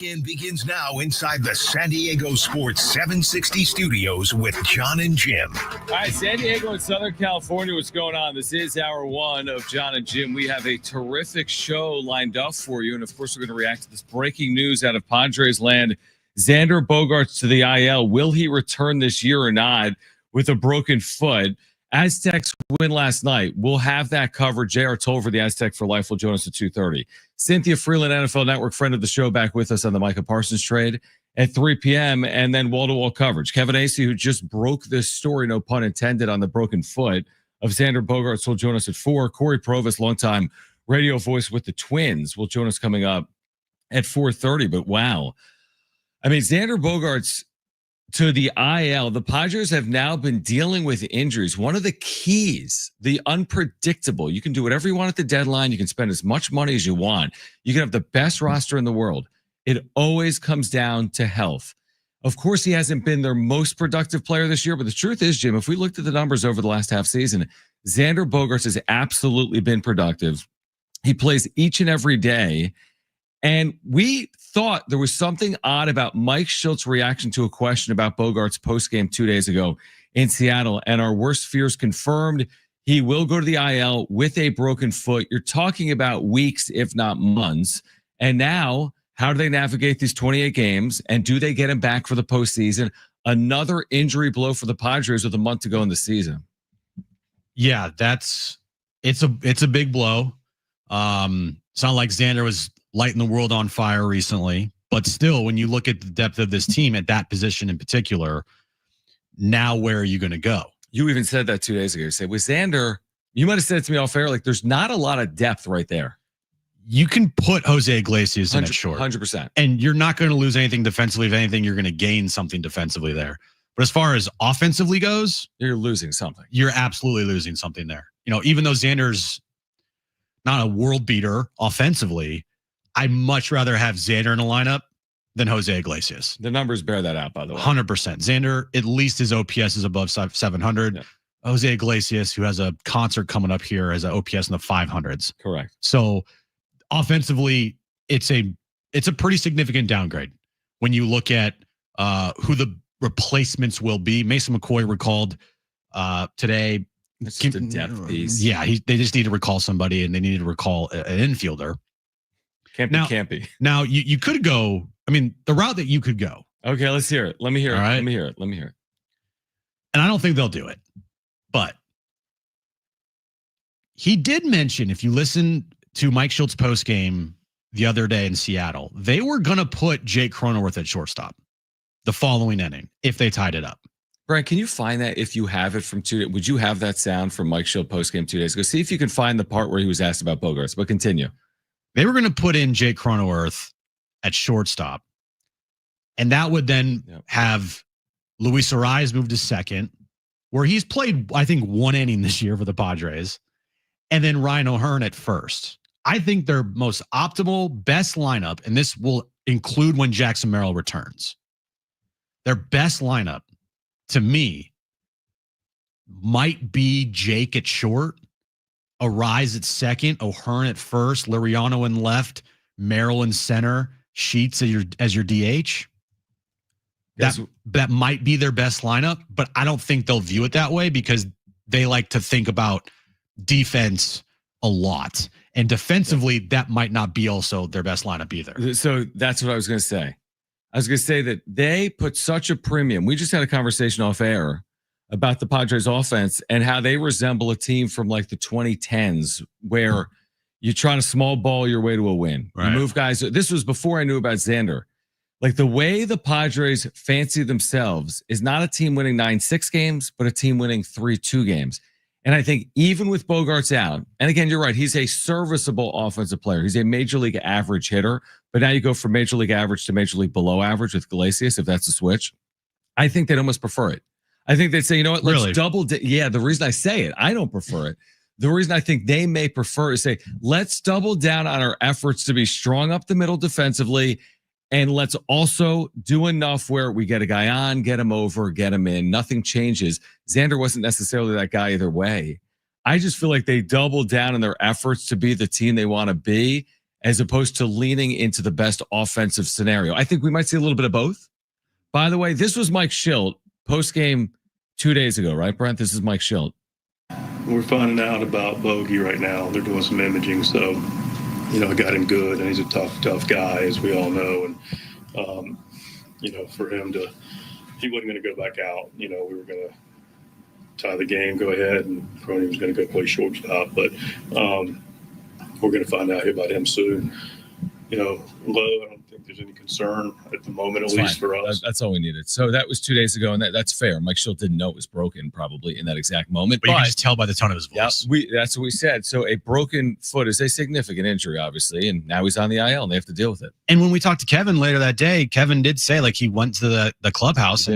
Begins now inside the San Diego Sports 760 studios with Jon and Jim. All right, San Diego and Southern California, what's going on? This is hour one of Jon and Jim. We have a terrific show lined up for you, and of course, we're going to react to this breaking news out of Padres land. Xander Bogaerts to the IL. Will he return this year or not with a broken foot? Aztecs win last night. We'll have that covered. J.R. Tovar, the Aztec for life, will join us at 2:30. Cynthia Freeland, NFL Network friend of the show, back with us on the Micah Parsons trade at 3 p.m. And then wall-to-wall coverage. Kevin Acey, who just broke this story, no pun intended, on the broken foot of Xander Bogaerts, will join us at 4. Cory Provis, longtime radio voice with the Twins, will join us coming up at 4:30. But wow. I mean, Xander Bogaerts to the IL, the Padres have now been dealing with injuries. One of the keys, the unpredictable. You can do whatever you want at the deadline. You can spend as much money as you want. You can have the best roster in the world. It always comes down to health. Of course, he hasn't been their most productive player this year, but the truth is, Jim, if we looked at the numbers over the last half season, Xander Bogaerts has absolutely been productive. He plays each and every day. And we thought there was something odd about Mike Shiltz's reaction to a question about Bogarts postgame 2 days ago in Seattle. And our worst fears confirmed. He will go to the IL with a broken foot. You're talking about weeks, if not months. And now, how do they navigate these 28 games? And do they get him back for the postseason? Another injury blow for the Padres with a month to go in the season. Yeah, it's a big blow. It's not like Xander was lighting the world on fire recently, but still, when you look at the depth of this team at that position in particular, now where are you going to go? You even said that 2 days ago. You said with Xander, you might have said it to me off air, like there's not a lot of depth right there. You can put Jose Iglesias in at short, 100%, and you're not going to lose anything defensively. If anything, you're going to gain something defensively there. But as far as offensively goes, you're losing something. You're absolutely losing something there. You know, even though Xander's not a world beater offensively, I'd much rather have Xander in a lineup than Jose Iglesias. The numbers bear that out, by the way. 100%. Xander, at least his OPS is above 700. Yeah. Jose Iglesias, who has a concert coming up here, has an OPS in the 500s. Correct. So offensively, it's a pretty significant downgrade when you look at who the replacements will be. Mason McCoy recalled today. It's just a depth piece. Yeah, they just need to recall somebody, and they need to recall an infielder. Can't be. Now you could go. I mean, the route that you could go. Okay, let's hear it. Let me hear it. Right? Let me hear it. And I don't think they'll do it, but he did mention, if you listen to Mike Shiltz's post game the other day in Seattle, they were going to put Jake Cronenworth at shortstop the following inning if they tied it up. Brian, can you find that if you have it from 2 days? Would you have that sound from Mike Shiltz post game 2 days ago? See if you can find the part where he was asked about Bogarts. But continue. They were going to put in Jake Cronenworth at shortstop, and that would then have Luis Ariz move to second, where he's played, I think, 1 inning this year for the Padres, and then Ryan O'Hearn at first. I think their most optimal, best lineup, and this will include when Jackson Merrill returns, their best lineup, to me, might be Jake at short, Ariz at second, O'Hearn at first, Liriano in left, Merrill in center, Sheets as your DH. That might be their best lineup, but I don't think they'll view it that way because they like to think about defense a lot. And defensively, that might not be also their best lineup either. So that's what I was going to say. I was going to say that they put such a premium. We just had a conversation off air about the Padres offense and how they resemble a team from like the 2010s where you try to small ball your way to a win. Right. You move guys. This was before I knew about Xander. Like the way the Padres fancy themselves is not a team winning 9-6 games, but a team winning 3-2 games. And I think even with Bogarts out, and again, you're right, he's a serviceable offensive player. He's a major league average hitter, but now you go from major league average to major league below average with Iglesias, if that's a switch. I think they'd almost prefer it. I think they'd say, you know what, let's double. Yeah, the reason I say it, I don't prefer it. The reason I think they may prefer is say, let's double down on our efforts to be strong up the middle defensively. And let's also do enough where we get a guy on, get him over, get him in. Nothing changes. Xander wasn't necessarily that guy either way. I just feel like they doubled down in their efforts to be the team they want to be. as opposed to leaning into the best offensive scenario. I think we might see a little bit of both. By the way, this was Mike Schilt post-game 2 days ago, right, Brent? This is Mike Schilt. We're finding out about Bogey right now. They're doing some imaging, so, I got him good, and he's a tough guy, as we all know. And, for him he wasn't going to go back out. We were going to tie the game, go ahead, and Crony was going to go play shortstop. But we're going to find out about him soon. Low, I don't think there's any concern at the moment, at least for us. That's all we needed. So that was 2 days ago, and that's fair. Mike Schilt didn't know it was broken probably in that exact moment. But you can just tell by the tone of his voice. Yeah, that's what we said. So a broken foot is a significant injury, obviously, and now he's on the IL, and they have to deal with it. And when we talked to Kevin later that day, Kevin did say, he went to the clubhouse,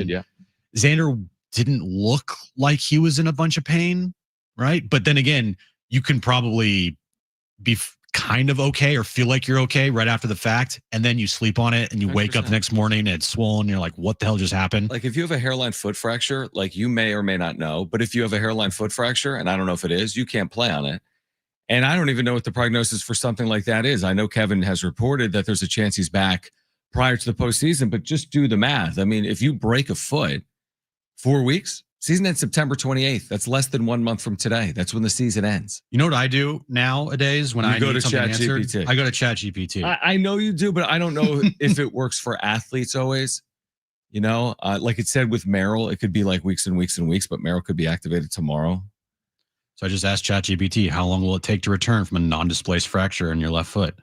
Xander didn't look like he was in a bunch of pain, right? But then again, you can probably be kind of okay or feel like you're okay right after the fact, and then you sleep on it and you 100%. Wake up the next morning and it's swollen and you're like, what the hell just happened? If you have a hairline foot fracture, you may or may not know, but if you have a hairline foot fracture, and I don't know if it is, you can't play on it. And I don't even know what the prognosis for something like that is. I know Kevin has reported that there's a chance he's back prior to the postseason, but just do the math. I mean, if you break a foot, 4 weeks, season ends September 28th. That's less than 1 month from today. That's when the season ends. You know what I do nowadays when I go need to something answered? ChatGPT. I go to ChatGPT. I know you do, but I don't know if it works for athletes always. Like it said with Merrill, it could be weeks and weeks and weeks, but Merrill could be activated tomorrow. So I just asked ChatGPT, how long will it take to return from a non-displaced fracture in your left foot?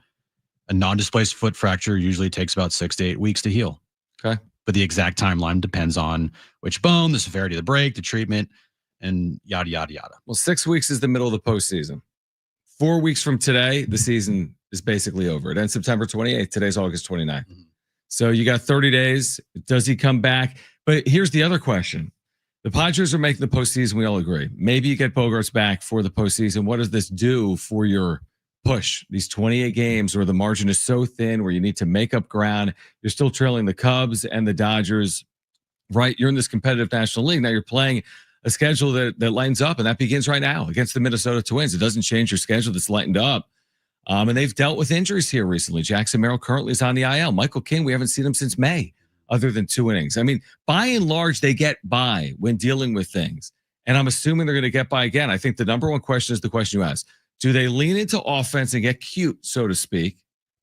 A non-displaced foot fracture usually takes about 6 to 8 weeks to heal. Okay. But the exact timeline depends on which bone, the severity of the break, the treatment, and yada, yada, yada. Well, 6 weeks is the middle of the postseason. 4 weeks from today, the season is basically over. It ends September 28th. Today's August 29th. Mm-hmm. So you got 30 days. Does he come back? But here's the other question. The Padres are making the postseason. We all agree. Maybe you get Bogarts back for the postseason. What does this do for your push? These 28 games where the margin is so thin, where you need to make up ground. You're still trailing the Cubs and the Dodgers, right? You're in this competitive National League. Now you're playing a schedule that lines up, and that begins right now against the Minnesota Twins. It doesn't change your schedule that's lightened up. And they've dealt with injuries here recently. Jackson Merrill currently is on the IL. Michael King, we haven't seen him since May, other than 2 innings. I mean, by and large, they get by when dealing with things. And I'm assuming they're going to get by again. I think the number one question is the question you asked. Do they lean into offense and get cute, so to speak,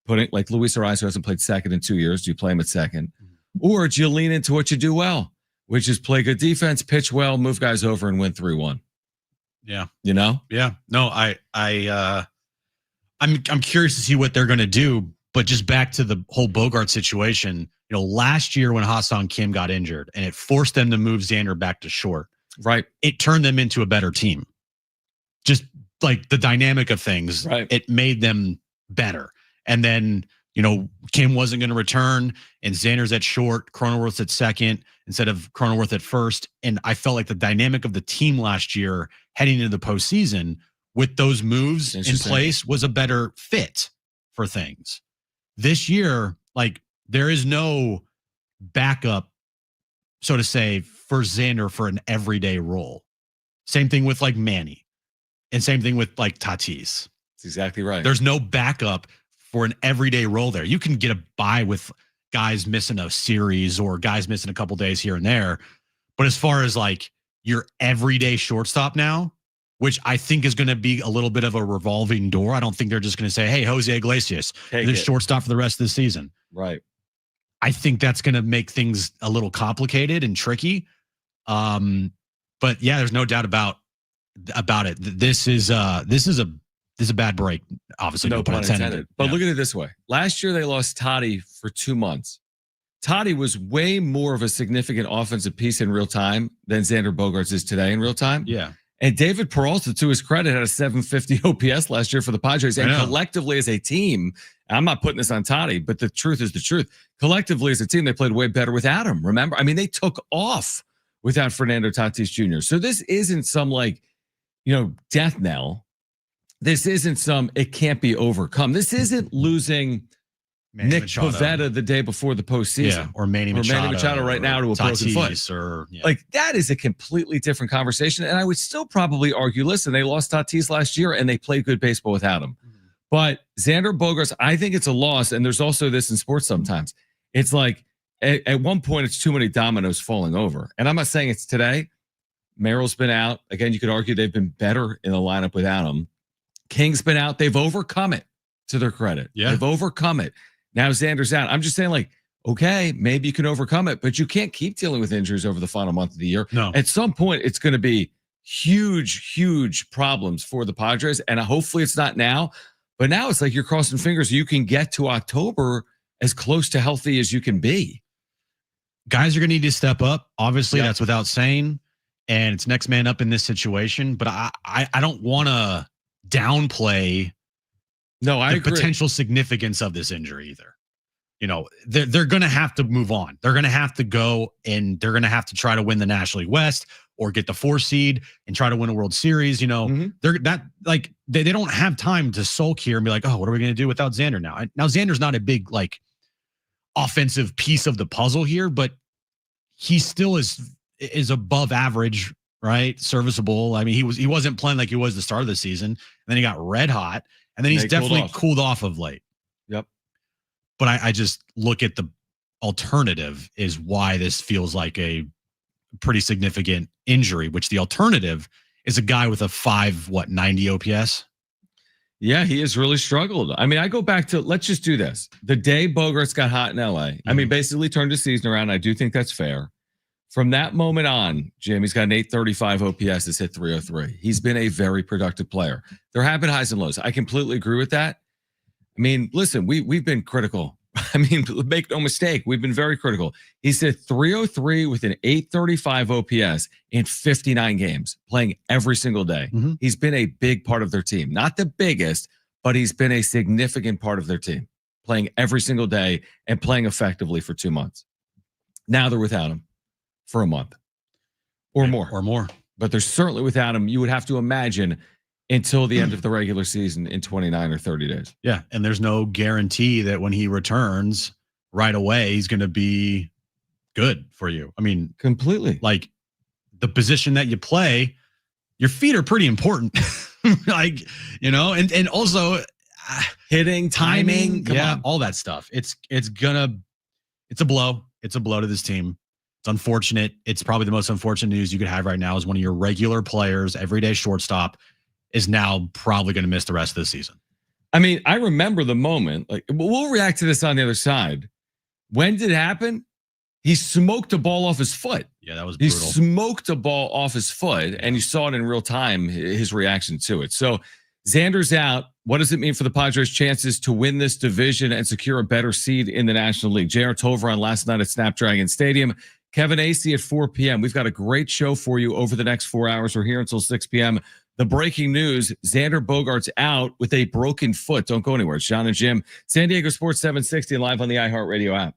putting like Luis Arias, who hasn't played second in 2 years? Do you play him at second? Or do you lean into what you do well, which is play good defense, pitch well, move guys over, and win 3-1? Yeah. Yeah. No, I'm curious to see what they're going to do. But just back to the whole Bogart situation, last year when Ha-Seong Kim got injured and it forced them to move Xander back to short, right? It turned them into a better team. Just like the dynamic of things, right? It made them better. And then, Kim wasn't going to return and Xander's at short, Cronenworth's at second instead of Cronenworth at first. And I felt like the dynamic of the team last year heading into the postseason with those moves in place was a better fit for things. This year, there is no backup, so to say, for Xander for an everyday role. Same thing with Manny. And same thing with Tatis. That's exactly right. There's no backup for an everyday role there. You can get a bye with guys missing a series or guys missing a couple days here and there. But as far as your everyday shortstop now, which I think is going to be a little bit of a revolving door. I don't think they're just going to say, hey, Jose Iglesias, this shortstop for the rest of the season. Right. I think that's going to make things a little complicated and tricky. But yeah, there's no doubt about it. This is a bad break. Obviously, no pun intended. But look at it this way. Last year, they lost Toddy for 2 months. Toddy was way more of a significant offensive piece in real time than Xander Bogaerts is today in real time. Yeah. And David Peralta, to his credit, had a 750 OPS last year for the Padres. And collectively as a team, I'm not putting this on Toddy, but the truth is the truth. Collectively as a team, they played way better without him. Remember? I mean, they took off without Fernando Tatis Jr. So this isn't some death knell. This isn't some, it can't be overcome. This isn't losing Nick Pivetta the day before the postseason. Yeah, or Manny Machado right now to a broken foot. That is a completely different conversation. And I would still probably argue, listen, they lost Tatis last year and they played good baseball without him. But Xander Bogaerts, I think it's a loss. And there's also this in sports sometimes. It's like at one point, it's too many dominoes falling over. And I'm not saying it's today. Merrill's been out. Again, you could argue they've been better in the lineup without him. King's been out. They've overcome it, to their credit. Yeah. They've overcome it. Now Xander's out. I'm just saying, like, okay, maybe you can overcome it, but you can't keep dealing with injuries over the final month of the year. No. At some point, it's going to be huge, huge problems for the Padres. And hopefully it's not now. But now it's like you're crossing fingers you can get to October as close to healthy as you can be. Guys are going to need to step up. Obviously, that's without saying. And it's next man up in this situation. But I don't want to downplay the potential significance of this injury either. You know, they're going to have to move on. They're going to have to go and they're going to have to try to win the National League West or get the 4 seed and try to win a World Series. You know, they don't have time to sulk here and be like, oh, what are we going to do without Xander now? Now Xander's not a big like offensive piece of the puzzle here, but he still is above average, right? Serviceable. I mean, he wasn't playing like he was the start of the season, and then he got red hot, and then he's definitely cooled off of late. Yep. But I just look at the alternative is why this feels like a pretty significant injury, which the alternative is a guy with a 90 OPS. Yeah, he has really struggled. I mean, I go back to, let's just do this. The day Bogarts got hot in LA, I mean, basically turned his season around. I do think that's fair. From that moment on, Jim, he's got an 835 OPS, has hit 303. He's been a very productive player. There have been highs and lows. I completely agree with that. I mean, listen, we've been critical. I mean, make no mistake, we've been very critical. He's hit 303 with an 835 OPS in 59 games, playing every single day. Mm-hmm. He's been a big part of their team. Not the biggest, but he's been a significant part of their team, playing every single day and playing effectively for 2 months. Now they're without him for a month or more. But they're certainly without him. You would have to imagine until the end of the regular season in 29 or 30 days. Yeah, and there's no guarantee that when he returns right away, he's going to be good for you. I mean, completely. Like the position that you play, your feet are pretty important. Like, you know, and also hitting, timing, all that stuff. It's a blow. It's a blow to this team. It's unfortunate. It's probably the most unfortunate news you could have right now is one of your regular players, everyday shortstop, is now probably going to miss the rest of the season. I mean, I remember the moment. Like, we'll react to this on the other side. When did it happen? He smoked a ball off his foot. Yeah, that was brutal. He smoked a ball off his foot, and you saw it in real time, his reaction to it. So Xander's out. What does it mean for the Padres' chances to win this division and secure a better seed in the National League? J.R. Tovar on last night at Snapdragon Stadium. Kevin Acey at 4 p.m. We've got a great show for you over the next 4 hours. We're here until 6 p.m. The breaking news, Xander Bogaerts out with a broken foot. Don't go anywhere. It's Jon and Jim, San Diego Sports 760, live on the iHeartRadio app.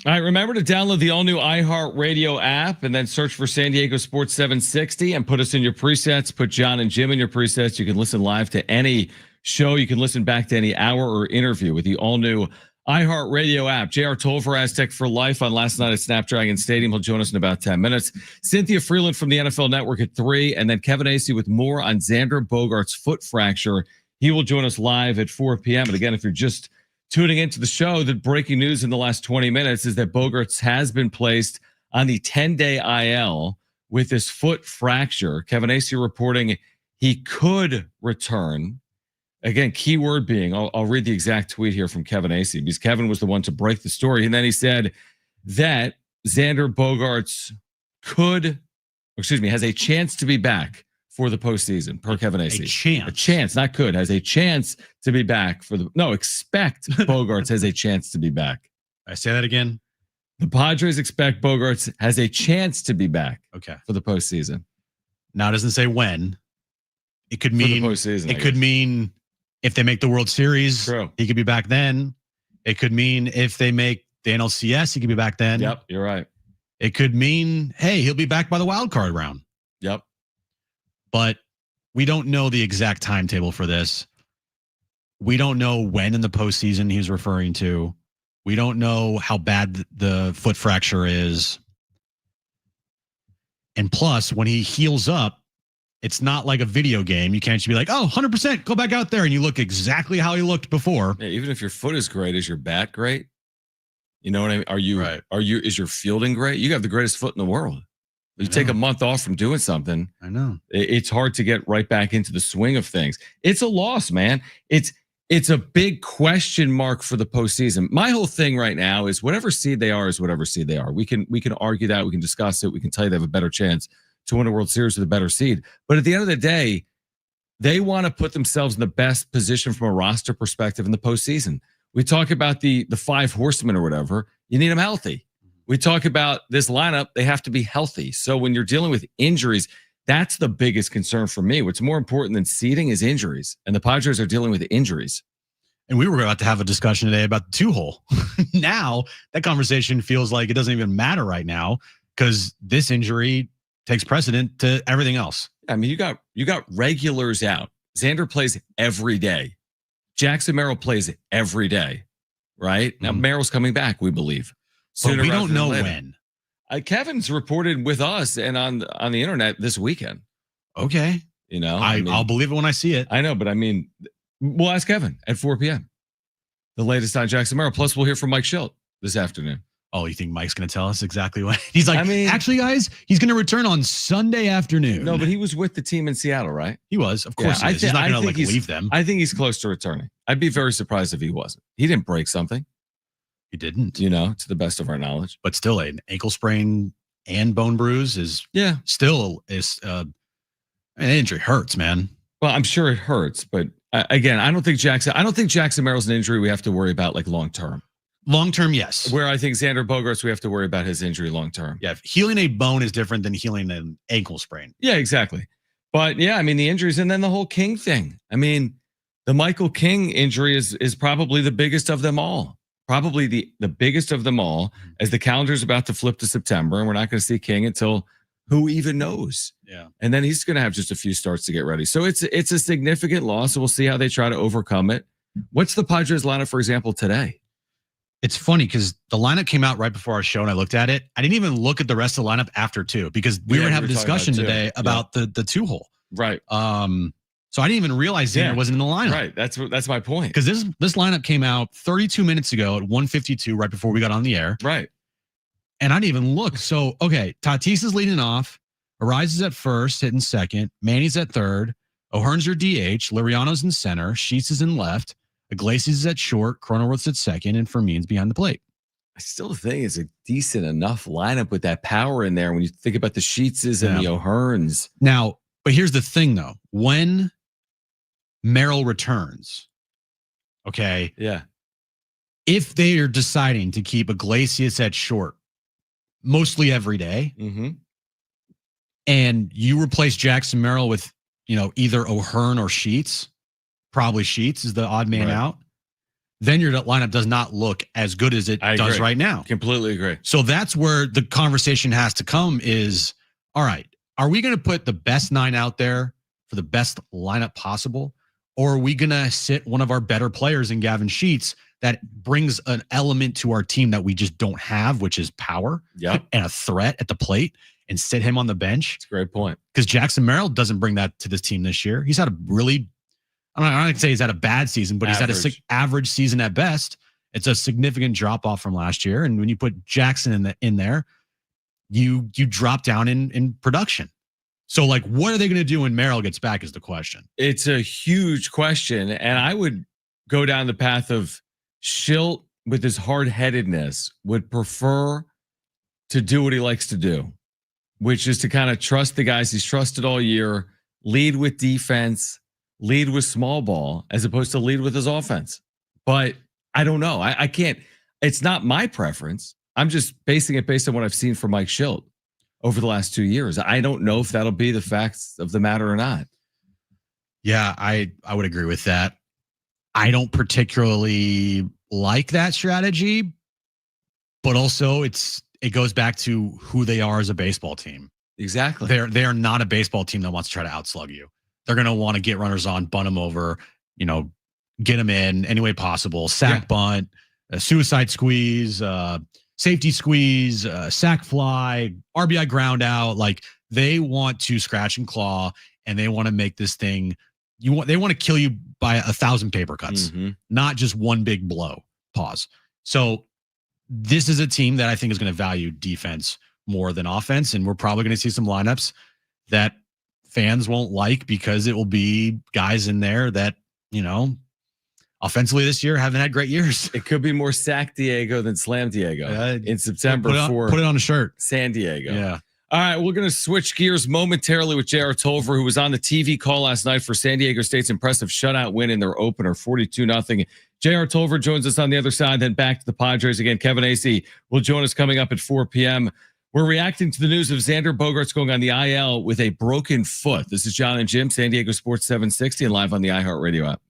All right, remember to download the all-new iHeartRadio app and then search for San Diego Sports 760 and put us in your presets. Put Jon and Jim in your presets. You can listen live to any show. You can listen back to any hour or interview with the all-new iHeartRadio app. JR Tovar, Aztec for life on last night at Snapdragon Stadium. He'll join us in about 10 minutes. Cynthia Freeland from the NFL Network at 3, and then Kevin Acey with more on Xander Bogaerts' foot fracture. He will join us live at 4 p.m. And again, if you're just tuning into the show, the breaking news in the last 20 minutes is that Bogarts has been placed on the 10-day IL with this foot fracture. Kevin Acey reporting he could return. Again, keyword being, I'll read the exact tweet here from Kevin Acey because Kevin was the one to break the story. And then he said that Xander Bogaerts has a chance to be back for the postseason, per Kevin Acey. A chance, not could, has a chance to be back expect Bogarts has a chance to be back. I say that again. The Padres expect Bogarts has a chance to be back. Okay. For the postseason. Now it doesn't say when. It could mean postseason. It could mean if they make the World Series, True. He could be back then. It could mean if they make the NLCS, he could be back then. Yep, you're right. It could mean, hey, he'll be back by the wild card round. Yep. But we don't know the exact timetable for this. We don't know when in the postseason he's referring to. We don't know how bad the foot fracture is. And plus, when he heals up, it's not like a video game. You can't just be like, oh, 100%, go back out there and you look exactly how he looked before. Yeah, even if your foot is great, is your bat great? You know what I mean? Is your fielding great? You have the greatest foot in the world. You take a month off from doing something. I know. It's hard to get right back into the swing of things. It's a loss, man. It's a big question mark for the postseason. My whole thing right now is whatever seed they are is whatever seed they are. We can argue that. We can discuss it. We can tell you they have a better chance to win a World Series with a better seed. But at the end of the day, they want to put themselves in the best position from a roster perspective in the postseason. We talk about the 5 horsemen or whatever. You need them healthy. We talk about this lineup. They have to be healthy. So when you're dealing with injuries, that's the biggest concern for me. What's more important than seeding is injuries. And the Padres are dealing with injuries. And we were about to have a discussion today about the 2-hole. Now that conversation feels like it doesn't even matter right now because this injury takes precedent to everything else. I mean, you got regulars out. Xander plays every day. Jackson Merrill plays every day, right? Now Merrill's coming back, we believe. But we don't know when. Kevin's reported with us and on the internet this weekend. Okay. You know, I'll believe it when I see it. I know, but I mean, we'll ask Kevin at 4 p.m. The latest on Jackson Merrill. Plus, we'll hear from Mike Schilt this afternoon. Oh, you think Mike's going to tell us exactly what? He's like, actually, guys, he's going to return on Sunday afternoon. No, but he was with the team in Seattle, right? He was. Of course he is. He's not going to leave them. I think he's close to returning. I'd be very surprised if he wasn't. He didn't break something. He didn't. You know, to the best of our knowledge. But still, an ankle sprain and bone bruise is still an injury hurts, man. Well, I'm sure it hurts, but again, I don't think Jackson Merrill's an injury we have to worry about like long term. Long term, yes. Where I think Xander Bogaerts, we have to worry about his injury long term. Yeah, healing a bone is different than healing an ankle sprain. Yeah, exactly. But yeah, I mean the injuries and then the whole King thing. I mean, the Michael King injury is probably the biggest of them all. Probably the biggest of them all, as the calendar's about to flip to September, and we're not going to see King until who even knows. Yeah. And then he's going to have just a few starts to get ready. So it's a significant loss. So we'll see how they try to overcome it. What's the Padres lineup, for example, today? It's funny because the lineup came out right before our show and I looked at it. I didn't even look at the rest of the lineup after 2 because we were going to have a discussion today about the 2-hole. Right. So I didn't even realize Xander wasn't in the lineup. Right. That's my point. Because this lineup came out 32 minutes ago at 1:52, right before we got on the air. Right. And I didn't even look. So, okay, Tatis is leading off. Arise is at first, hitting second. Manny's at third. O'Hearn's your DH. Liriano's in center. Sheets is in left. Iglesias is at short. Cronenworth's at second. And Fermin's behind the plate. I still think it's a decent enough lineup with that power in there when you think about the Sheetses and the O'Hearns. Now, but here's the thing, though. When Merrill returns, okay? Yeah. If they are deciding to keep Iglesias at short mostly every day, and you replace Jackson Merrill with, either O'Hearn or Sheets, probably Sheets is the odd man out. then your lineup does not look as good as it does right now. Completely agree. So that's where the conversation has to come is, all right, are we going to put the best 9 out there for the best lineup possible? Or are we going to sit one of our better players in Gavin Sheets that brings an element to our team that we just don't have, which is power and a threat at the plate, and sit him on the bench? That's a great point. Because Jackson Merrill doesn't bring that to this team this year. He's had a really, I'm not going to say he's had a bad season, but he's had an average season at best. It's a significant drop off from last year. And when you put Jackson in there, you drop down in production. So, like, what are they going to do when Merrill gets back is the question. It's a huge question. And I would go down the path of Schilt, with his hard-headedness, would prefer to do what he likes to do, which is to kind of trust the guys he's trusted all year, lead with defense, lead with small ball, as opposed to lead with his offense. But I don't know. I can't. It's not my preference. I'm just basing it based on what I've seen from Mike Schilt over the last 2 years. I don't know if that'll be the facts of the matter or not. Yeah, I would agree with that. I don't particularly like that strategy, but also it goes back to who they are as a baseball team. Exactly. They are not a baseball team that wants to try to outslug you. They're going to want to get runners on, bunt them over, get them in any way possible, sack bunt, a suicide squeeze, safety squeeze, sack fly, RBI ground out. Like, they want to scratch and claw, and they want to make this thing. They want to kill you by 1,000 paper cuts, not just one big blow. Pause. So this is a team that I think is going to value defense more than offense, and we're probably going to see some lineups that fans won't like because it will be guys in there that offensively this year haven't had great years. It could be more sack Diego than slam Diego in September. Put it on a shirt. San Diego. Yeah. All right, we're going to switch gears momentarily with J.R. Tovar, who was on the TV call last night for San Diego State's impressive shutout win in their opener, 42-0. J.R. Tovar joins us on the other side, then back to the Padres again. Kevin Acee will join us coming up at 4 p.m. We're reacting to the news of Xander Bogaerts going on the IL with a broken foot. This is Jon and Jim, San Diego Sports 760, and live on the iHeartRadio app.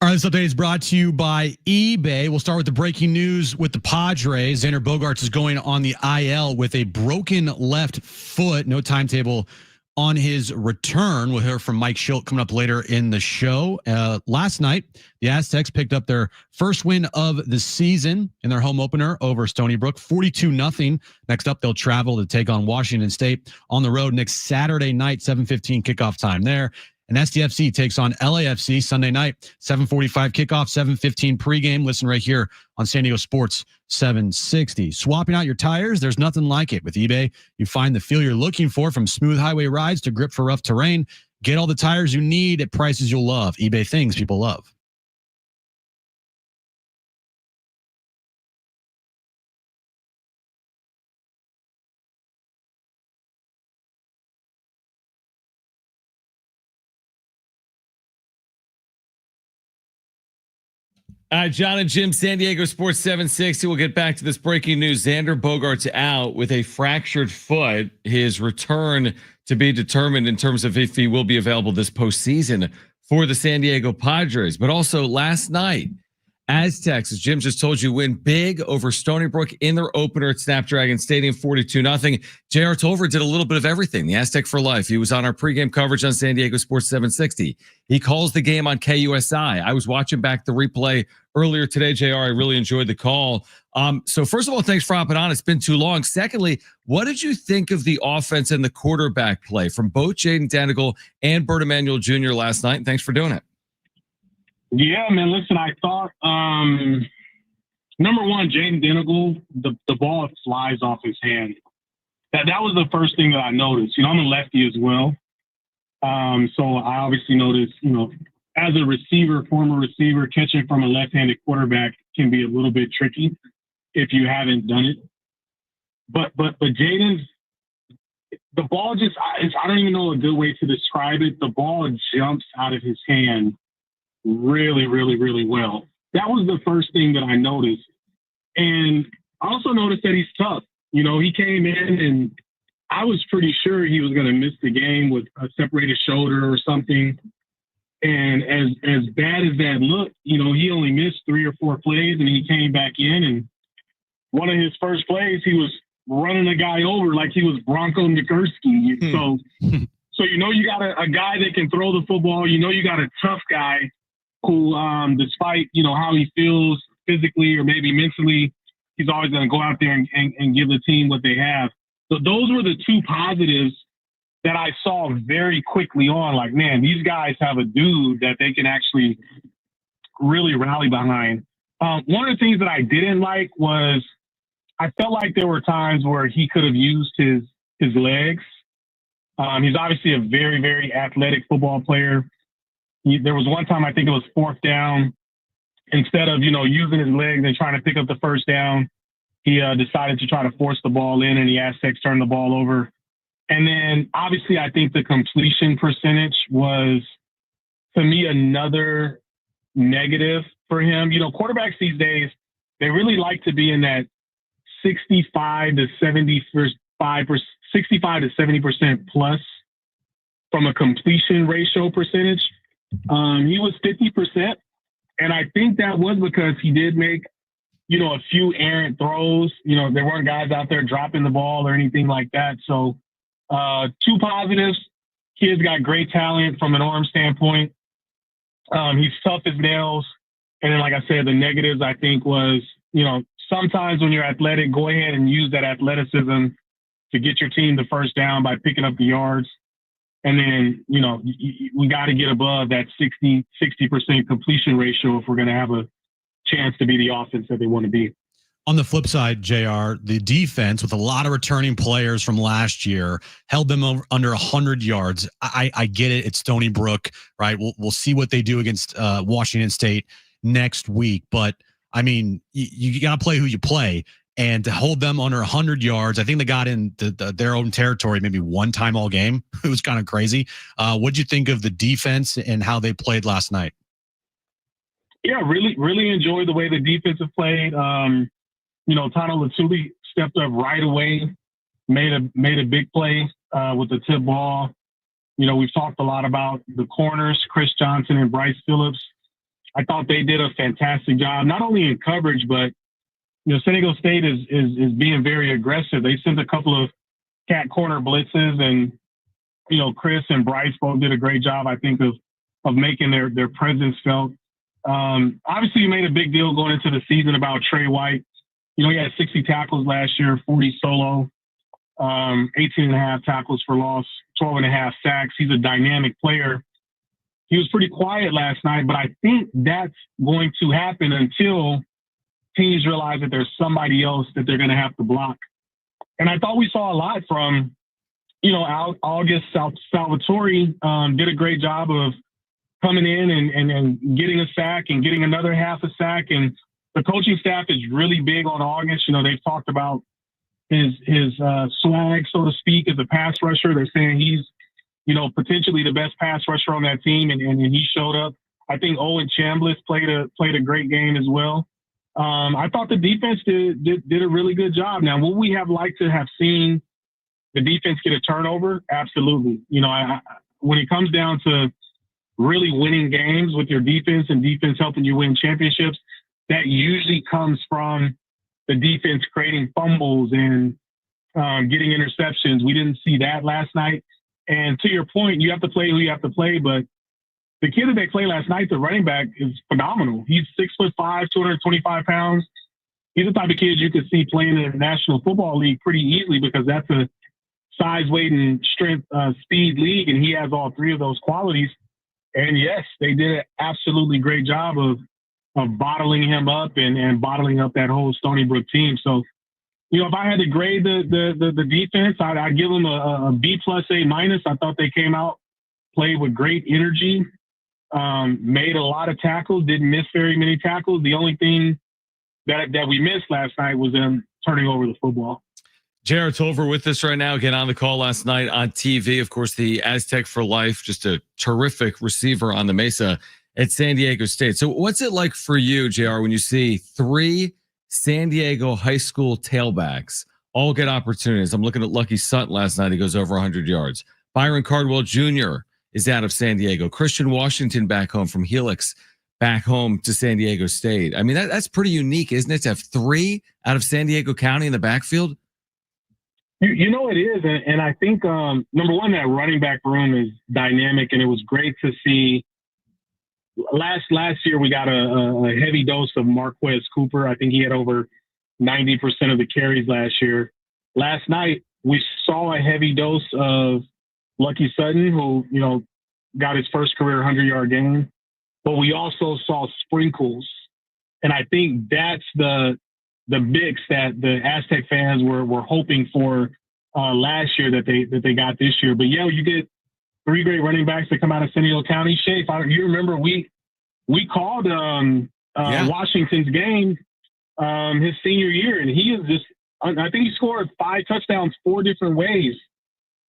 All right, this update is brought to you by eBay. We'll start with the breaking news with the Padres. Xander Bogaerts is going on the IL with a broken left foot. No timetable on his return. We'll hear from Mike Schilt coming up later in the show. Last night, the Aztecs picked up their first win of the season in their home opener over Stony Brook, 42-0. Next up, they'll travel to take on Washington State on the road next Saturday night, 7:15 kickoff time there. And SDFC takes on LAFC Sunday night, 7:45 kickoff, 7:15 pregame. Listen right here on San Diego Sports 760. Swapping out your tires, there's nothing like it. With eBay, you find the feel you're looking for, from smooth highway rides to grip for rough terrain. Get all the tires you need at prices you'll love. eBay, things people love. Jon and Jim, San Diego Sports 760. We'll get back to this breaking news. Xander Bogaerts out with a fractured foot. His return to be determined in terms of if he will be available this postseason for the San Diego Padres. But also last night, Aztecs, as Jim just told you, win big over Stony Brook in their opener at Snapdragon Stadium, 42-0. J.R. Tovar did a little bit of everything. The Aztec for life. He was on our pregame coverage on San Diego Sports 760. He calls the game on KUSI. I was watching back the replay earlier today, JR. I really enjoyed the call. So first of all, thanks for hopping on. It's been too long. Secondly, what did you think of the offense and the quarterback play from both Jaden Danigal and Bert Emanuel Jr. last night? And thanks for doing it. Yeah, man, listen, I thought, number one, Jaden Danigal, the ball flies off his hand. That was the first thing that I noticed. You know, I'm a lefty as well. So I obviously noticed, you know, as a receiver, former receiver, catching from a left-handed quarterback can be a little bit tricky if you haven't done it. But Jaden's, the ball just, I don't even know a good way to describe it. The ball jumps out of his hand really, really, really well. That was the first thing that I noticed. And I also noticed that he's tough. You know, he came in and I was pretty sure he was going to miss the game with a separated shoulder or something. And as bad as that looked, you know, he only missed 3 or 4 plays and he came back in, and one of his first plays, he was running a guy over like he was Bronco Nagurski. So, you know, you got a guy that can throw the football. You know, you got a tough guy who, despite, you know, how he feels physically or maybe mentally, he's always going to go out there and give the team what they have. So those were the two positives that I saw very quickly on. Like, man, these guys have a dude that they can actually really rally behind. One of the things that I didn't like was I felt like there were times where he could have used his legs. He's obviously a very, very athletic football player. There was one time, I think it was 4th down. Instead of, you know, using his legs and trying to pick up the first down, he decided to try to force the ball in, and the Aztecs turned the ball over. And then, obviously, I think the completion percentage was, to me, another negative for him. You know, quarterbacks these days, they really like to be in that 65 to 70% plus from a completion ratio percentage. He was 50%. And I think that was because he did make, you know, a few errant throws. You know, there weren't guys out there dropping the ball or anything like that. So 2 positives. Kid's got great talent from an arm standpoint. He's tough as nails. And then, like I said, the negatives, I think, was, you know, sometimes when you're athletic, go ahead and use that athleticism to get your team the first down by picking up the yards. And then, you know, we got to get above that 60% completion ratio if we're going to have a chance to be the offense that they want to be. On the flip side, JR, the defense, with a lot of returning players from last year, held them under 100 yards. I get it. It's Stony Brook, right? We'll see what they do against Washington State next week. But, I mean, you got to play who you play. And to hold them under 100 yards, I think they got in their own territory maybe one time all game. It was kind of crazy. What'd you think of the defense and how they played last night? Yeah, really enjoyed the way the defense have played. You know, Tano Latuli stepped up right away, made a big play with the tip ball. You know, we've talked a lot about the corners, Chris Johnson and Bryce Phillips. I thought they did a fantastic job, not only in coverage, but San Diego State is being very aggressive. They sent a couple of cat corner blitzes, and Chris and Bryce both did a great job, I think, of making their presence felt. Obviously, you made a big deal going into the season about Trey White. He had 60 tackles last year, 40 solo, 18.5 tackles for loss, 12.5 sacks. He's a dynamic player. He was pretty quiet last night, but I think that's going to happen until teams realize that there's somebody else that they're going to have to block. And I thought we saw a lot from, August Salvatore did a great job of coming in and getting a sack and getting another half a sack. And the coaching staff is really big on August. They've talked about his swag, so to speak, as a pass rusher. They're saying he's, potentially the best pass rusher on that team, and he showed up. I think Owen Chambliss played a great game as well. I thought the defense did a really good job. Now, would we have liked to have seen the defense get a turnover? Absolutely. When it comes down to really winning games with your defense and defense helping you win championships, that usually comes from the defense creating fumbles and getting interceptions. We didn't see that last night. And to your point, you have to play who you have to play, but the kid that they played last night, the running back, is phenomenal. He's 6'5", 225 pounds. He's the type of kid you could see playing in the National Football League pretty easily, because that's a size, weight, and strength, speed league, and he has all three of those qualities. And yes, they did an absolutely great job of bottling him up and bottling up that whole Stony Brook team. So, if I had to grade the defense, I'd give them a B+, A-. I thought they came out, played with great energy, made a lot of tackles, didn't miss very many tackles. The only thing that we missed last night was them turning over the football. J.R. Tovar with us right now, again on the call last night on TV. Of course, the Aztec for life, just a terrific receiver on the Mesa at San Diego State. So what's it like for you, J.R., when you see 3 San Diego high school tailbacks all get opportunities? I'm looking at Lucky Sutton last night. He goes over 100 yards. Byron Cardwell Jr. is out of San Diego. Christian Washington back home from Helix, back home to San Diego State. I mean, that's pretty unique, isn't it, to have 3 out of San Diego County in the backfield? It is. And I think, number one, that running back room is dynamic, and it was great to see. Last year, we got a heavy dose of Marquez Cooper. I think he had over 90% of the carries last year. Last night, we saw a heavy dose of Lucky Sutton, who, got his first career 100-yard game. But we also saw sprinkles. And I think that's the mix that the Aztec fans were hoping for last year that they got this year. But, you get 3 great running backs that come out of San Diego County. Shafe, you remember we called Washington's game his senior year, and he is just – I think he scored 5 touchdowns 4 different ways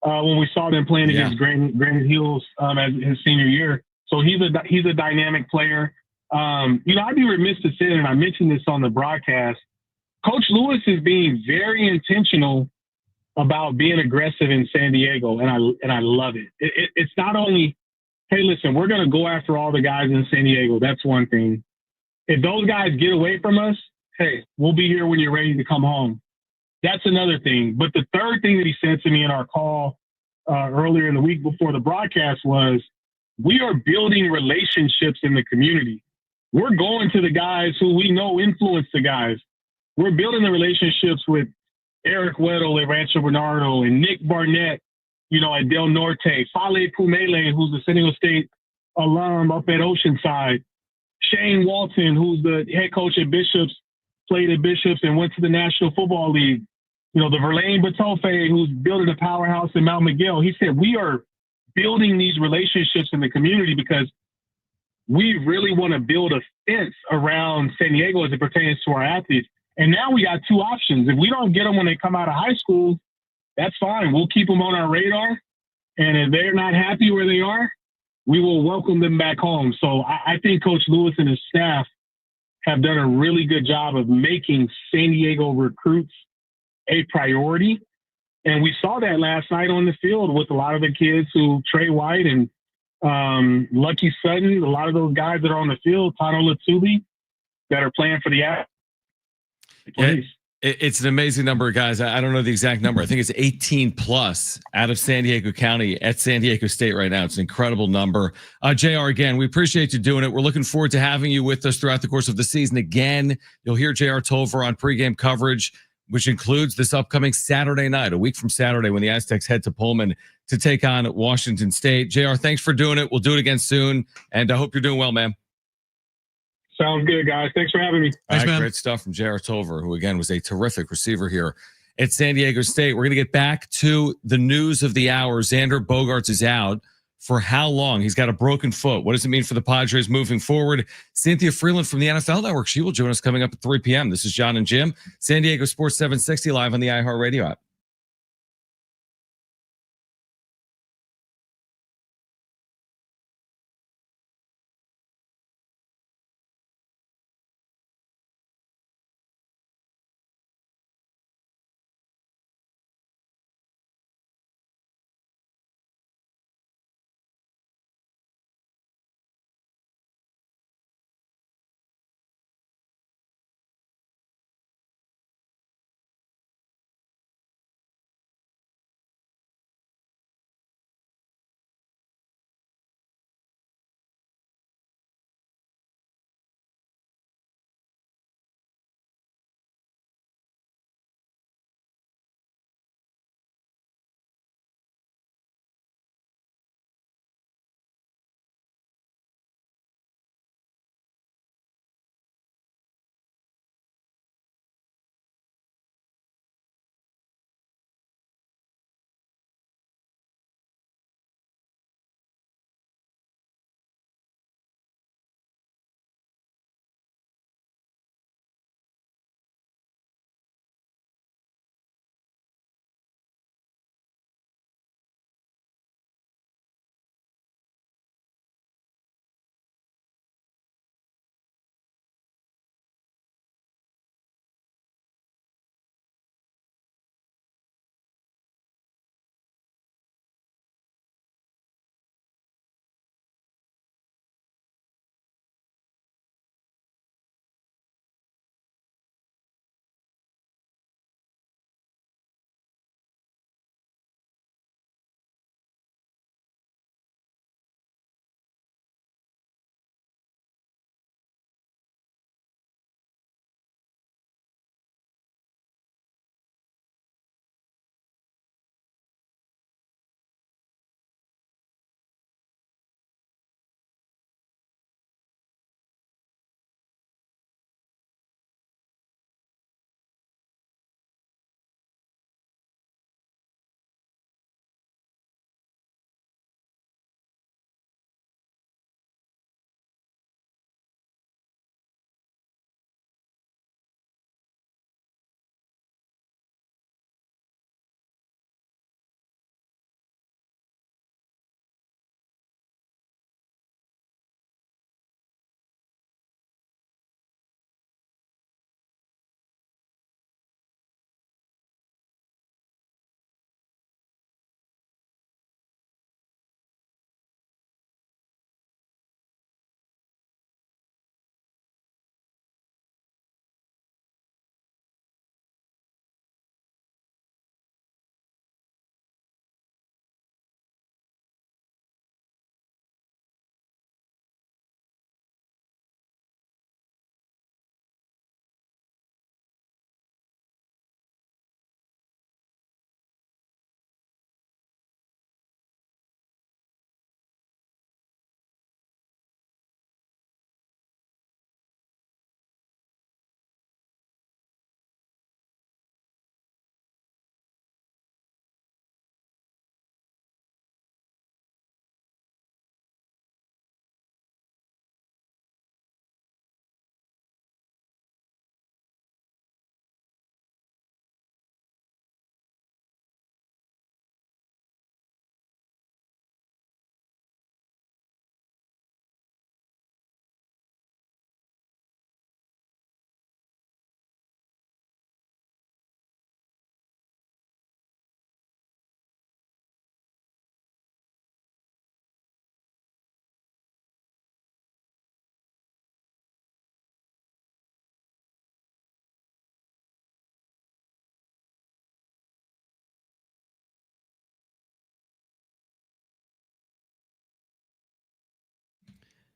when we saw them playing against Granite Hills as his senior year. So he's a dynamic player. I'd be remiss to say it, and I mentioned this on the broadcast, Coach Lewis is being very intentional about being aggressive in San Diego, and I love it. It's not only, hey, listen, we're going to go after all the guys in San Diego. That's one thing. If those guys get away from us, hey, we'll be here when you're ready to come home. That's another thing. But the third thing that he said to me in our call earlier in the week before the broadcast was, we are building relationships in the community. We're going to the guys who we know influence the guys. We're building the relationships with Eric Weddle at Rancho Bernardo and Nick Barnett, at Del Norte, Fale Pumele, who's the San Diego State alum up at Oceanside, Shane Walton, who's the head coach at Bishops, played at Bishops and went to the National Football League. The Verlaine Batofe, who's building a powerhouse in Mount Miguel. He said, we are building these relationships in the community because we really want to build a fence around San Diego as it pertains to our athletes. And now we got 2 options. If we don't get them when they come out of high school, that's fine. We'll keep them on our radar. And if they're not happy where they are, we will welcome them back home. So I think Coach Lewis and his staff have done a really good job of making San Diego recruits a priority. And we saw that last night on the field with a lot of the kids who Trey White and Lucky Sutton, a lot of those guys that are on the field, Tano Latubi, that are playing for the Aztecs. Yeah, it's an amazing number of guys. I don't know the exact number. I think it's 18 plus out of San Diego County at San Diego State right now. It's an incredible number. JR, again, we appreciate you doing it. We're looking forward to having you with us throughout the course of the season. Again, you'll hear JR Tovar on pregame coverage, which includes this upcoming Saturday night, a week from Saturday, when the Aztecs head to Pullman to take on Washington State. JR, thanks for doing it. We'll do it again soon. And I hope you're doing well, man. Sounds good, guys. Thanks for having me. Thanks, man. Great stuff from J.R. Tovar, who, again, was a terrific receiver here at San Diego State. We're going to get back to the news of the hour. Xander Bogaerts is out. For how long? He's got a broken foot. What does it mean for the Padres moving forward? Cynthia Freeland from the NFL Network. She will join us coming up at 3 p.m. This is Jon and Jim, San Diego Sports 760, live on the iHeartRadio app.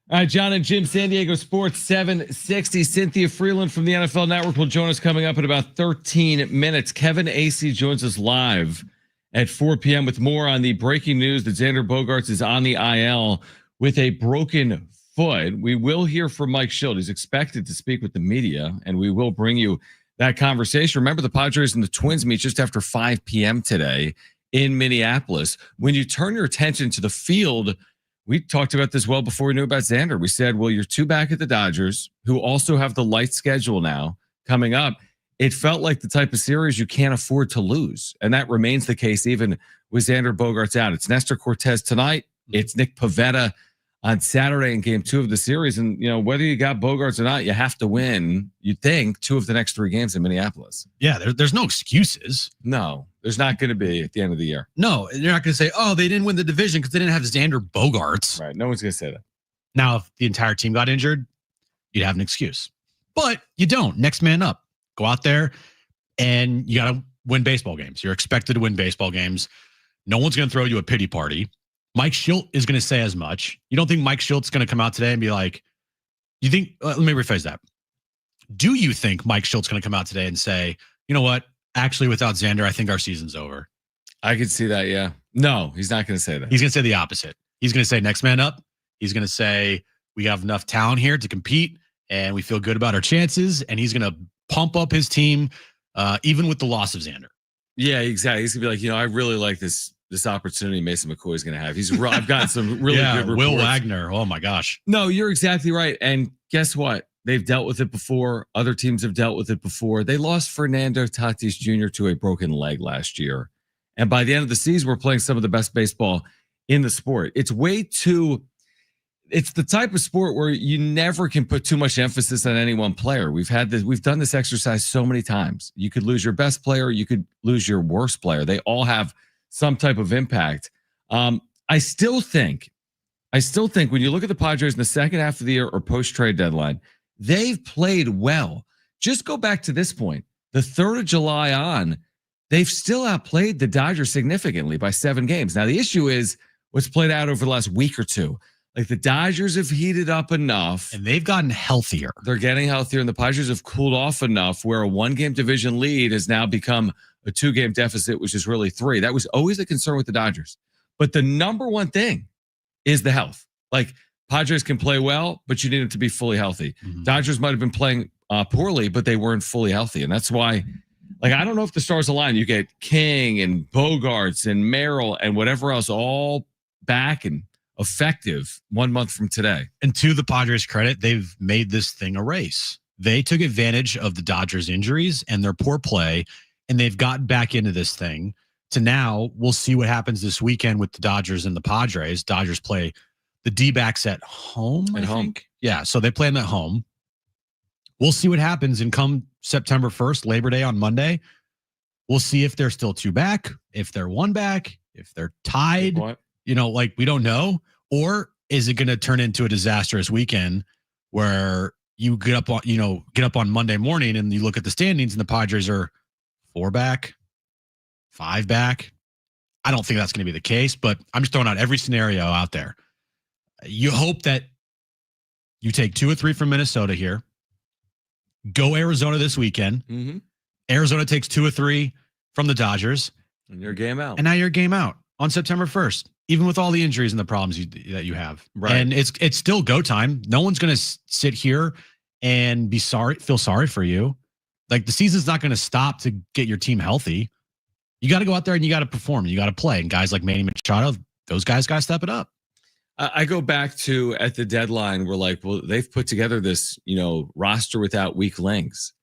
All right, Jon and Jim, San Diego Sports 760. Cynthia Freeland from the NFL Network will join us coming up in about 13 minutes. Kevin Acee joins us live at 4 p.m. with more on the breaking news that Xander Bogaerts is on the IL with a broken foot. We will hear from Mike Shildt. He's expected to speak with the media, and we will bring you that conversation. Remember, the Padres and the Twins meet just after 5 p.m. today in Minneapolis. When you turn your attention to the field, we talked about this well before we knew about Xander. We said, well, you're two back at the Dodgers, who also have the light schedule now coming up. It felt like the type of series you can't afford to lose. And that remains the case even with Xander Bogaerts out. It's Nestor Cortez tonight. It's Nick Pivetta on Saturday in game 2 of the series. And, you know, whether you got Bogaerts or not, you have to win, you'd think, 2 of the next 3 games in Minneapolis. Yeah, there's no excuses. No, there's not going to be at the end of the year. No, you're not going to say, oh, they didn't win the division because they didn't have Xander Bogaerts. Right. No one's going to say that. Now, if the entire team got injured, you'd have an excuse. But you don't. Next man up. Go out there and you got to win baseball games. You're expected to win baseball games. No one's going to throw you a pity party. Mike Shildt is going to say as much. You don't think Mike Shilt's going to come out today and be like, you think, let me rephrase that. Do you think Mike Shilt's going to come out today and say, you know what? Actually, without Xander, I think our season's over. I could see that, yeah. No, he's not going to say that. He's going to say the opposite. He's going to say next man up. He's going to say we have enough talent here to compete and we feel good about our chances. And he's going to pump up his team even with the loss of Xander. Yeah, exactly. He's going to be like, you know, I really like this opportunity Mason McCoy is going to have. I've gotten some really good reports. Will Wagner. Oh my gosh. No, you're exactly right. And guess what? They've dealt with it before. Other teams have dealt with it before. They lost Fernando Tatis Jr. to a broken leg last year. And by the end of the season, we're playing some of the best baseball in the sport. It's the type of sport where you never can put too much emphasis on any one player. We've done this exercise so many times. You could lose your best player. You could lose your worst player. They all have some type of impact. I still think when you look at the Padres in the second half of the year or post-trade deadline, they've played well. Just go back to this point. The 3rd of July on, they've still outplayed the Dodgers significantly by 7 games. Now, the issue is what's played out over the last week or two. Like the Dodgers have heated up enough. And they've gotten healthier. They're getting healthier, and the Padres have cooled off enough where a 1-game division lead has now become a 2-game deficit, which is really 3. That was always a concern with the Dodgers. But the number one thing is the health. Like Padres can play well, but you need them to be fully healthy. Mm-hmm. Dodgers might have been playing poorly, but they weren't fully healthy. And that's why, like, I don't know if the stars align. You get King and Bogarts and Merrill and whatever else all back and effective 1 month from today. And to the Padres' credit, they've made this thing a race. They took advantage of the Dodgers' injuries and their poor play, and they've gotten back into this thing to now we'll see what happens this weekend with the Dodgers and the Padres. Dodgers play the D-backs at home, I think. Yeah, so they play them at home. We'll see what happens. And come September 1st, Labor Day on Monday, we'll see if they're still 2 back, if they're 1 back, if they're tied. You know, like we don't know. Or is it going to turn into a disastrous weekend where you get up on Monday morning and you look at the standings and the Padres are 4 back, 5 back. I don't think that's going to be the case, but I'm just throwing out every scenario out there. You hope that you take 2 or 3 from Minnesota here. Go Arizona this weekend. Mm-hmm. Arizona takes 2 or 3 from the Dodgers. And you're game out. And now you're game out on September 1st, even with all the injuries and the problems that you have. Right. And it's still go time. No one's going to sit here and feel sorry for you. Like the season's not going to stop to get your team healthy. You got to go out there and you got to perform. You got to play. And guys like Manny Machado, those guys got to step it up. I go back to at the deadline, we're like, well, they've put together this, roster without weak links.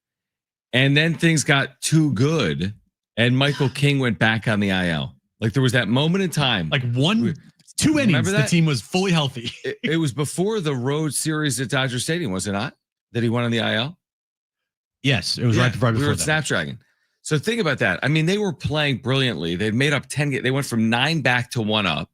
And then things got too good. And Michael King went back on the IL. Like there was that moment in time. Like 2 innings, the team was fully healthy. It was before the road series at Dodger Stadium, was it not? That he went on the IL? Yes, it was right before we were at that. Snapdragon. So think about that. I mean, they were playing brilliantly. They'd made up 10. They went from 9 back to 1 up.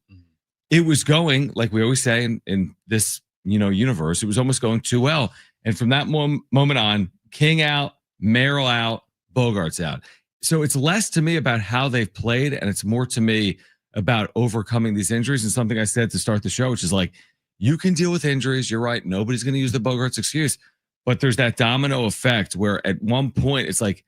It was going, like we always say in this, universe, it was almost going too well. And from that moment on, King out, Merrill out, Bogarts out. So it's less to me about how they've played, and it's more to me about overcoming these injuries. And something I said to start the show, which is like, You can deal with injuries. You're right. Nobody's going to use the Bogarts excuse. But there's that domino effect where at one point it's like,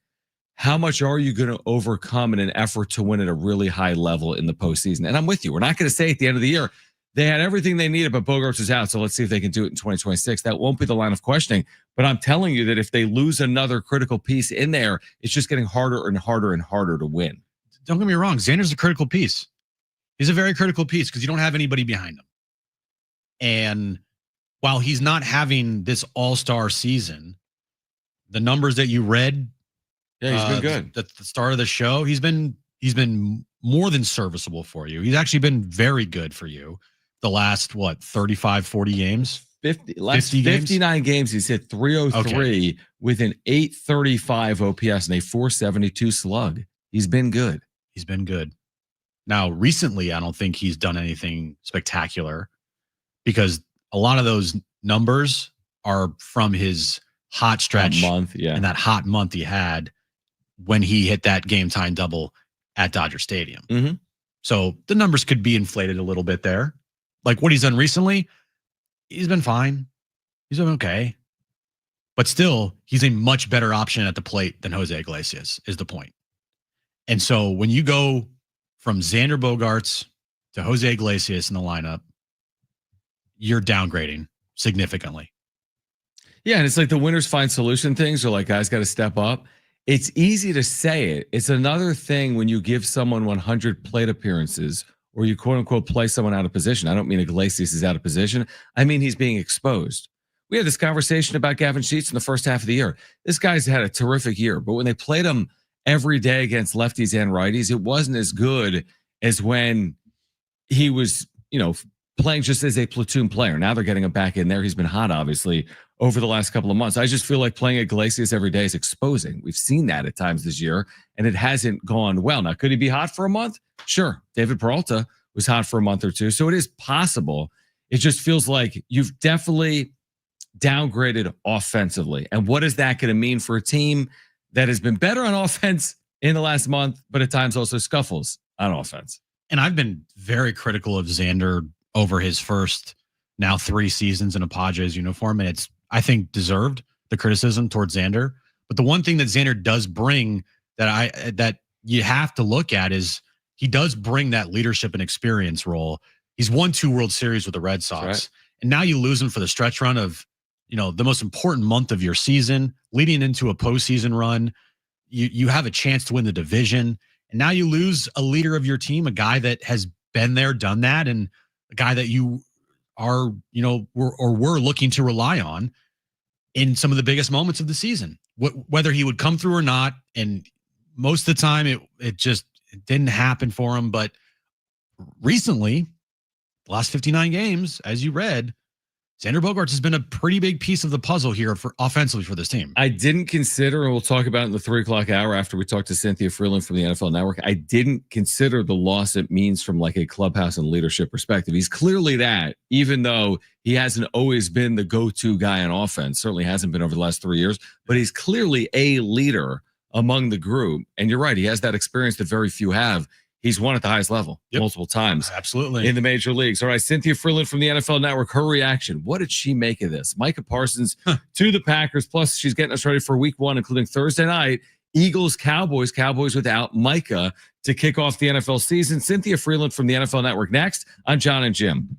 how much are you going to overcome in an effort to win at a really high level in the postseason? And I'm with you. We're not going to say at the end of the year, they had everything they needed, but Bogarts is out. So let's see if they can do it in 2026. That won't be the line of questioning. But I'm telling you that if they lose another critical piece in there, it's just getting harder and harder and harder to win. Don't get me wrong. Xander's a critical piece. He's a very critical piece because you don't have anybody behind him. And while he's not having this all-star season, the numbers that you read, yeah, he's been good. At the start of the show, he's been more than serviceable for you. He's actually been very good for you the last, 35, 40 games? 59 games. He's hit 303 with an 835 OPS and a 472 slug. He's been good. He's been good. Now, recently, I don't think he's done anything spectacular because a lot of those numbers are from his hot stretch month, and that hot month he had when he hit that game time double at Dodger Stadium. Mm-hmm. So the numbers could be inflated a little bit there. Like what he's done recently, he's been fine. He's been okay. But still, he's a much better option at the plate than Jose Iglesias is the point. And so when you go from Xander Bogaerts to Jose Iglesias in the lineup, you're downgrading significantly. Yeah, and it's like the winners find solution things are like, guys got to step up. It's easy to say it. It's another thing when you give someone 100 plate appearances or you quote unquote play someone out of position. I don't mean Iglesias is out of position. I mean he's being exposed. We had this conversation about Gavin Sheets in the first half of the year. This guy's had a terrific year, but when they played him every day against lefties and righties, it wasn't as good as when he was, playing just as a platoon player. Now they're getting him back in there. He's been hot, obviously, over the last couple of months. I just feel like playing Iglesias every day is exposing. We've seen that at times this year, and it hasn't gone well. Now, could he be hot for a month? Sure. David Peralta was hot for a month or two, so it is possible. It just feels like you've definitely downgraded offensively. And what is that going to mean for a team that has been better on offense in the last month, but at times also scuffles on offense? And I've been very critical of Xander over his first now 3 seasons in a Padres uniform. And it's, I think, deserved the criticism towards Xander. But the one thing that Xander does bring that you have to look at is he does bring that leadership and experience role. He's won 2 World Series with the Red Sox. Right. And now you lose him for the stretch run of, the most important month of your season, leading into a postseason run. You have a chance to win the division. And now you lose a leader of your team, a guy that has been there, done that, and a guy that you are, were looking to rely on in some of the biggest moments of the season, whether he would come through or not. And most of the time it didn't happen for him. But recently, the last 59 games, as you read, Xander Bogaerts has been a pretty big piece of the puzzle here for offensively for this team. I didn't consider, and we'll talk about it in the 3:00 hour after we talk to Cynthia Freeland from the NFL Network. I didn't consider the loss it means from like a clubhouse and leadership perspective. He's clearly that, even though he hasn't always been the go-to guy on offense, certainly hasn't been over the last 3 years, but he's clearly a leader among the group. And you're right, he has that experience that very few have. He's won at the highest level multiple times. Absolutely. In the major leagues. All right, Cynthia Freeland from the NFL Network, her reaction. What did she make of this? Micah Parsons to the Packers. Plus, she's getting us ready for week 1, including Thursday night. Eagles, Cowboys without Micah to kick off the NFL season. Cynthia Freeland from the NFL Network next on Jon and Jim.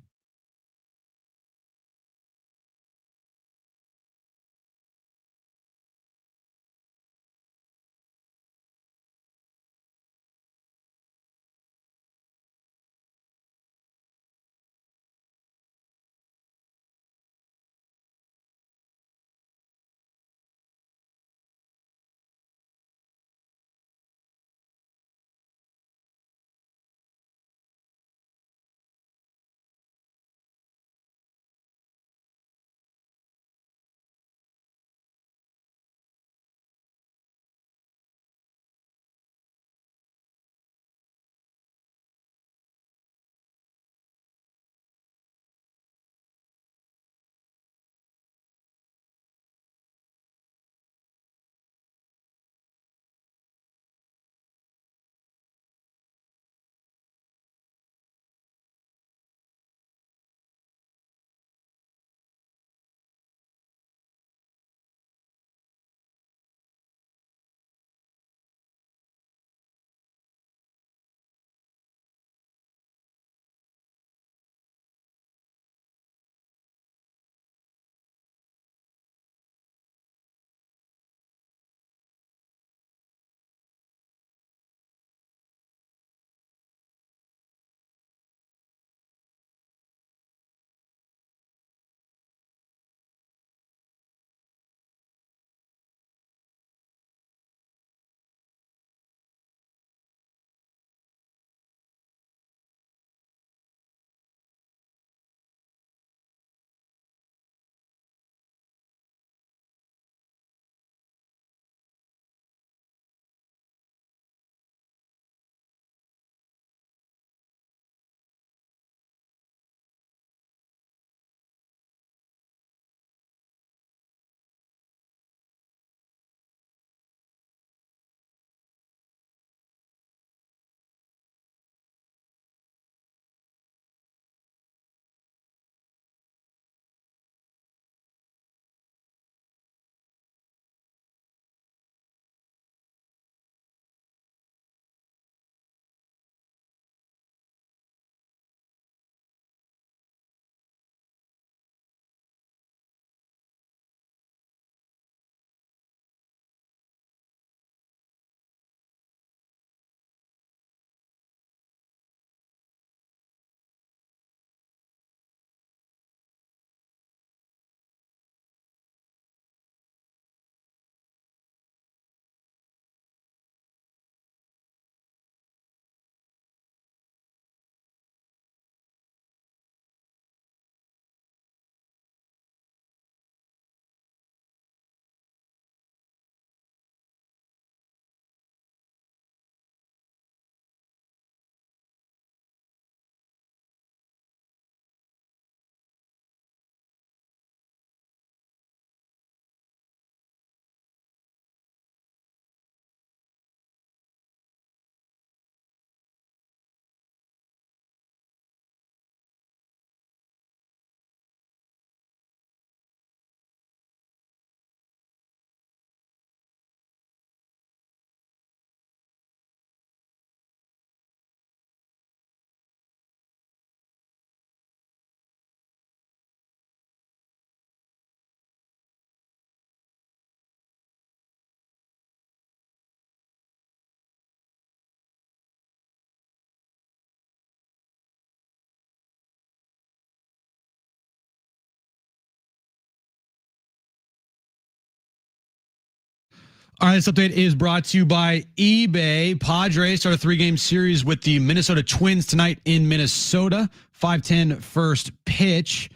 All right, this update is brought to you by eBay. Padres start a 3-game series with the Minnesota Twins tonight in Minnesota. 5:10 first pitch.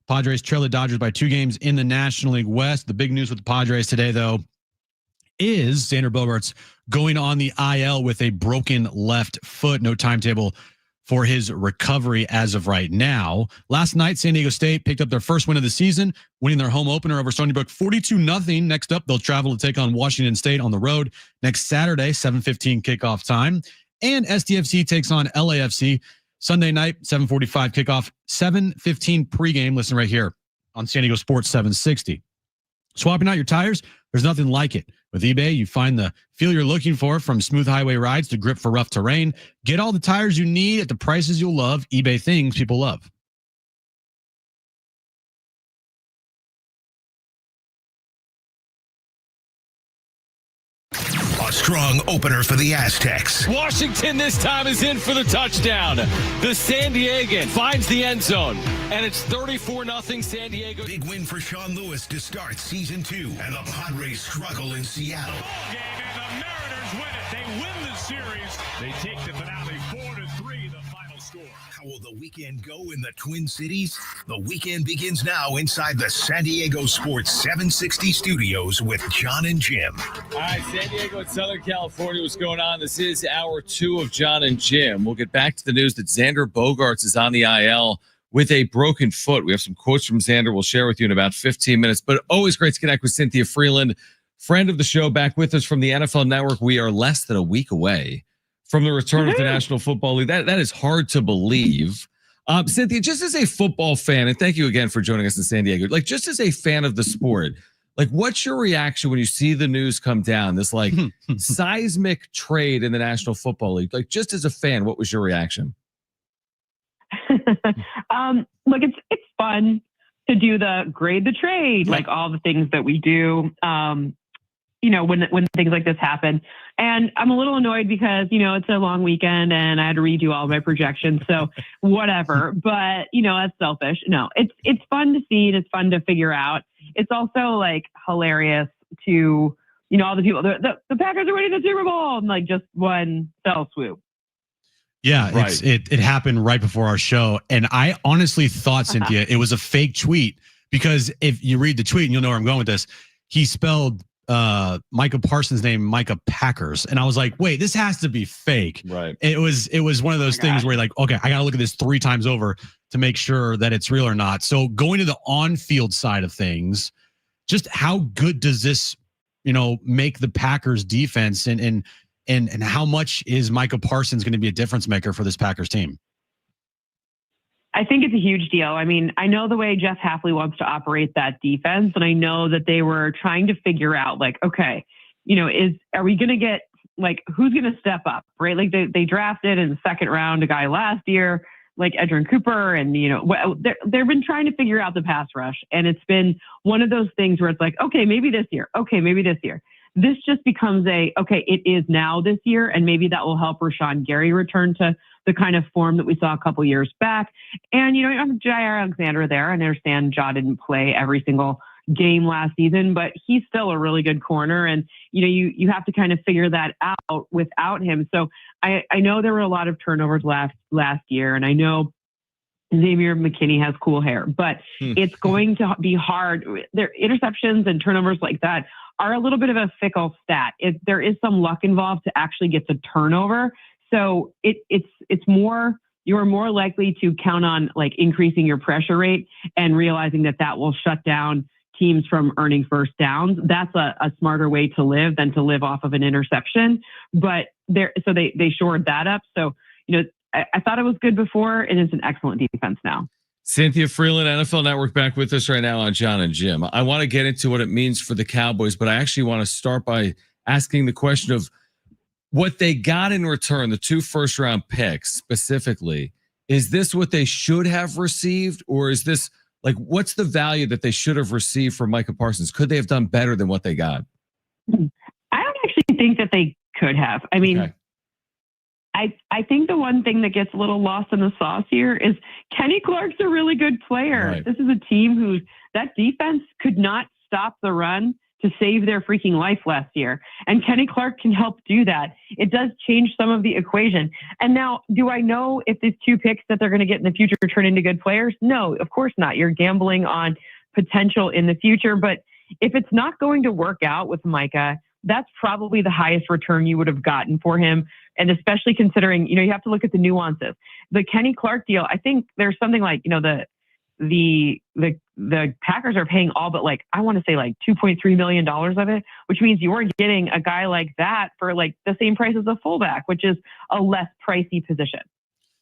Padres trail the Dodgers by 2 games in the National League West. The big news with the Padres today, though, is Xander Bogaerts going on the IL with a broken left foot. No timetable for his recovery as of right now. Last night, San Diego State picked up their first win of the season, winning their home opener over Stony Brook 42-0. Next up, they'll travel to take on Washington State on the road next Saturday, 7:15 kickoff time. And SDFC takes on LAFC Sunday night, 7:45 kickoff, 7:15 pregame. Listen right here on San Diego Sports 760. Swapping out your tires, there's nothing like it. With eBay, you find the feel you're looking for, from smooth highway rides to grip for rough terrain. Get all the tires you need at the prices you'll love. eBay, things people love. A strong opener for the Aztecs. Washington this time is in for the touchdown. The San Diegan finds the end zone, and it's 34-0 San Diego. Big win for Sean Lewis to start season 2, and the Padres struggle in Seattle. Game, and the Mariners win it. They win the series. They take the finale 4-3, the final score. How will the weekend go in the Twin Cities? The weekend begins now inside the San Diego Sports 760 studios with Jon and Jim. All right, San Diego and Southern California, what's going on? This is hour 2 of Jon and Jim. We'll get back to the news that Xander Bogaerts is on the IL with a broken foot. We have some quotes from Xander we'll share with you in about 15 minutes, but always great to connect with Cynthia Freeland, friend of the show, back with us from the NFL Network. We are less than a week away from the return of the National Football League. That is hard to believe. Cynthia, just as a football fan, and thank you again for joining us in San Diego, like just as a fan of the sport, like what's your reaction when you see the news come down, this like seismic trade in the National Football League? Like just as a fan, what was your reaction? Look, it's fun to do the grade the trade, like all the things that we do. When things like this happen. And I'm a little annoyed because, it's a long weekend and I had to redo all of my projections. So whatever, but that's selfish. No, it's fun to see and it's fun to figure out. It's also like hilarious to, all the people, the Packers are winning the Super Bowl and like just one fell swoop. Yeah, right. It happened right before our show. And I honestly thought, Cynthia, it was a fake tweet, because if you read the tweet and you'll know where I'm going with this, he spelled Micah Parsons' name Micah Packers, and I was like, wait, this has to be fake. Right. It was one of those things where you're like, okay, I gotta look at this 3 times over to make sure that it's real or not. So going to the on-field side of things, just how good does this, make the Packers defense, and how much is Micah Parsons going to be a difference maker for this Packers team? I think it's a huge deal. I mean, I know the way Jeff Hafley wants to operate that defense, and I know that they were trying to figure out, like, okay, are we going to get, like, who's going to step up, right? Like, they drafted in the second round a guy last year, like Edgerrin Cooper, and, they've been trying to figure out the pass rush, and it's been one of those things where it's like, okay, maybe this year. Okay, maybe this year. This just becomes okay, it is now this year, and maybe that will help Rashawn Gary return to the kind of form that we saw a couple years back. And, you have Jair Alexander there. I understand Ja didn't play every single game last season, but he's still a really good corner. And, you have to kind of figure that out without him. So I know there were a lot of turnovers last year, and I know Xavier McKinney has cool hair, but it's going to be hard. Their interceptions and turnovers like that are a little bit of a fickle stat. There is some luck involved to actually get the turnover. So it's more, you're more likely to count on like increasing your pressure rate and realizing that will shut down teams from earning first downs. That's a smarter way to live than to live off of an interception. But they shored that up. So, I thought it was good before, and it's an excellent defense now. Cynthia Freeland, NFL Network, back with us right now on Jon and Jim. I want to get into what it means for the Cowboys, but I actually want to start by asking the question of what they got in return, the 2 first-round picks specifically. Is this what they should have received, or is this like what's the value that they should have received for Micah Parsons? Could they have done better than what they got? I don't actually think that they could have. I mean, okay. I think the one thing that gets a little lost in the sauce here is Kenny Clark's a really good player. Right. This is a team that defense could not stop the run to save their freaking life last year. And Kenny Clark can help do that. It does change some of the equation. And now, do I know if these 2 picks that they're going to get in the future turn into good players? No, of course not. You're gambling on potential in the future. But if it's not going to work out with Micah, that's probably the highest return you would have gotten for him. And especially considering, you have to look at the nuances. The Kenny Clark deal, I think there's something like, the Packers are paying all but I want to say $2.3 million of it, which means you are getting a guy like that for the same price as a fullback, which is a less pricey position.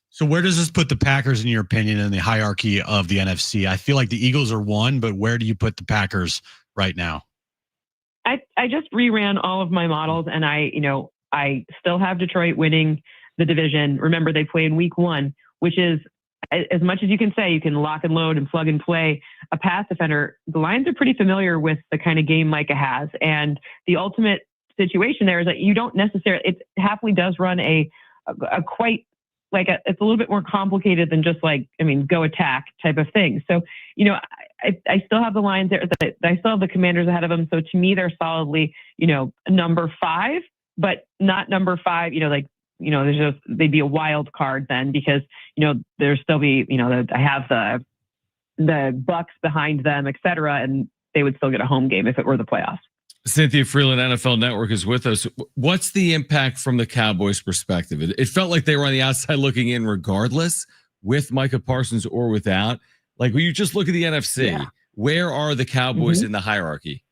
So where does this put the Packers, in your opinion, in the hierarchy of the NFC? I feel like the Eagles are 1, but where do you put the Packers right now? I just reran all of my models, and I still have Detroit winning the division. Remember, they play in week 1, which is, as much as you can say, you can lock and load and plug and play a pass defender. The Lions are pretty familiar with the kind of game Micah has. And the ultimate situation there is that you don't necessarily, it Hafley does run a quite it's a little bit more complicated than just go attack type of thing. So, I still have the Lions there. I still have the Commanders ahead of them. So to me, they're solidly, number 5, but not number 5, there's just, they'd be a wild card then because, there's still be, I have the Bucks behind them, et cetera, and they would still get a home game if it were the playoffs. Cynthia Freeland, NFL Network, is with us. What's the impact from the Cowboys' perspective? It felt like they were on the outside looking in regardless, with Micah Parsons or without. When you just look at the NFC, where are the Cowboys in the hierarchy?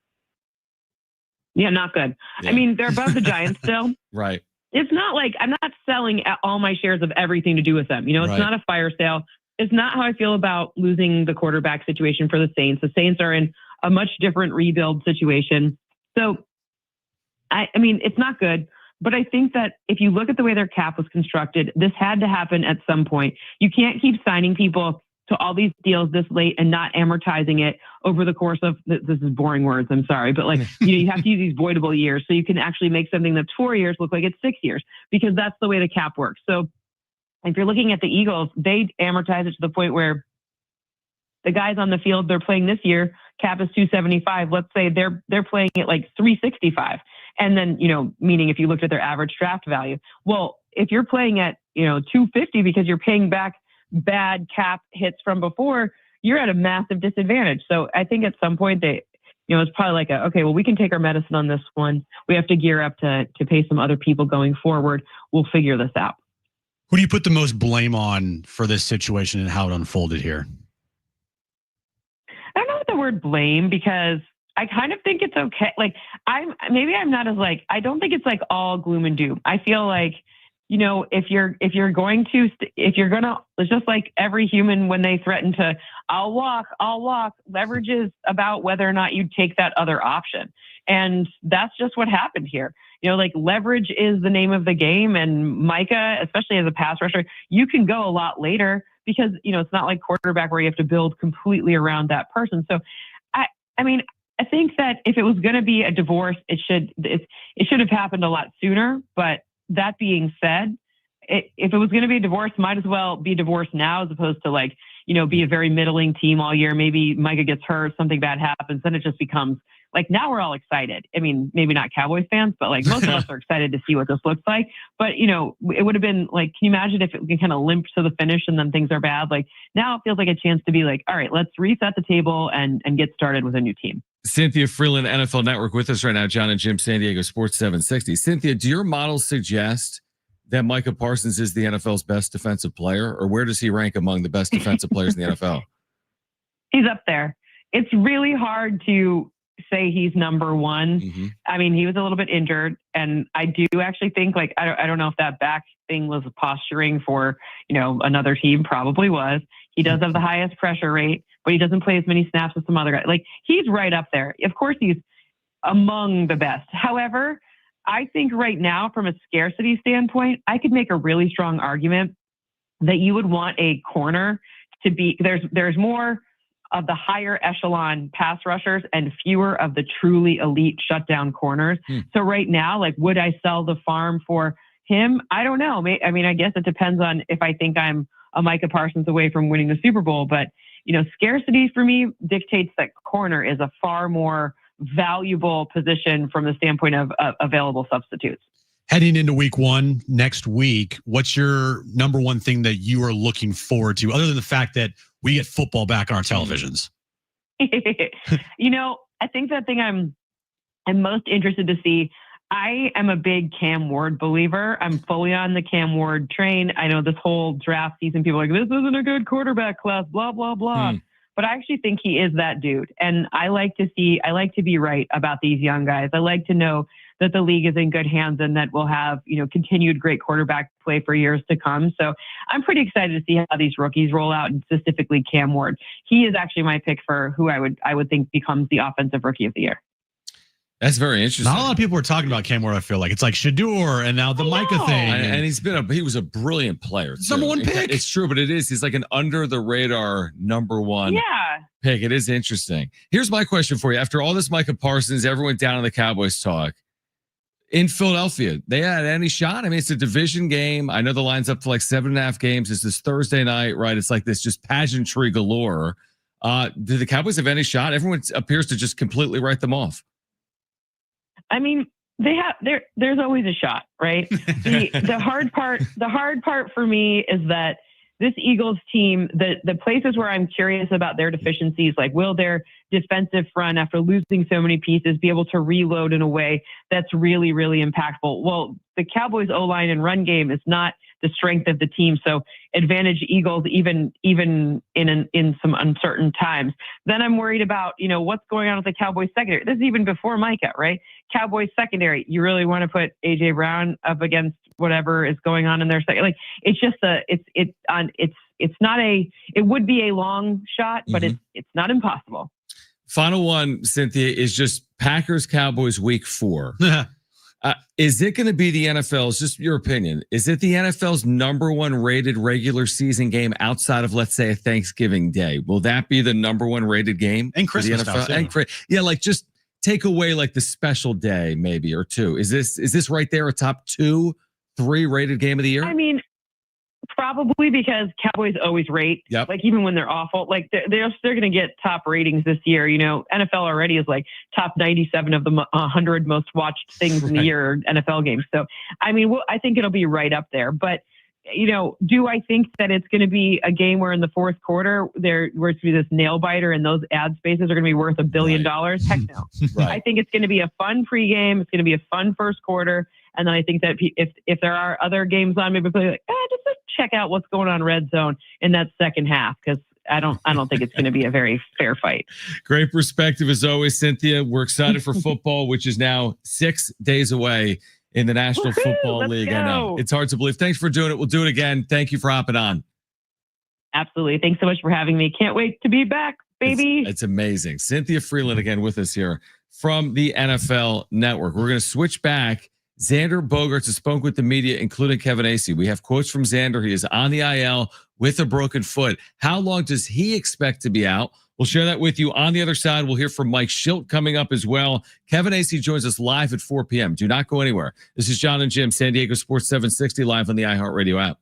Yeah, not good. Yeah. I mean, they're above the Giants still. Right. It's not I'm not selling all my shares of everything to do with them. It's not a fire sale. It's not how I feel about losing the quarterback situation for the Saints. The Saints are in a much different rebuild situation. So, I mean, it's not good. But I think that if you look at the way their cap was constructed, this had to happen at some point. You can't keep signing people to all these deals this late and not amortizing it over the course of, this is boring words, I'm sorry, but you have to use these voidable years so you can actually make something that's 4 years look like it's 6 years, because that's the way the cap works. So if you're looking at the Eagles, they amortize it to the point where the guys on the field they're playing this year, cap is 275. Let's say they're playing at 365. And then, meaning if you looked at their average draft value, well, if you're playing at, 250 because you're paying back bad cap hits from before, you're at a massive disadvantage. So I think at some point they, it's probably okay, well, we can take our medicine on this one. We have to gear up to pay some other people going forward. We'll figure this out. Who do you put the most blame on for this situation and how it unfolded here? I don't know what the word blame, because I kind of think it's okay. I'm not as I don't think it's all gloom and doom. I feel if you're going to, it's just like every human when they threaten to, I'll walk, leverage is about whether or not you take that other option. And that's just what happened here. Leverage is the name of the game. And Micah, especially as a pass rusher, you can go a lot later because, it's not like quarterback where you have to build completely around that person. So I think that if it was going to be a divorce, it should have happened a lot sooner. But that being said, if it was going to be a divorce, might as well be divorced now as opposed to be a very middling team all year. Maybe Micah gets hurt, something bad happens, then it just becomes now we're all excited. I mean, maybe not Cowboys fans, but most of us are excited to see what this looks like. But, it would have been can you imagine if it kind of limps to the finish and then things are bad? Now it feels like a chance to be all right, let's reset the table and get started with a new team. Cynthia Freeland, NFL Network, with us right now. Jon and Jim, San Diego Sports 760. Cynthia, do your models suggest that Micah Parsons is the NFL's best defensive player, or where does he rank among the best defensive players in the NFL? He's up there. It's really hard to say he's number one. Mm-hmm. I mean, he was a little bit injured, and I do actually think I don't know if that back thing was posturing for another team. Probably was. He does have the highest pressure rate, but he doesn't play as many snaps as some other guys. He's right up there. Of course, he's among the best. However, I think right now, from a scarcity standpoint, I could make a really strong argument that you would want a corner to be there's more of the higher echelon pass rushers and fewer of the truly elite shutdown corners. So right now, would I sell the farm for him? I don't know. I mean, I guess it depends on if I think I'm a Micah Parsons away from winning the Super Bowl. But, scarcity for me dictates that corner is a far more valuable position from the standpoint of available substitutes. Heading into week 1 next week, what's your number one thing that you are looking forward to, other than the fact that we get football back on our televisions? I think that thing I'm most interested to see. I am a big Cam Ward believer. I'm fully on the Cam Ward train. I know this whole draft season, people are like, this isn't a good quarterback class, blah, blah, blah. But I actually think he is that dude. And I like to be right about these young guys. I like to know that the league is in good hands and that we'll have, continued great quarterback play for years to come. So I'm pretty excited to see how these rookies roll out, and specifically Cam Ward. He is actually my pick for who I would think becomes the offensive rookie of the year. That's very interesting. Not a lot of people are talking about Cam Ward. I feel like it's like Shador and now the Micah thing. And he was a brilliant player. Number one pick. It's true, but it is. He's like an under the radar number one pick. It is interesting. Here's my question for you. After all this Micah Parsons, everyone down on the Cowboys talk, in Philadelphia, they had any shot? I mean, it's a division game. I know the line's up to like 7.5 games. It's this Thursday night, right? It's like this just pageantry galore. Do the Cowboys have any shot? Everyone appears to just completely write them off. I mean, there's always a shot, right? The hard part for me is that this Eagles team, the places where I'm curious about their deficiencies, like will their defensive front, after losing so many pieces, be able to reload in a way that's really, really impactful? Well, the Cowboys O-line and run game is not the strength of the team. So advantage Eagles even in some uncertain times. Then I'm worried about, what's going on with the Cowboys secondary. This is even before Micah, right? Cowboys secondary. You really want to put AJ Brown up against whatever is going on in their second. Like it's just it would be a long shot, but it's not impossible. Final one, Cynthia, is just Packers Cowboys week 4. Is it going to be the NFL's, just your opinion, is it the NFL's number one rated regular season game outside of, let's say, a Thanksgiving Day? Will that be the number one rated game? And Christmas stuff, like just take away like the special day maybe or two. Is this right there a top 2, 3 rated game of the year? I mean, probably, because Cowboys always rate, like even when they're awful, like they're going to get top ratings this year. NFL already is like top 97 of the 100 most watched things in the year, NFL games. So, I mean, I think it'll be right up there. But, do I think that it's going to be a game where in the fourth quarter where it's going to be this nail biter and those ad spaces are going to be worth $1 billion? Heck no. I think it's going to be a fun pregame. It's going to be a fun first quarter. And then I think that if there are other games on, maybe play like, just check out what's going on red zone in that second half, because I don't think it's going to be a very fair fight. Great perspective as always, Cynthia. We're excited for football, which is now 6 days away in the National Football League. Go. I know it's hard to believe. Thanks for doing it. We'll do it again. Thank you for hopping on. Absolutely. Thanks so much for having me. Can't wait to be back, baby. It's amazing. Cynthia Freeland again with us here from the NFL Network. We're going to switch back. Xander Bogaerts has spoken with the media, including Kevin Acee. We have quotes from Xander. He is on the IL with a broken foot. How long does he expect to be out? We'll share that with you. On the other side, we'll hear from Mike Schilt coming up as well. Kevin Acee joins us live at 4 p.m. Do not go anywhere. This is Jon and Jim, San Diego Sports 760, live on the iHeartRadio app.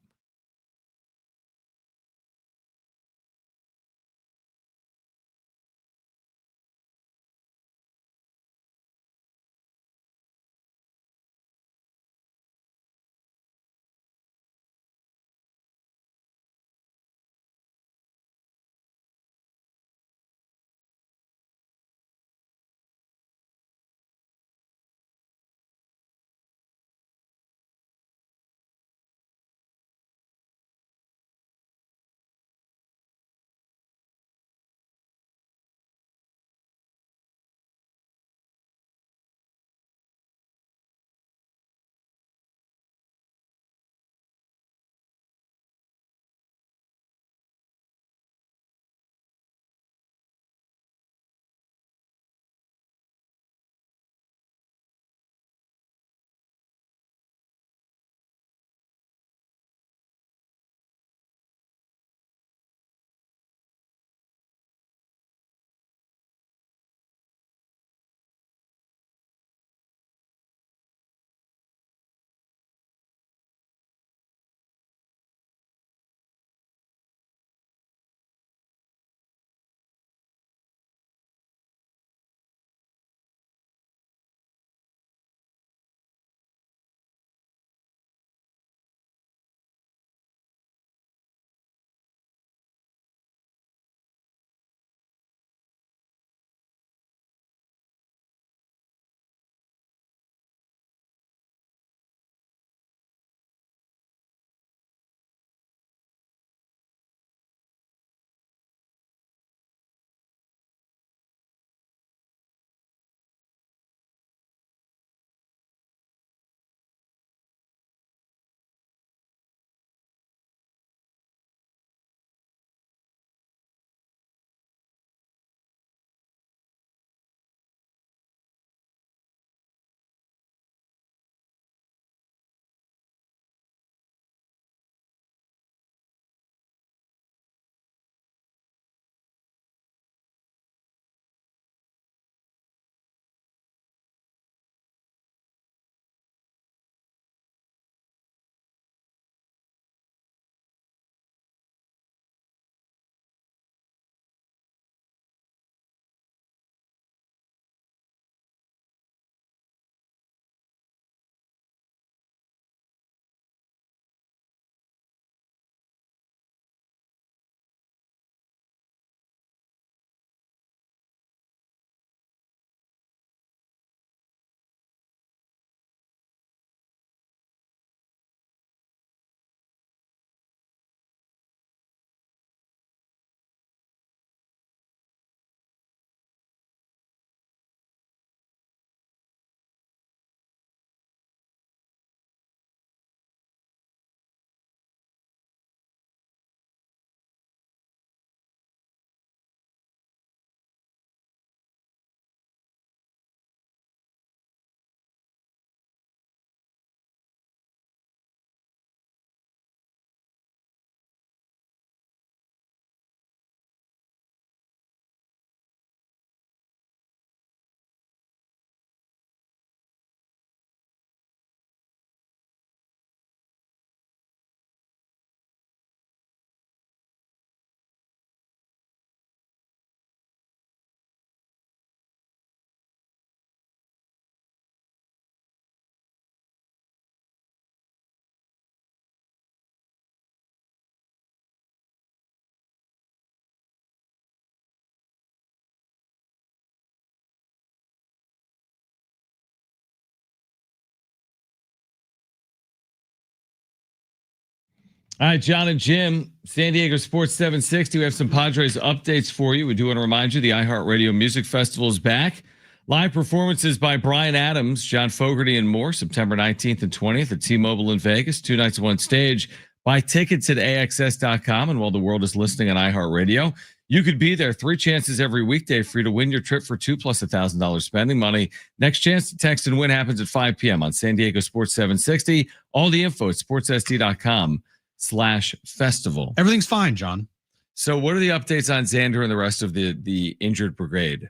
All right, Jon and Jim, San Diego Sports 760. We have some Padres updates for you. We do want to remind you the iHeartRadio Music Festival is back. Live performances by Bryan Adams, John Fogerty, and more, September 19th and 20th at T-Mobile in Vegas. 2 nights, 1 stage. Buy tickets at AXS.com. And while the world is listening on iHeartRadio, you could be there. 3 chances every weekday for you to win your trip for 2 plus $1,000 spending money. Next chance to text and win happens at 5 p.m. on San Diego Sports 760. All the info at sportsst.com/festival. Everything's fine, John. So what are the updates on Xander and the rest of the injured brigade?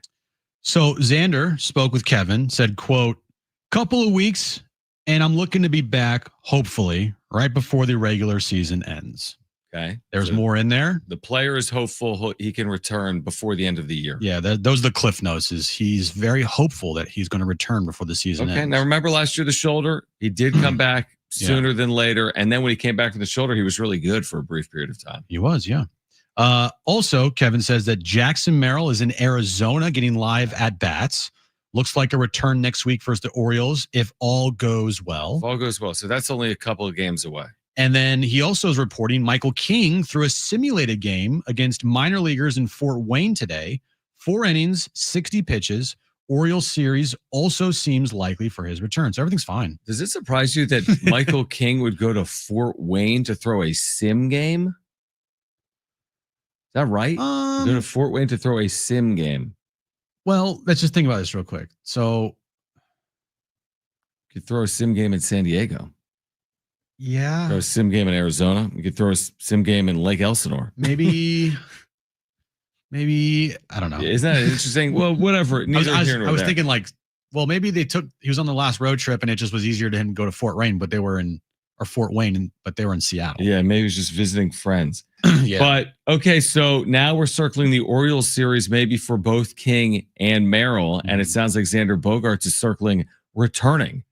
So Xander spoke with Kevin, said, quote, couple of weeks, and I'm looking to be back, hopefully, right before the regular season ends. Okay. There's more in there. The player is hopeful he can return before the end of the year. Yeah, those are the cliff notes. He's very hopeful that he's going to return before the season ends. Now remember last year, the shoulder, he did come back sooner than later. And then when he came back from the shoulder, he was really good for a brief period of time. He was, yeah. Also, Kevin says that Jackson Merrill is in Arizona getting live at bats. Looks like a return next week versus the Orioles if all goes well. If all goes well. So that's only a couple of games away. And then he also is reporting Michael King threw a simulated game against minor leaguers in Fort Wayne today. 4 innings, 60 pitches. Orioles series also seems likely for his return. So everything's fine. Does it surprise you that Michael King would go to Fort Wayne to throw a sim game? Is that right? Go to Fort Wayne to throw a sim game. Well, let's just think about this real quick. So you could throw a sim game in San Diego. Yeah. Throw a sim game in Arizona. You could throw a sim game in Lake Elsinore. Maybe, I don't know. Isn't that interesting? Well, whatever. I was thinking like, well, maybe he was on the last road trip and it just was easier to him to go to Fort Wayne, but they were in Seattle. Yeah, maybe he was just visiting friends. Yeah. But okay, so now we're circling the Orioles series maybe for both King and Merrill, and it sounds like Xander Bogaerts is circling returning.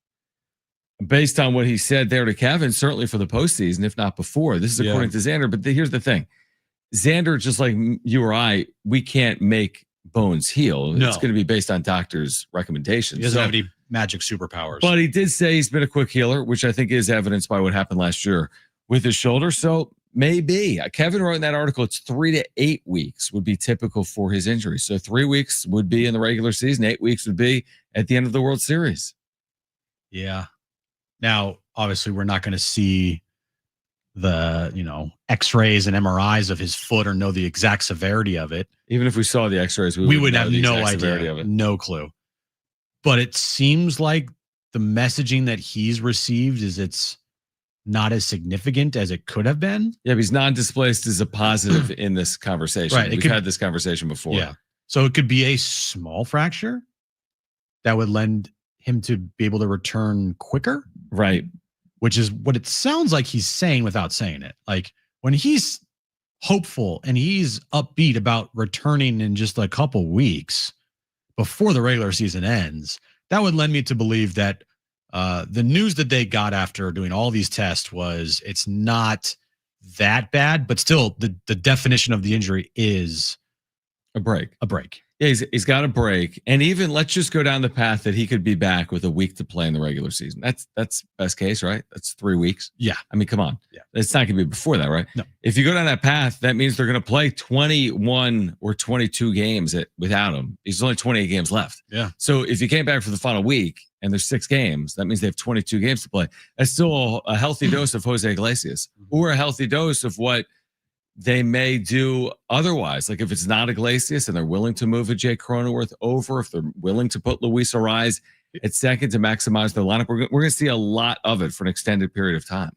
Based on what he said there to Kevin, certainly for the postseason, if not before. This is according to Xander, but here's the thing. Xander, just like you or I, we can't make bones heal. No. It's going to be based on doctors' recommendations. He doesn't have any magic superpowers. But he did say he's been a quick healer, which I think is evidenced by what happened last year with his shoulder. So maybe. Kevin wrote in that article, it's 3 to 8 weeks would be typical for his injury. So 3 weeks would be in the regular season. 8 weeks would be at the end of the World Series. Yeah. Now, obviously, we're not going to see the, x-rays and MRIs of his foot or know the exact severity of it. Even if we saw the x-rays, we would have no idea. No clue. But it seems like the messaging that he's received is it's not as significant as it could have been. Yeah, but he's non-displaced is a positive in this conversation. Right. We've had this conversation before. Yeah. So it could be a small fracture that would lend him to be able to return quicker. Right. Which is what it sounds like he's saying without saying it. Like when he's hopeful and he's upbeat about returning in just a couple weeks before the regular season ends, that would lend me to believe that the news that they got after doing all these tests was it's not that bad, but still the definition of the injury is a break. Yeah, he's got a break. And even let's just go down the path that he could be back with a week to play in the regular season. That's best case, right? That's 3 weeks. Yeah. I mean, come on. Yeah. It's not going to be before that, right? No. If you go down that path, that means they're going to play 21 or 22 games without him. There's only 28 games left. Yeah. So if you came back for the final week and there's 6 games, that means they have 22 games to play. That's still a healthy dose of Jose Iglesias or a healthy dose of what they may do otherwise. Like if it's not Iglesias and they're willing to move a Jake Cronenworth over, if they're willing to put Luis Ariz at second to maximize their lineup, we're going to see a lot of it for an extended period of time.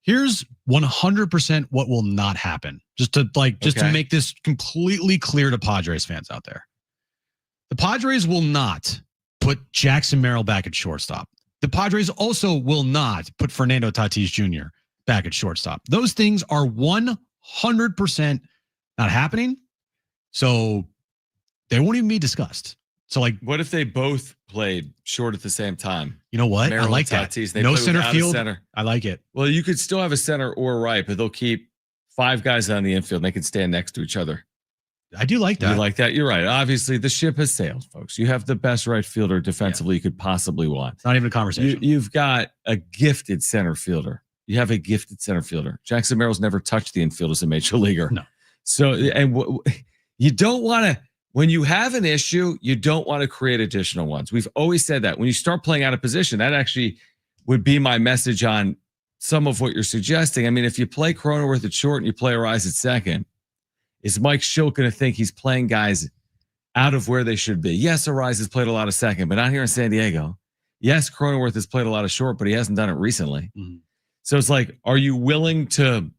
Here's 100% what will not happen. Just to make this completely clear to Padres fans out there. The Padres will not put Jackson Merrill back at shortstop. The Padres also will not put Fernando Tatis Jr. back at shortstop. Those things are 100% not happening. So they won't even be discussed. So what if they both played short at the same time? You know what? Merrill I like and that. Tatis, No center field. Center. I like it. Well, you could still have a center or right, but they'll keep 5 guys on the infield and they can stand next to each other. I do like that. You like that? You're right. Obviously, the ship has sailed, folks. You have the best right fielder defensively you could possibly want. It's not even a conversation. You've got a gifted center fielder you have a gifted center fielder. Jackson Merrill's never touched the infield as a major leaguer. No. So, and you don't want to, when you have an issue, you don't want to create additional ones. We've always said that. When you start playing out of position, that actually would be my message on some of what you're suggesting. I mean, if you play Cronenworth at short and you play Arise at second, is Mike Schilt going to think he's playing guys out of where they should be? Yes, Arise has played a lot of second, but not here in San Diego. Yes, Cronenworth has played a lot of short, but he hasn't done it recently. Mm-hmm. So it's like, are you willing to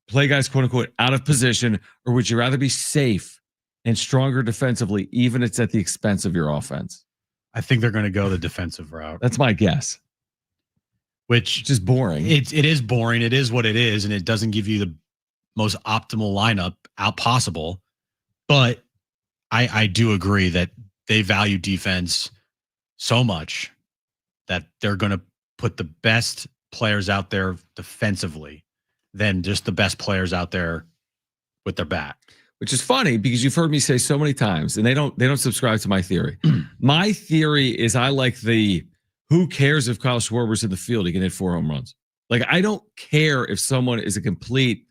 play guys, quote unquote, out of position, or would you rather be safe and stronger defensively, even if it's at the expense of your offense? I think they're going to go the defensive route. That's my guess. Which is boring. It is boring. It is what it is, and it doesn't give you the most optimal lineup out possible. But I do agree that they value defense so much that they're going to put the best players out there defensively than just the best players out there with their bat. Which is funny because you've heard me say so many times, and they don't subscribe to my theory. My theory is I like the who cares if Kyle Schwarber's in the field, he can hit 4 home runs. Like, I don't care if someone is a complete,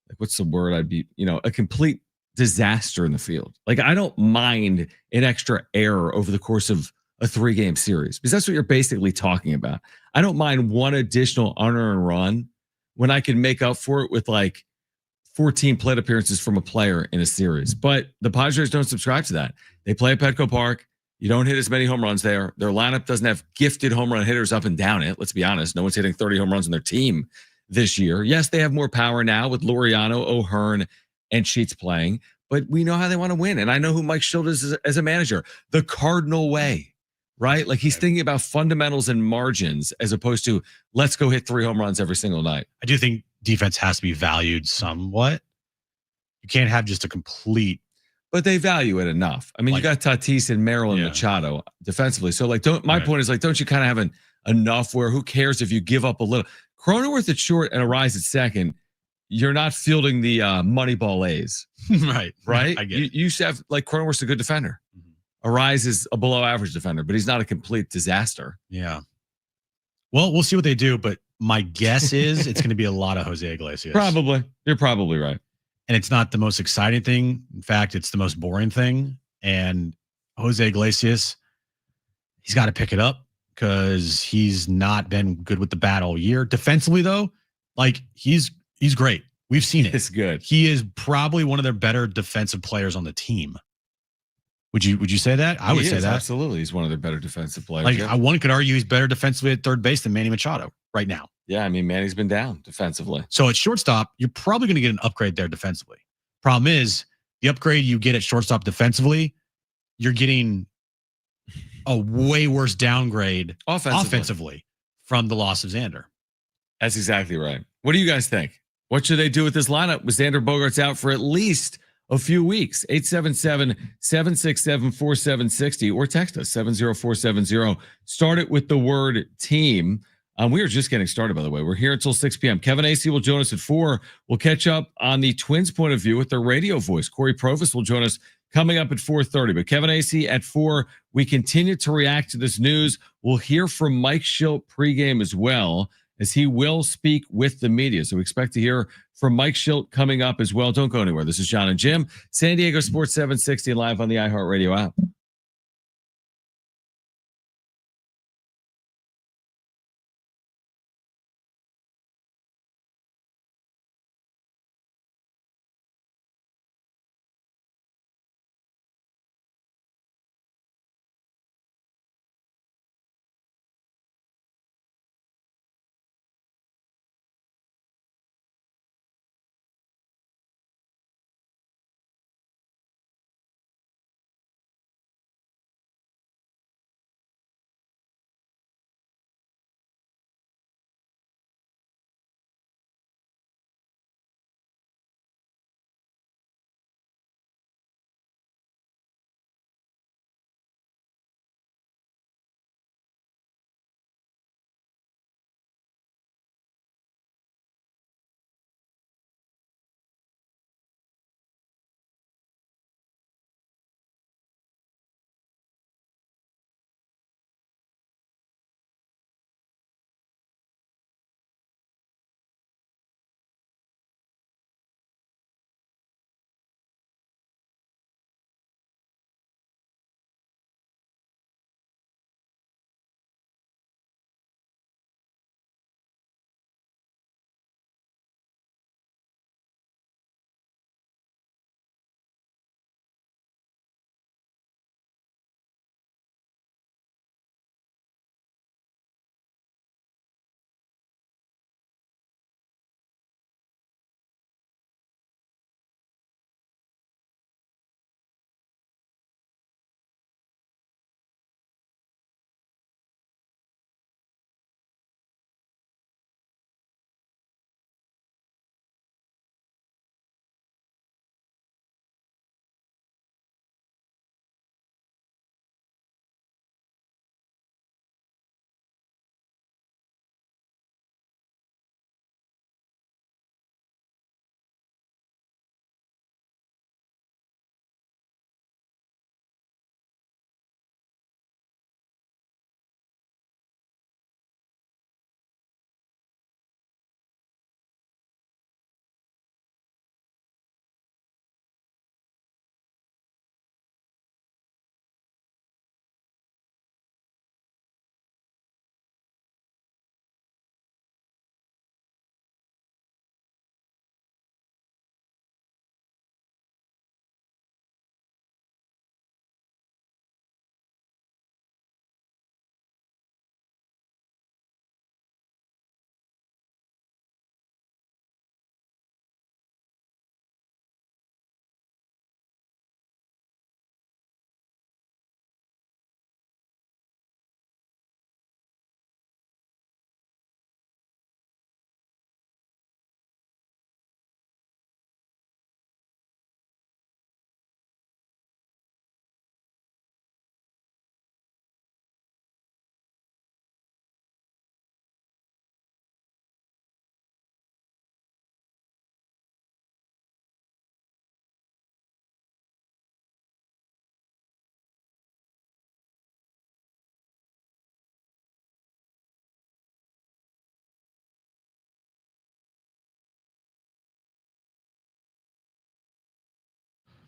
like, what's the word I'd be, a complete disaster in the field. Like, I don't mind an extra error over the course of a 3-game series, because that's what you're basically talking about. I don't mind one additional unearned run when I can make up for it with like 14 plate appearances from a player in a series. But the Padres don't subscribe to that. They play at Petco Park. You don't hit as many home runs there. Their lineup doesn't have gifted home run hitters up and down it. Let's be honest. No one's hitting 30 home runs on their team this year. Yes, they have more power now with Laureano, O'Hearn, and Sheets playing, but we know how they want to win. And I know who Mike Schilt is as a manager. The Cardinal way, right? Like, he's thinking about fundamentals and margins as opposed to let's go hit 3 home runs every single night. I do think defense has to be valued somewhat. You can't have just a complete. But they value it enough. I mean, you got Tatis and Merrill and Machado defensively. So, like, point is, like, don't you kind of have enough where who cares if you give up a little? Cronenworth at short and Arise at second, you're not fielding the Moneyball A's. Right. I get it. You used to have, like, Cronenworth's a good defender. Mm-hmm. Arise is a below average defender, but he's not a complete disaster. Yeah. Well, we'll see what they do, but my guess is it's going to be a lot of Jose Iglesias. Probably. You're probably right. And it's not the most exciting thing. In fact, it's the most boring thing. And Jose Iglesias, he's got to pick it up because he's not been good with the bat all year. Defensively, though, like, he's great. We've seen it. It's good. He is probably one of their better defensive players on the team. Would you say that? I would say that. Absolutely. He's one of their better defensive players. Like, one could argue he's better defensively at third base than Manny Machado right now. Yeah, I mean, Manny's been down defensively. So at shortstop, you're probably going to get an upgrade there defensively. Problem is, the upgrade you get at shortstop defensively, you're getting a way worse downgrade offensively from the loss of Xander. That's exactly right. What do you guys think? What should they do with this lineup with Xander Bogaerts out for at least a few weeks? 877-767-4760 or text us 70470. Start it with the word team. We are just getting started, by the way. We're here until 6 p.m. Kevin AC will join us at 4. We'll catch up on the Twins' point of view with their radio voice. Cory Provis will join us coming up at 4:30. But Kevin AC at 4. We continue to react to this news. We'll hear from Mike Schilt pregame as well, as he will speak with the media. So we expect to hear from Mike Schilt coming up as well. Don't go anywhere. This is Jon and Jim, San Diego Sports 760, live on the iHeartRadio app.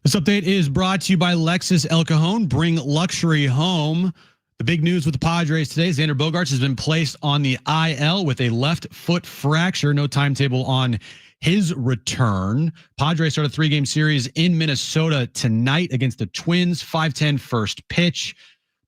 This update is brought to you by Lexus El Cajon. Bring luxury home. The big news with the Padres today, Xander Bogaerts has been placed on the IL with a left foot fracture. No timetable on his return. Padres start a 3-game series in Minnesota tonight against the Twins. 5:10 first pitch.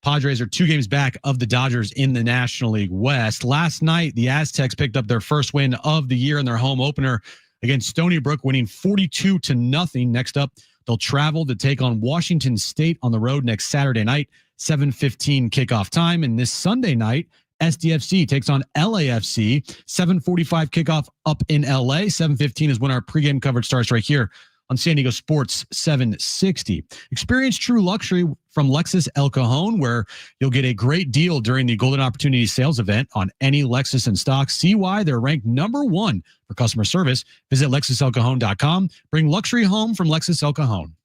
Padres are 2 games back of the Dodgers in the National League West. Last night, the Aztecs picked up their first win of the year in their home opener against Stony Brook, winning 42-0. Next up, they'll travel to take on Washington State on the road next Saturday night, 7:15 kickoff time. And this Sunday night, SDFC takes on LAFC, 7:45 kickoff up in LA. 7:15 is when our pregame coverage starts right here on San Diego Sports 760. Experience true luxury from Lexus El Cajon, where you'll get a great deal during the Golden Opportunity Sales event on any Lexus in stock. See why they're ranked #1 for customer service. Visit LexusElCajon.com. Bring luxury home from Lexus El Cajon.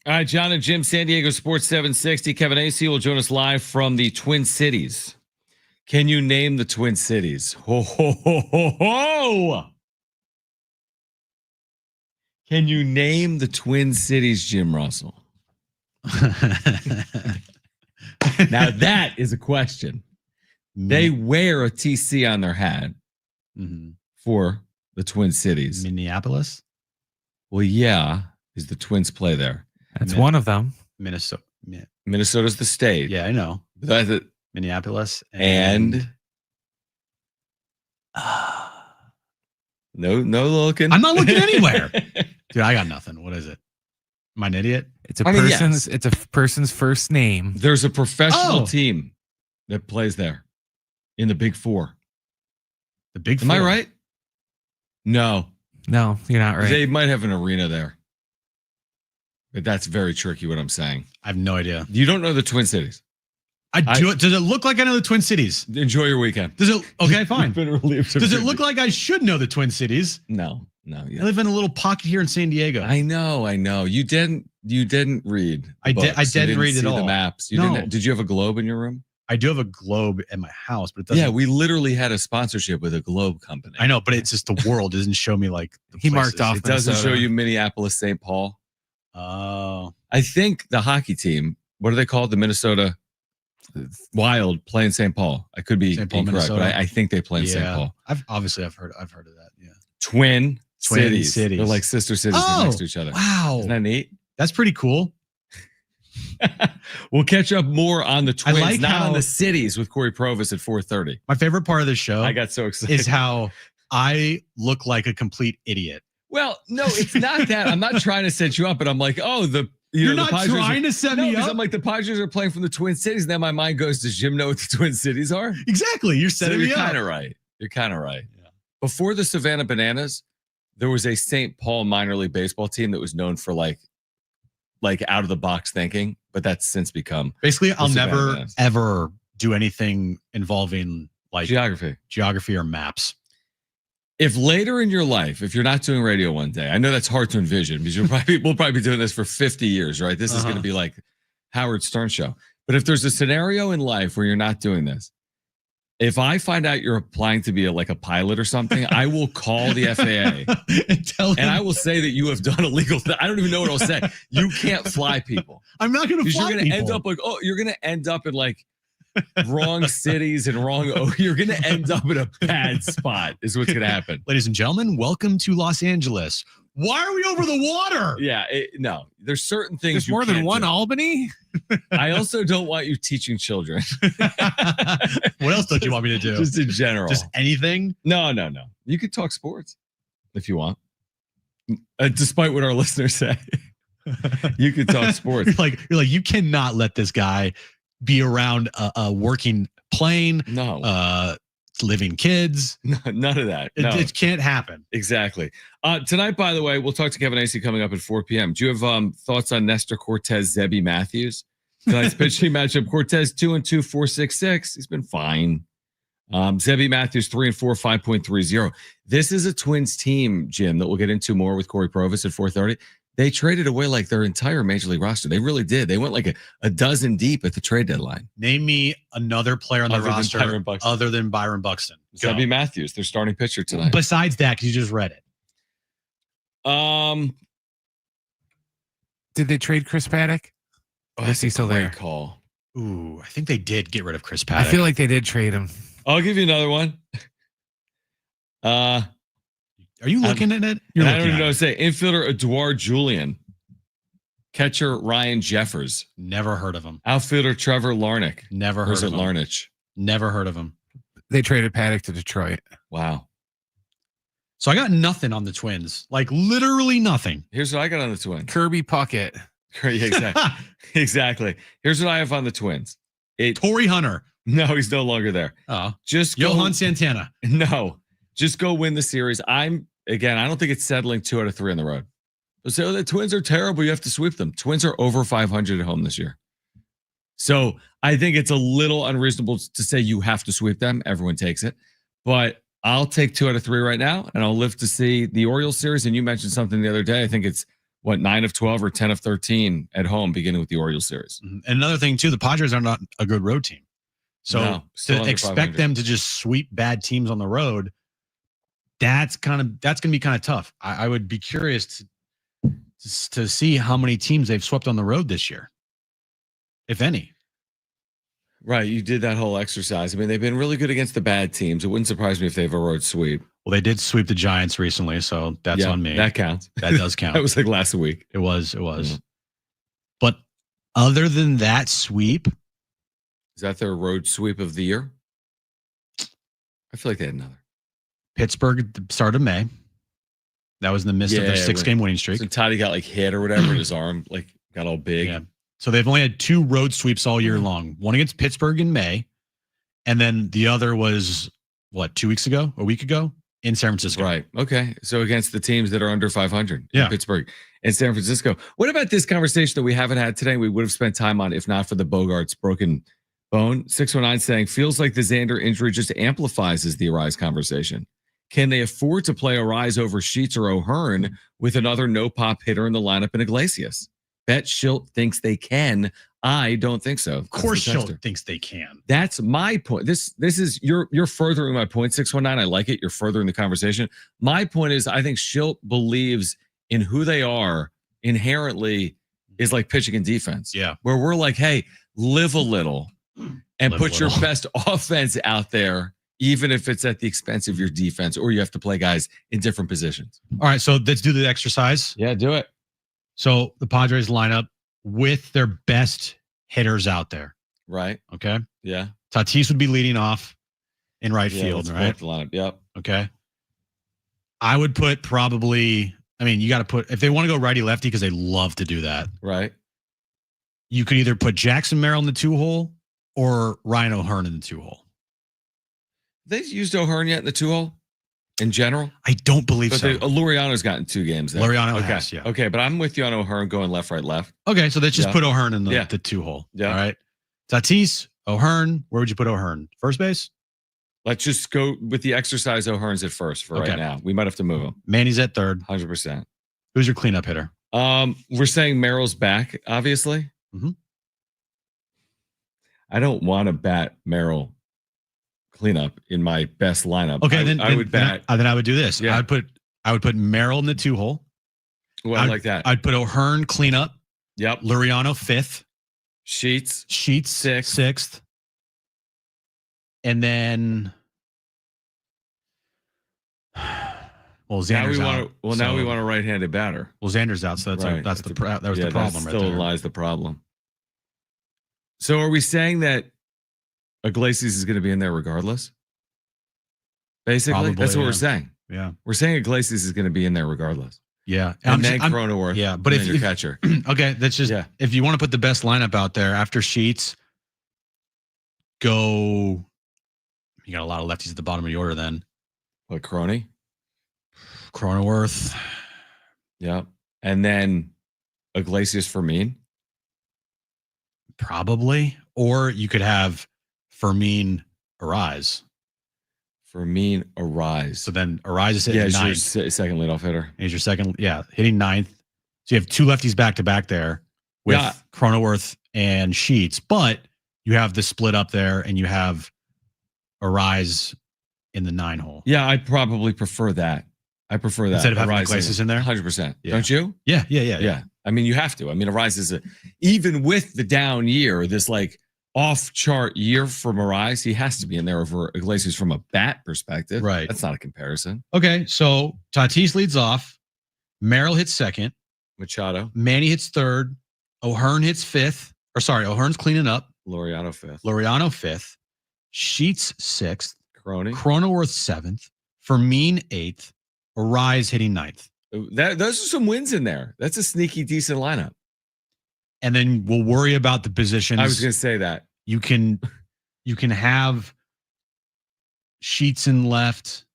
All right, Jon and Jim, San Diego Sports 760. Kevin AC will join us live from the Twin Cities. Can you name the Twin Cities? Ho, ho, ho, ho, ho! Can you name the Twin Cities, Jim Russell? Now that is a question. They wear a TC on their hat for the Twin Cities. Minneapolis? Well, yeah, is the Twins play there? That's one of them. Minnesota. Minnesota's the state. Yeah, I know. That's it. Minneapolis. And no looking. I'm not looking anywhere. Dude, I got nothing. What is it? Am I an idiot? It's a person's first name. There's a professional team that plays there in the Big Four. The Big Am Four? I right? No, you're not right. They might have an arena there. But that's very tricky what I'm saying. I have no idea. You don't know the Twin Cities. I do. Does it look like I know the Twin Cities? Enjoy your weekend. Does it? Okay, fine. Been relieved. Does it look like I should know the Twin Cities? No. I live in a little pocket here in San Diego. I know. You didn't read. I didn't read it all. The maps. Did you have a globe in your room? I do have a globe at my house, but it doesn't. Yeah, we literally had a sponsorship with a globe company. I know, but it's just the world doesn't show me like he marked off. It doesn't show you Minneapolis, St. Paul. Oh, I think the hockey team. What are they called? The Minnesota Wild play in St. Paul. I could be incorrect, Minnesota. but I think they play in St. Paul. I've heard of that. Yeah. Twin cities. They're like sister cities next to each other. Wow. Isn't that neat? That's pretty cool. We'll catch up more on the Twins, like not on the cities, with Cory Provis at 4:30. My favorite part of the show, I got so excited, is how I look like a complete idiot. Well, no, it's not that. I'm not trying to set you up, but I'm like, you're not trying to set me up. I'm like, the Padres are playing from the Twin Cities, and then my mind goes, does Jim know what the Twin Cities are? Exactly. You're setting me up. You're kind of right. Yeah. Before the Savannah Bananas, there was a St. Paul minor league baseball team that was known for like out of the box thinking, but that's since become basically. I'll never ever do anything involving like geography or maps. If later in your life, if you're not doing radio one day, I know that's hard to envision because we'll probably be doing this for 50 years, right? This is going to be like Howard Stern show. But if there's a scenario in life where you're not doing this, if I find out you're applying to be a pilot or something, I will call the FAA and I will say that you have done illegal. I don't even know what I'll say. You can't fly people. I'm not going to fly people. You're going to end up in wrong cities and you're going to end up in a bad spot is what's going to happen. Ladies and gentlemen, welcome to Los Angeles. Why are we over the water? Yeah, no. There's certain things. There's more than one Albany. I also don't want you teaching children. What else don't you want me to do? Just in general. Just anything? No. You could talk sports if you want. Despite what our listeners say. You could talk sports. You're like, you cannot let this guy be around a working plane. No. Living kids. No, none of that. No. It can't happen. Exactly. Tonight, by the way, we'll talk to Kevin AC coming up at 4 p.m. Do you have thoughts on Nestor Cortez, Zebby Matthews? Tonight's pitching matchup. Cortez 2-2, 4.66. He's been fine. Zebby Matthews 3-4, 5.30. This is a Twins team, Jim, that we'll get into more with Cory Provis at 4:30. they traded away like their entire major league roster. They really did. They went like a dozen deep at the trade deadline. Name me another player on the roster other than Byron Buxton. Gabby Matthews, their starting pitcher tonight. Besides that, because you just read it. Did they trade Chris Paddock? Oh, that's a great call. Ooh, I think they did get rid of Chris Paddock. I feel like they did trade him. I'll give you another one. Are you looking at it? I don't even know what to say. Infielder Edouard Julian. Catcher Ryan Jeffers. Never heard of him. Outfielder Trevor Larnach. Never heard of him. Larnach? Never heard of him. They traded Paddock to Detroit. Wow. So I got nothing on the Twins. Like literally nothing. Here's what I got on the Twins. Kirby Puckett. Exactly. Exactly. Here's what I have on the Twins. Torrey Hunter. No, he's no longer there. Oh. Just Johan Santana. No. Just go win the series. I don't think it's settling 2 out of 3 on the road. So the Twins are terrible. You have to sweep them. Twins are over 500 at home this year. So I think it's a little unreasonable to say you have to sweep them. Everyone takes it. But I'll take 2 out of 3 right now, and I'll live to see the Orioles series. And you mentioned something the other day. I think it's 9 of 12 or 10 of 13 at home, beginning with the Orioles series. And another thing too, the Padres are not a good road team. So to expect them to just sweep bad teams on the road, that's going to be kind of tough. I would be curious to see how many teams they've swept on the road this year, if any. Right. You did that whole exercise. I mean, they've been really good against the bad teams. It wouldn't surprise me if they have a road sweep. Well, they did sweep the Giants recently, so that's on me. That counts. That does count. That was like last week. It was. Mm-hmm. But other than that sweep. Is that their road sweep of the year? I feel like they had another. Pittsburgh at the start of May. That was in the midst of their 6-game winning streak. So Toddy got like hit or whatever, and his arm like got all big. Yeah. So they've only had 2 road sweeps all year long. One against Pittsburgh in May, and then the other was a week ago in San Francisco. Right. Okay. So against the teams that are under 500, Pittsburgh and San Francisco. What about this conversation that we haven't had today? We would have spent time on if not for the Bogarts broken bone. 619 saying feels like the Xander injury just amplifies the Arise conversation. Can they afford to play Arise over Sheets or O'Hearn with another no-pop hitter in the lineup in Iglesias? Bet Schilt thinks they can. I don't think so. Of course Schilt thinks they can. That's my point. This is you're furthering my point, 619. I like it. You're furthering the conversation. My point is I think Schilt believes in who they are inherently is like pitching and defense. Yeah. Where we're like, hey, live a little and put your best offense out there, even if it's at the expense of your defense, or you have to play guys in different positions. All right, so let's do the exercise. Yeah, do it. So the Padres lineup with their best hitters out there. Right. Okay. Yeah. Tatis would be leading off in right field, right? The lineup. Yep. Okay. I would put probably, you got to put, if they want to go righty lefty, because they love to do that. Right. You could either put Jackson Merrill in the 2-hole or Ryan O'Hearn in the 2-hole. They've used O'Hearn yet in the 2-hole in general? I don't believe so. Laureano's gotten 2 games there. Laureano has, yeah. Okay, but I'm with you on O'Hearn going left, right, left. Okay, so let's just put O'Hearn in the 2-hole. Yeah. All right. Tatis, O'Hearn. Where would you put O'Hearn? First base? Let's just go with the exercise. O'Hearn's at first for right now. We might have to move him. Manny's at third. 100%. Who's your cleanup hitter? We're saying Merrill's back, obviously. Mm-hmm. I don't want to bat Merrill cleanup in my best lineup. Okay, then I would bat. Then I would do this. Yeah. I would put Merrill in the 2-hole. Well, I like that. I'd put O'Hearn cleanup. Yep. Laureano 5th. Sheets 6th. And then Xander's out. Now we want a right-handed batter. Well, Xander's out, so that's the problem right there. Still lies the problem. So are we saying that Iglesias is going to be in there regardless? Basically, Probably, that's what we're saying. Yeah. We're saying Iglesias is going to be in there regardless. Yeah. And then Cronenworth. Yeah. But if your catcher. Okay. That's just, if you want to put the best lineup out there after Sheets, you got a lot of lefties at the bottom of the order then. What, Cronenworth? Yep. And then Iglesias Fermin? Probably. Or you could have Fermin Arise. Fermin Arise. So then Arise is hitting ninth. He's your second leadoff hitter. He's your second, hitting ninth. So you have two lefties back to back there with Cronenworth and Sheets, but you have the split up there and you have Arise in the 9 hole. Yeah, I'd probably prefer that. I prefer that. Instead of having Iglesias in there? 100%. Yeah. Don't you? Yeah. I mean, you have to. I mean, Arise is even with the down year, this like off-chart year from Arise, he has to be in there over Iglesias from a bat perspective. Right. That's not a comparison. Okay, so Tatis leads off. Merrill hits second. Machado. Manny hits third. O'Hearn hits fifth. O'Hearn's cleaning up. Laureano fifth. Sheets sixth. Cronenworth 7th. Fermin 8th. Arise hitting 9th. Those are some wins in there. That's a sneaky, decent lineup. And then we'll worry about the positions. I was going to say that. You can have Sheets in left,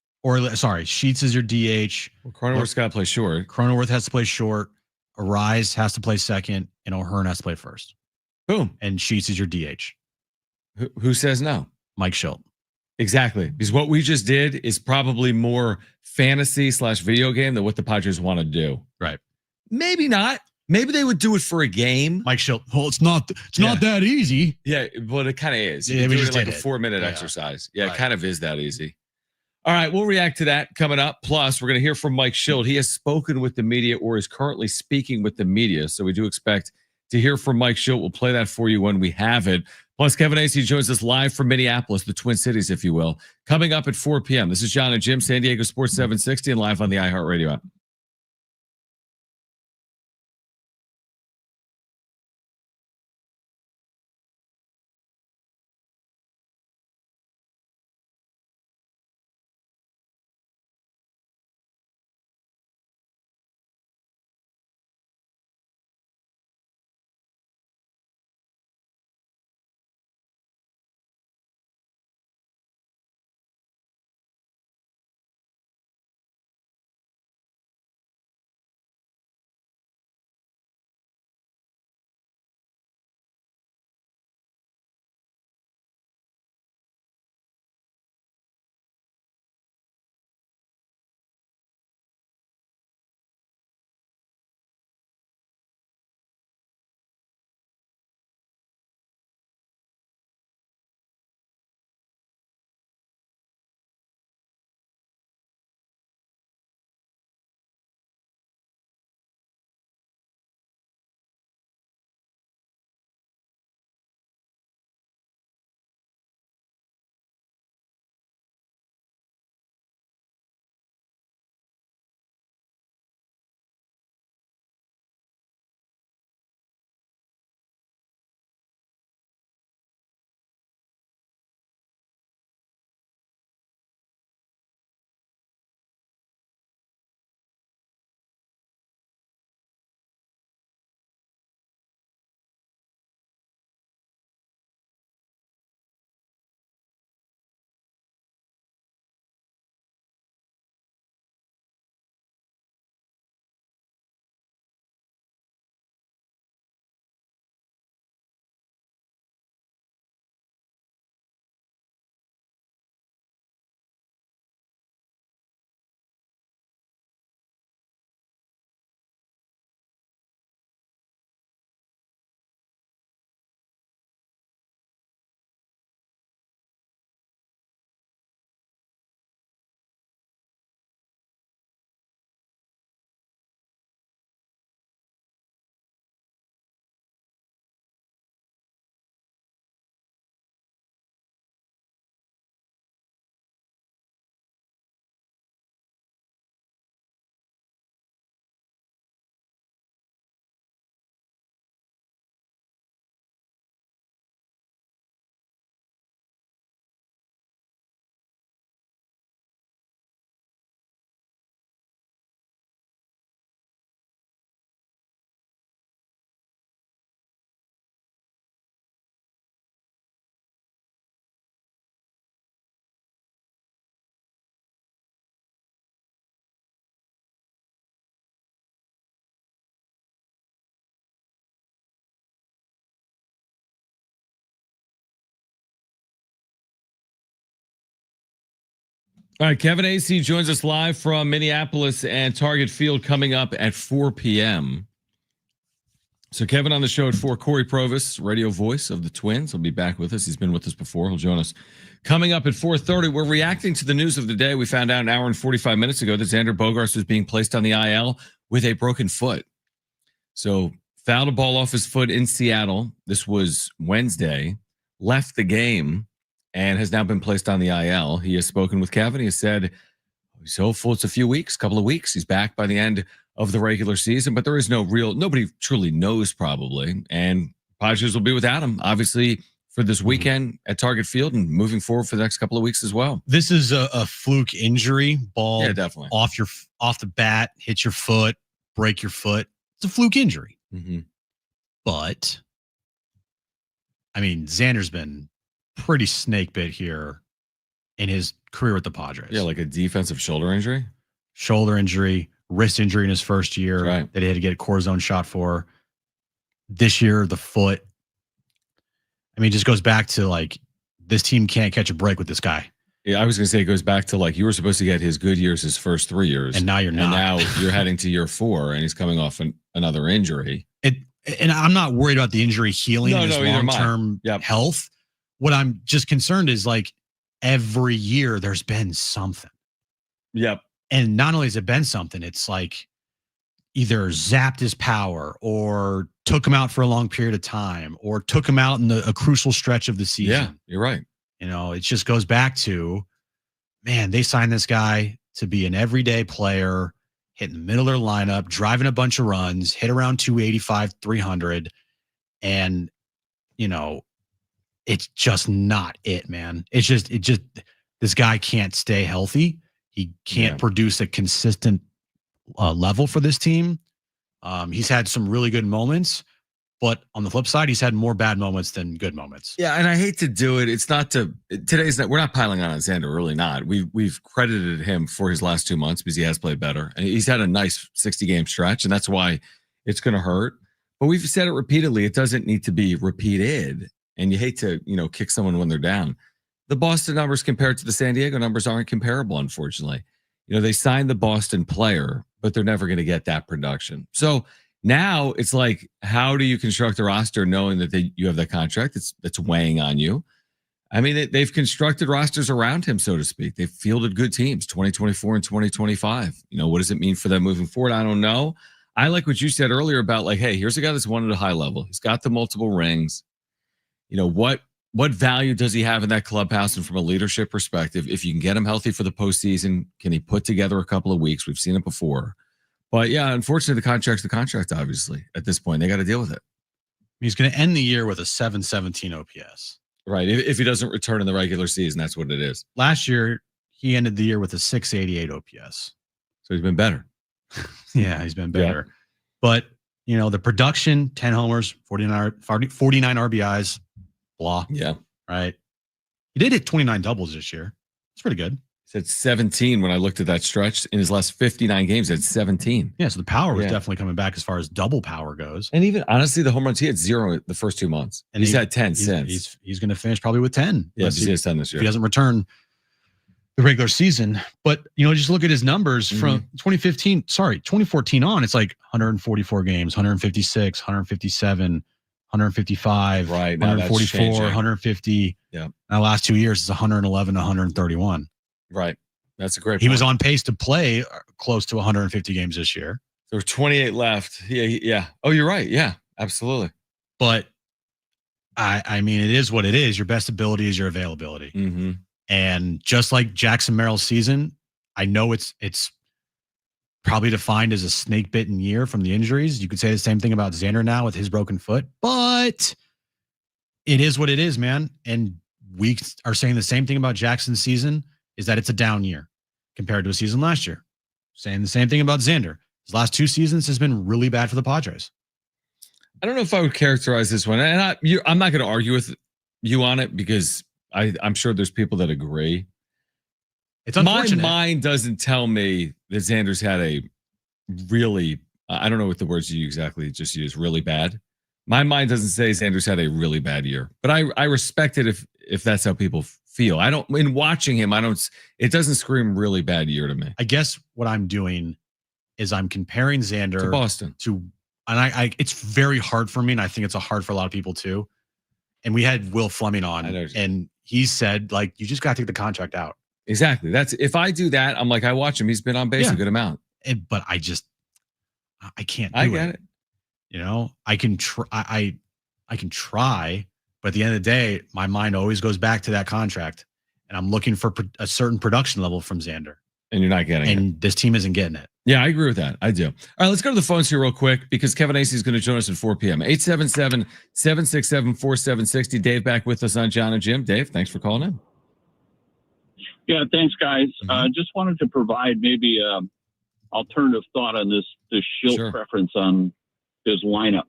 Sheets is your DH. Well, Cronenworth's got to play short. Cronenworth has to play short. Arise has to play second, and O'Hearn has to play first. Boom. And Sheets is your DH. Who says no? Mike Schilt. Exactly. Because what we just did is probably more fantasy/video game than what the Padres want to do. Right. Maybe not. Maybe they would do it for a game. Mike Schilt. Well, it's not that easy. Yeah, but it kind of is. Yeah, we do just it like did a it. 4-minute exercise. Yeah, Right. It kind of is that easy. All right, we'll react to that coming up. Plus, we're going to hear from Mike Schilt. He has spoken with the media or is currently speaking with the media. So we do expect to hear from Mike Schilt. We'll play that for you when we have it. Plus, Kevin Acee joins us live from Minneapolis, the Twin Cities, if you will, coming up at 4 p.m. This is Jon and Jim, San Diego Sports 760, and live on the iHeartRadio app. All right, Kevin Acee joins us live from Minneapolis and Target Field coming up at 4 p.m. So Kevin on the show at 4. Cory Provis, radio voice of the Twins, will be back with us. He's been with us before. He'll join us. Coming up at 4:30, we're reacting to the news of the day. We found out an hour and 45 minutes ago that Xander Bogaerts was being placed on the IL with a broken foot. So fouled a ball off his foot in Seattle. This was Wednesday. Left the game and has now been placed on the IL. He has spoken with Kevin. He has said he's hopeful it's a couple of weeks. He's back by the end of the regular season, but there is nobody truly knows probably. And Padres will be without him, obviously, for this weekend at Target Field and moving forward for the next couple of weeks as well. This is a fluke injury. Ball definitely off the bat, hit your foot, break your foot. It's a fluke injury. Mm-hmm. But, I mean, Xander's been pretty snake bit here in his career with the Padres. Yeah, like a defensive shoulder injury. Shoulder injury, wrist injury in his first year right. that he had to get a cortisone shot for. This year, the foot. I mean, it just goes back to like this team can't catch a break with this guy. Yeah, I was going to say it goes back to like you were supposed to get his good years his first 3 years. And now you're not. And now you're heading to year 4 and he's coming off another injury. And I'm not worried about the injury healing and his long-term health. What I'm just concerned is like every year there's been something. Yep. And not only has it been something, it's like either zapped his power or took him out for a long period of time or took him out in a crucial stretch of the season. Yeah, you're right. You know, it just goes back to, man, they signed this guy to be an everyday player, hit in the middle of their lineup, driving a bunch of runs, hit around 285, 300. And, you know, it's just not it, man. It's just, this guy can't stay healthy. He can't produce a consistent level for this team. He's had some really good moments, but on the flip side, he's had more bad moments than good moments. Yeah, and I hate to do it. It's not we're not piling on Xander, really not. We've credited him for his last 2 months because he has played better. And he's had a nice 60-game stretch, and that's why it's going to hurt. But we've said it repeatedly. It doesn't need to be repeated, and you hate to, kick someone when they're down. The Boston numbers compared to the San Diego numbers aren't comparable, unfortunately. They signed the Boston player, but they're never going to get that production. So now it's like, how do you construct a roster knowing that you have that contract that's weighing on you? I mean, they've constructed rosters around him, so to speak. They've fielded good teams, 2024 and 2025. What does it mean for them moving forward? I don't know. I like what you said earlier about like, hey, here's a guy that's won at a high level. He's got the multiple rings. What value does he have in that clubhouse? And from a leadership perspective, if you can get him healthy for the postseason, can he put together a couple of weeks? We've seen it before. But yeah, unfortunately, the contract's the contract, obviously. At this point, they got to deal with it. He's going to end the year with a 717 OPS. Right. If he doesn't return in the regular season, that's what it is. Last year, he ended the year with a 688 OPS. So he's been better. Yeah, he's been better. Yeah. But, the production, 10 homers, 49 RBIs. Blah. Yeah. Right. He did hit 29 doubles this year. It's pretty good. He said 17 when I looked at that stretch. In his last 59 games, he had 17. Yeah, so the power was definitely coming back as far as double power goes. And even, honestly, the home runs, he had 0 the first 2 months. And he's had 10 since. He's going to finish probably with 10. Yeah, he has 10 this year. If he doesn't return the regular season. But, just look at his numbers from 2014 on. It's like 144 games, 156, 157, 155, right? 144, 150. Yeah. Now, last 2 years is 111, 131. Right. That's a great point. He was on pace to play close to 150 games this year. There were 28 left. Yeah. Oh, you're right. Yeah, absolutely. But I mean, it is what it is. Your best ability is your availability. Mm-hmm. And just like Jackson Merrill's season, I know it's probably defined as a snake-bitten year from the injuries. You could say the same thing about Xander now with his broken foot, but it is what it is, man. And we are saying the same thing about Jackson's season, is that it's a down year compared to a season last year. Saying the same thing about Xander. His last 2 seasons has been really bad for the Padres. I don't know if I would characterize this one, and I'm not going to argue with you on it because I'm sure there's people that agree. It's unfortunate. My mind doesn't tell me that Xander's had a really, I don't know what the words you exactly just used, really bad. My mind doesn't say Xander's had a really bad year, but I respect it if that's how people feel. In watching him, it doesn't scream really bad year to me. I guess what I'm doing is I'm comparing Xander to Boston, to and it's very hard for me, and I think it's hard for a lot of people too. And we had Will Fleming on, and he said, like, you just got to take the contract out. Exactly. If I do that, I'm like, I watch him. He's been on base a good amount. But I can't do I get it. You know, I can try. I can try, but at the end of the day, my mind always goes back to that contract, and I'm looking for a certain production level from Xander. And you're not getting it. And this team isn't getting it. Yeah, I agree with that. I do. All right, let's go to the phones here real quick because Kevin Acey is going to join us at 4 p.m. 877-767-4760. Dave back with us on Jon and Jim. Dave, thanks for calling in. Yeah, thanks, guys. Just wanted to provide maybe alternative thought on this Schilt preference on his lineup.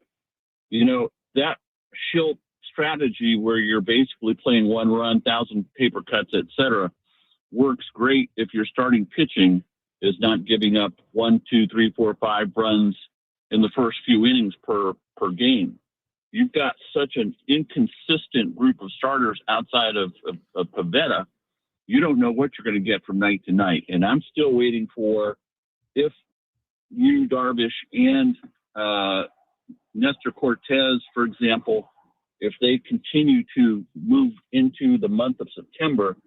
You know, that Schilt strategy where you're basically playing one run, 1,000 paper cuts, etc., works great if your starting pitching is not giving up 1, 2, 3, 4, 5 runs in the first few innings per game. You've got such an inconsistent group of starters outside of Pivetta. You don't know what you're going to get from night to night. And I'm still waiting for if you, Darvish, and Nestor Cortez, for example, if they continue to move into the month of September,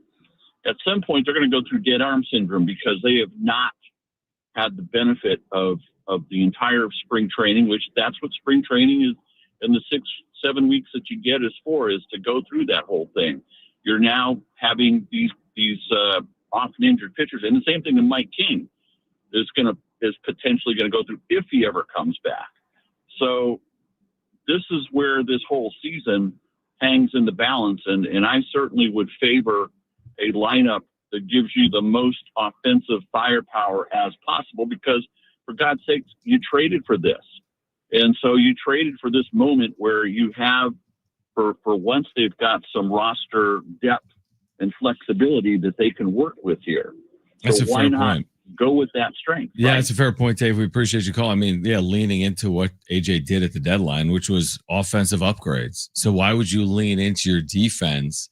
at some point they're going to go through dead arm syndrome because they have not had the benefit of the entire spring training, which that's what spring training is, in the 6-7 weeks that you get is to go through that whole thing. You're now having these often injured pitchers, and the same thing with Mike King is potentially going to go through if he ever comes back. So this is where this whole season hangs in the balance, and I certainly would favor a lineup that gives you the most offensive firepower as possible because, for God's sake, you traded for this. And so you traded for this moment where you have, for once, they've got some roster depth and flexibility that they can work with here. That's so a fair why not point. Go with that strength? Yeah, right? that's a fair point, Dave. We appreciate you calling. I mean, yeah, leaning into what AJ did at the deadline, which was offensive upgrades. So why would you lean into your defense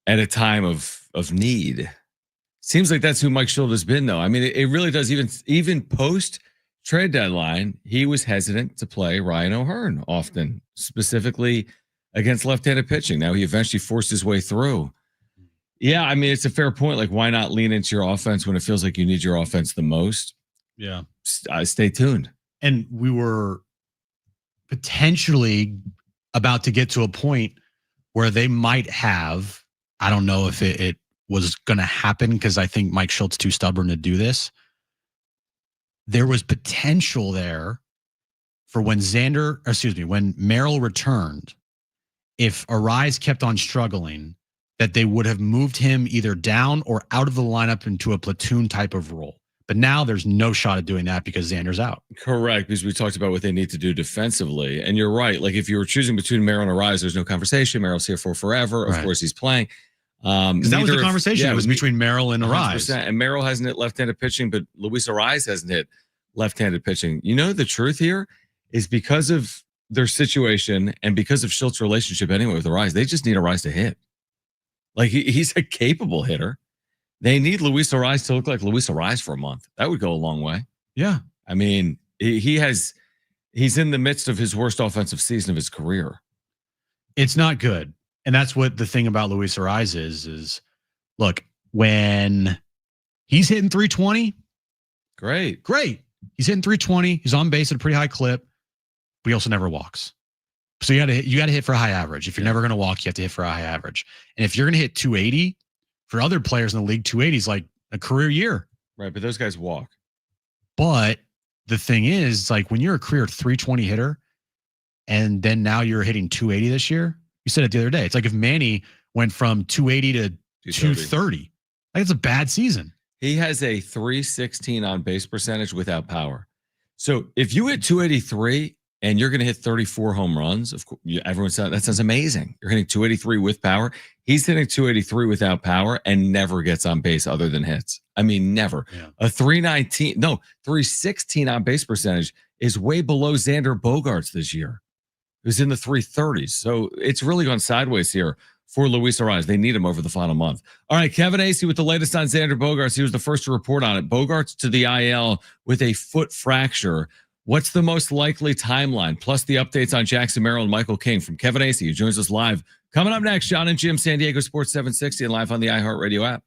at a time of need? Seems like that's who Mike Schilt has been, though. I mean, it really does. Even post trade deadline, he was hesitant to play Ryan O'Hearn often, specifically against left-handed pitching. Now he eventually forced his way through. Yeah, I mean, it's a fair point. Like, why not lean into your offense when it feels like you need your offense the most? Yeah. Stay tuned. And we were potentially about to get to a point where they might have, I don't know if it was going to happen because I think Mike Schult's too stubborn to do this. There was potential there for when Merrill returned, if Arise kept on struggling, that they would have moved him either down or out of the lineup into a platoon type of role. But now there's no shot at doing that because Xander's out. Correct, because we talked about what they need to do defensively. And you're right. Like, if you were choosing between Merrill and Arise, there's no conversation. Merrill's here for forever. Of course, he's playing. Because that was the conversation. It was between Merrill and Arise. And Merrill hasn't hit left-handed pitching, but Luis Arise hasn't hit left-handed pitching. You know, the truth here is because of their situation and because of Schultz's relationship anyway with Arise, they just need Arise to hit. Like, he's a capable hitter. They need Luis Arise to look like Luis Arise for a month. That would go a long way. Yeah. I mean, he's in the midst of his worst offensive season of his career. It's not good. And that's what the thing about Luis Arise is look, when he's hitting 320, great. He's hitting 320. He's on base at a pretty high clip, but he also never walks. So you got to hit for a high average. If you're never going to walk, you have to hit for a high average. And if you're going to hit 280, for other players in the league, 280 is like a career year. Right, but those guys walk. But the thing is, like, when you're a career 320 hitter, and then now you're hitting 280 this year, you said it the other day. It's like if Manny went from 280 to 230. Like, it's a bad season. He has a 316 on base percentage without power. So if you hit 283 and you're going to hit 34 home runs, of course, everyone said that sounds amazing. You're hitting 283 with power. He's hitting 283 without power and never gets on base other than hits. I mean, never. Yeah. A 316 on base percentage is way below Xander Bogaerts this year, who's in the 330s. So it's really gone sideways here for Luis Arise. They need him over the final month. All right, Kevin Acey with the latest on Xander Bogaerts. He was the first to report on it. Bogaerts to the IL with a foot fracture. What's the most likely timeline? Plus the updates on Jackson Merrill and Michael King from Kevin Acee, who joins us live. Coming up next, Jon and Jim, San Diego Sports 760, and live on the iHeartRadio app.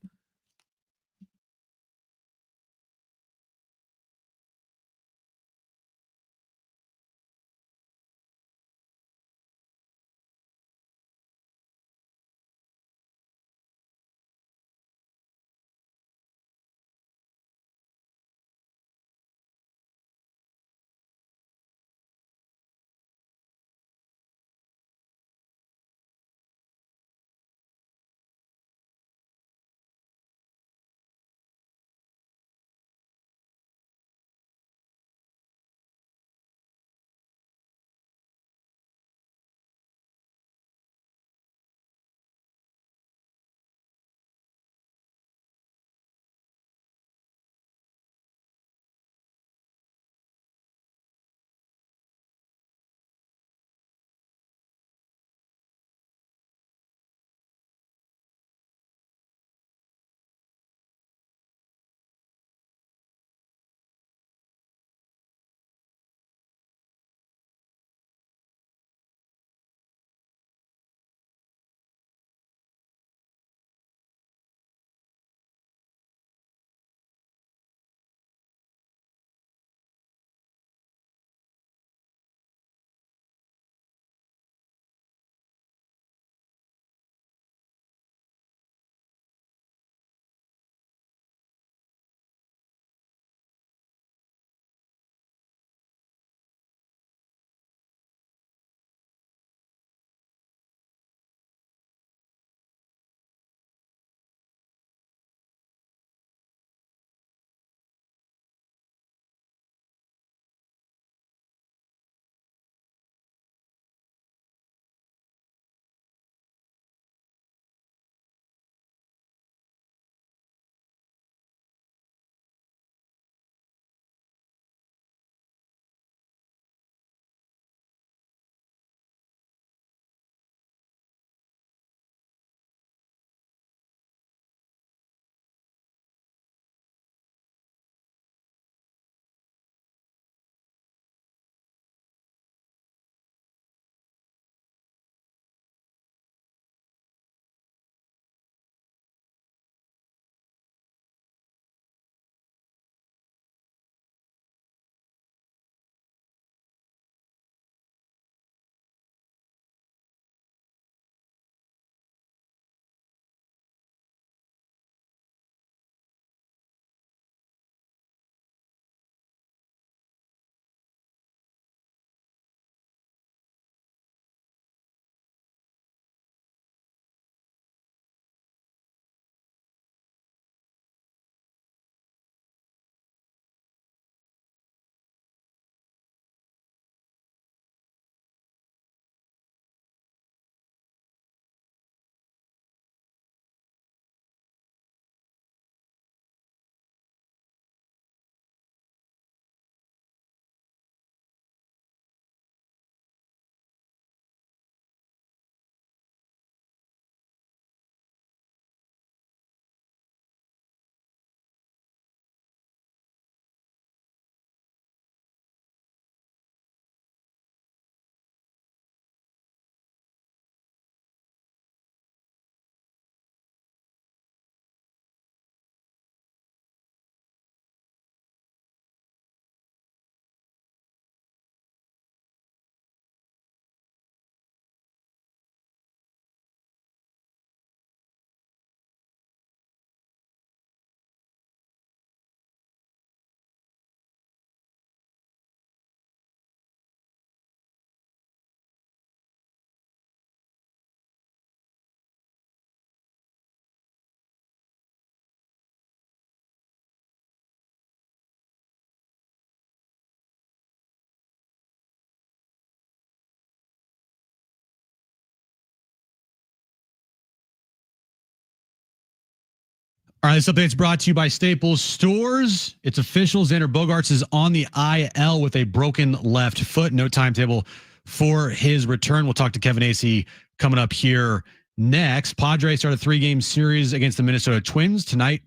All right, this update's brought to you by Staples Stores. It's official. Xander Bogaerts is on the IL with a broken left foot. No timetable for his return. We'll talk to Kevin Acee coming up here next. Padres start a 3-game series against the Minnesota Twins tonight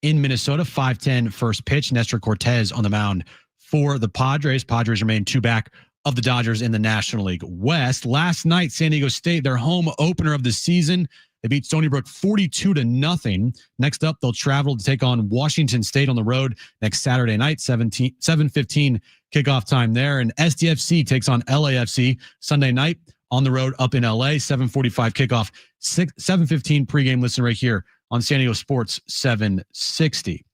in Minnesota. 5:10 first pitch. Nestor Cortez on the mound for the Padres. Padres remain 2 back of the Dodgers in the National League West. Last night, San Diego State, their home opener of the season, they beat Stony Brook 42-0. Next up, they'll travel to take on Washington State on the road next Saturday night, 7:15 kickoff time there. And SDFC takes on LAFC Sunday night on the road up in LA, 7:45 kickoff, 7:15 pregame. Listen right here on San Diego Sports 760.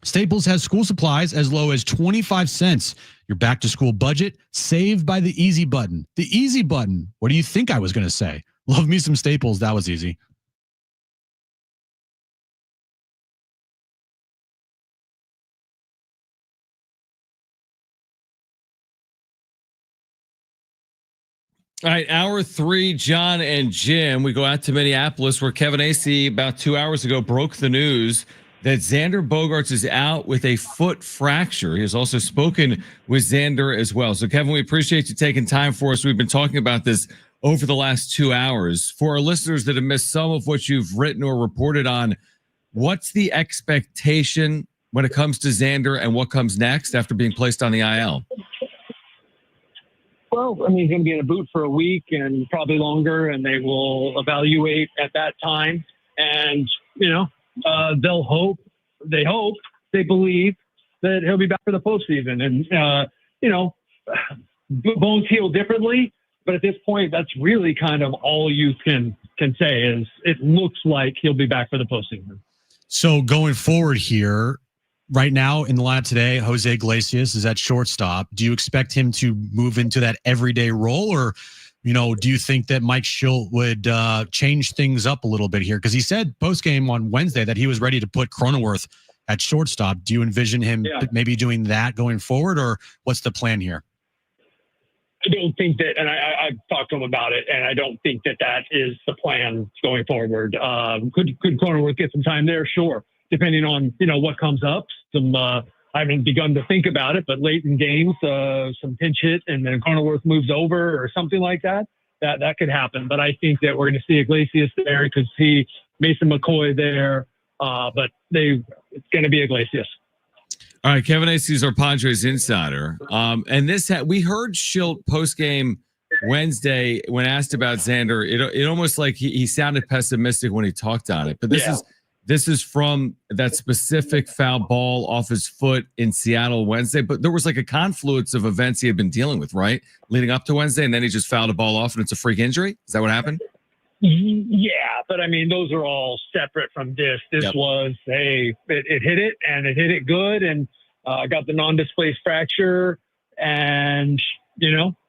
Staples has school supplies as low as 25 cents. Your back to school budget saved by the easy button. The easy button. What do you think I was going to say? Love me some Staples. That was easy. All right, hour 3, Jon and Jim. We go out to Minneapolis where Kevin Acee about 2 hours ago broke the news that Xander Bogaerts is out with a foot fracture. He has also spoken with Xander as well. So, Kevin, we appreciate you taking time for us. We've been talking about this over the last 2 hours. For our listeners that have missed some of what you've written or reported on, what's the expectation when it comes to Xander and what comes next after being placed on the IL? Well, I mean, he's going to be in a boot for a week and probably longer, and they will evaluate at that time. And, they'll hope, they believe that he'll be back for the postseason. And, bones heal differently, but at this point, that's really kind of all you can say is it looks like he'll be back for the postseason. So going forward here, right now in the lineup today, Jose Iglesias is at shortstop. Do you expect him to move into that everyday role, or, do you think that Mike Shildt would change things up a little bit here? Because he said post-game on Wednesday that he was ready to put Cronenworth at shortstop. Do you envision him maybe doing that going forward, or what's the plan here? I don't think that, and I've talked to him about it, and I don't think that is the plan going forward. Could Cronenworth get some time there? Sure. Depending on, what comes up. I haven't begun to think about it, but late in games, some pinch hit and then Cronenworth moves over or something like that. That could happen. But I think that we're going to see Iglesias there because Mason McCoy there, but it's going to be Iglesias. All right, Kevin Acee is our Padres insider. And we heard Shildt post-game Wednesday when asked about Xander. It almost like he sounded pessimistic when he talked on it. But this is from that specific foul ball off his foot in Seattle Wednesday. But there was like a confluence of events he had been dealing with, right? Leading up to Wednesday, and then he just fouled a ball off and it's a freak injury? Is that what happened? Yeah, but I mean, those are all separate from this. This was, it hit it, and it hit it good, and got the non-displaced fracture, and,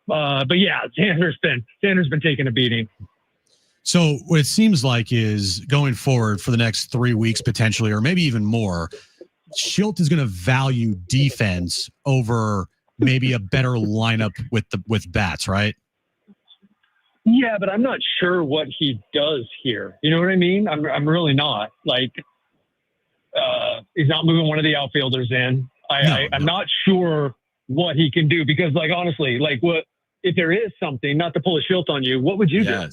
but yeah, Xander's been taking a beating. So what it seems like is going forward for the next 3 weeks potentially, or maybe even more, Shildt is going to value defense over maybe a better lineup with bats, right? Yeah, but I'm not sure what he does here. You know what I mean? I'm really not. Like, he's not moving one of the outfielders in. I'm not sure what he can do because, like, honestly, like, what if there is something, not to pull a Shildt on you, what would you do?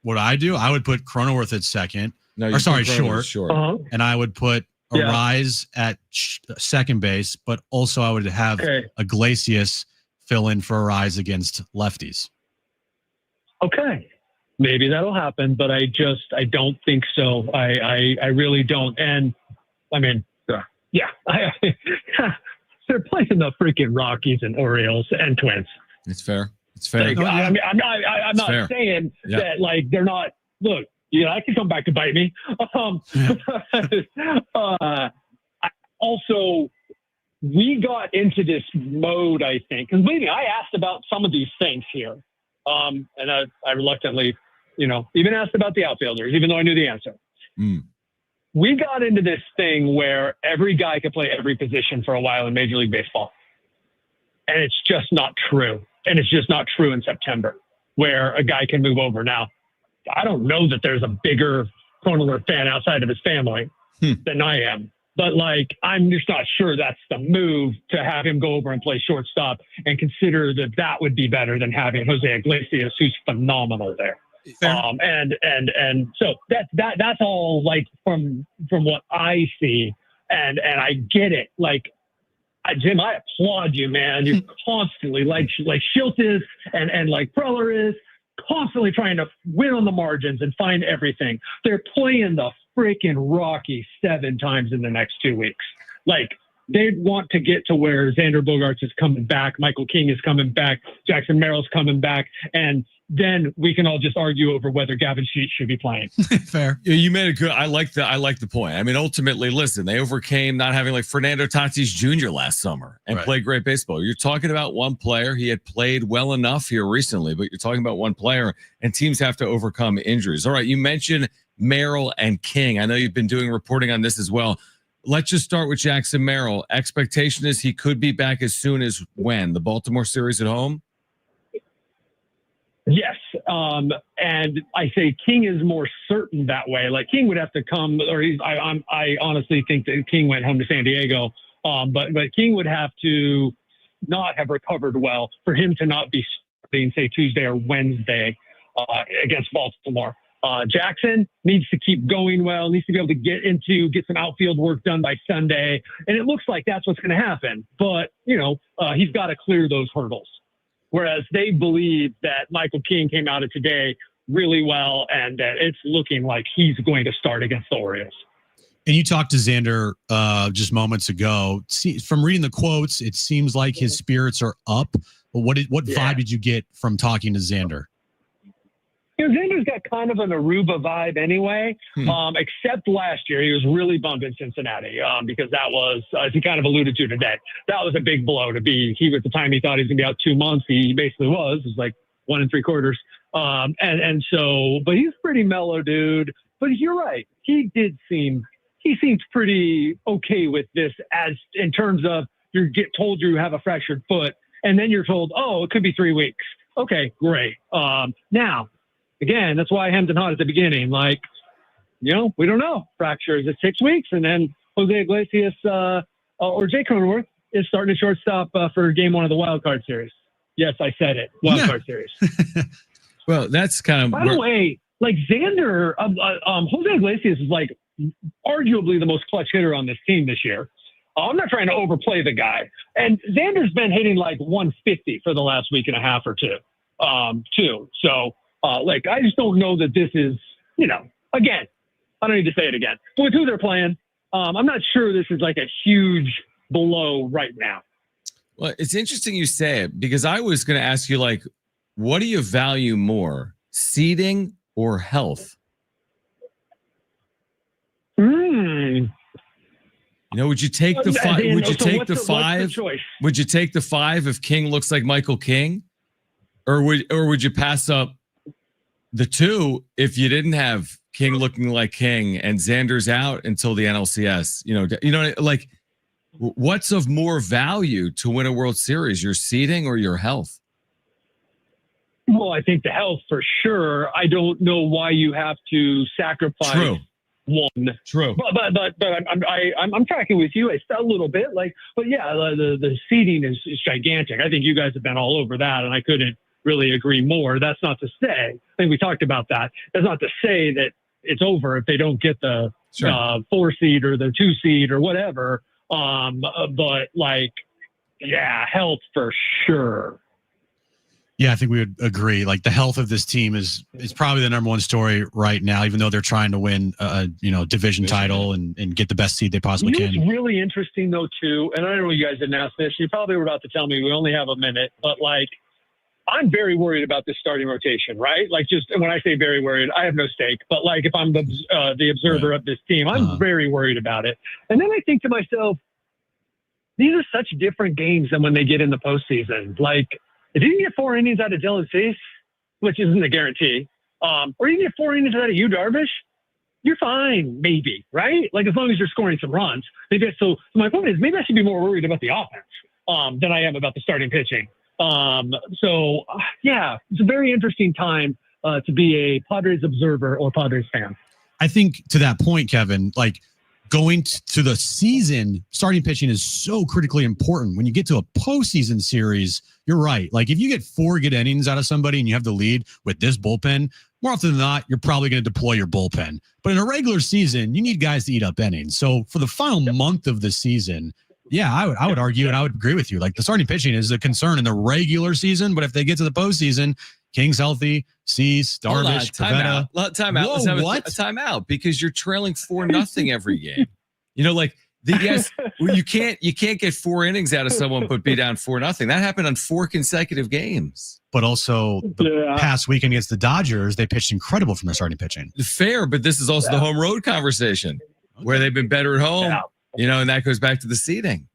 What I do, I would put Cronenworth at second. Short. Uh-huh. And I would put Arise at second base, but also I would have Iglesias fill in for Arise against lefties. Okay. Maybe that'll happen, but I don't think so. I really don't. And I mean, they're playing the freaking Rockies and Orioles and Twins. It's fair. It's fair. Like, I mean, I'm not saying that like they're not. Look, I can come back to bite me. Also, we got into this mode, I think, because believe me, I asked about some of these things here, and I reluctantly, even asked about the outfielders, even though I knew the answer. We got into this thing where every guy could play every position for a while in Major League Baseball, and it's just not true. And it's just not true in September where a guy can move over. Now, I don't know that there's a bigger Cronenworth fan outside of his family than I am. But, like, I'm just not sure that's the move to have him go over and play shortstop and consider that would be better than having Jose Iglesias, who's phenomenal there. And so that's all, like, from what I see. And I get it. Like, Jim, I applaud you, man. You're constantly like Schilt is and like Preller is constantly trying to win on the margins and find everything. They're playing the freaking Rocky 7 times in the next 2 weeks. Like, they want to get to where Xander Bogaerts is coming back, Michael King is coming back, Jackson Merrill's coming back, and then we can all just argue over whether Gavin Sheets should be playing. Fair. You made a good. I like the point. I mean, ultimately, listen, they overcame not having like Fernando Tatis Jr. last summer and played great baseball. You're talking about one player. He had played well enough here recently, but you're talking about one player, and teams have to overcome injuries. All right, you mentioned Merrill and King. I know you've been doing reporting on this as well. Let's just start with Jackson Merrill. Expectation is he could be back as soon as when? The Baltimore series at home? Yes. And I say King is more certain that way. Like, King would have to come, or I honestly think that King went home to San Diego. But King would have to not have recovered well for him to not be starting, say, Tuesday or Wednesday against Baltimore. Jackson needs to keep going well, needs to be able to get some outfield work done by Sunday. And it looks like that's what's going to happen. But, he's got to clear those hurdles. Whereas they believe that Michael King came out of today really well, and that it's looking like he's going to start against the Orioles. And you talked to Xander just moments ago. See, from reading the quotes, it seems like his spirits are up. But what vibe did you get from talking to Xander? Xander's got kind of an Aruba vibe anyway, except last year he was really bummed in Cincinnati because that was, as he kind of alluded to today, that was a big blow to be. At the time he thought he was going to be out 2 months. He basically was. It was like 1 3/4. But he's a pretty mellow dude. But you're right. He seemed pretty okay with this, as in terms of you get told you have a fractured foot, and then you're told, oh, it could be 3 weeks. Okay, great. Now, again, that's why I hemmed and hawed at the beginning. Like, we don't know. Fracture, is it 6 weeks? And then Jose Iglesias or Jay Cronenworth is starting to shortstop for game 1 of the wild card series. Yes, I said it. Wild card series. Well, that's kind of. By the way, like Xander, Jose Iglesias is like arguably the most clutch hitter on this team this year. I'm not trying to overplay the guy. And Xander's been hitting like 150 for the last week and a half or two, too. So, I just don't know that this is, again, I don't need to say it again. But with who they're playing, I'm not sure this is like a huge blow right now. Well, it's interesting you say it, because I was going to ask you, like, what do you value more, seeding or health? Would you take the 5? Would you take the 5? Would you take the 5 if King looks like Michael King, or would you pass up the 2 if you didn't have King looking like King and Xander's out until the NLCS? Like, what's of more value to win a World Series, your seeding or your health? Well, I think the health for sure. I don't know why you have to sacrifice one. True. But I'm tracking with you. It's a little bit but yeah, the seeding is gigantic. I think you guys have been all over that, and I couldn't really agree more. That's not to say, I think we talked about that. That's not to say that it's over if they don't get the 4 seed or the 2 seed or whatever. But health for sure. Yeah, I think we would agree. Like, the health of this team is probably the number one story right now, even though they're trying to win a division title and get the best seed they possibly can. It's really interesting though too, and I know you guys didn't ask this. You probably were about to tell me we only have a minute, but I'm very worried about this starting rotation, right? Like, just when I say very worried, I have no stake, but if I'm the observer of this team, I'm very worried about it. And then I think to myself, these are such different games than when they get in the postseason. If you can get 4 innings out of Dylan Cease, which isn't a guarantee, or you can get 4 innings out of Yu Darvish, you're fine, maybe, right? As long as you're scoring some runs. So my point is, maybe I should be more worried about the offense than I am about the starting pitching. It's a very interesting time to be a Padres observer or Padres fan. I think to that point, Kevin, going to the season, starting pitching is so critically important. When you get to a postseason series, you're right. If you get 4 good innings out of somebody and you have the lead with this bullpen, more often than not, you're probably going to deploy your bullpen. But in a regular season, you need guys to eat up innings. So for the final month of the season, Yeah, I would argue, and I would agree with you. Like the starting pitching is a concern in the regular season, but if they get to the postseason, King's healthy, Cease, Darvish, Pivetta. Timeout. Let's have a timeout because you're trailing 4-0 every game. You know, like you can't get 4 innings out of someone but be down 4-0. That happened on 4 consecutive games. But also the past weekend against the Dodgers, they pitched incredible from their starting pitching. Fair, but this is also the home road conversation where they've been better at home. Yeah. You know, and that goes back to the seeding.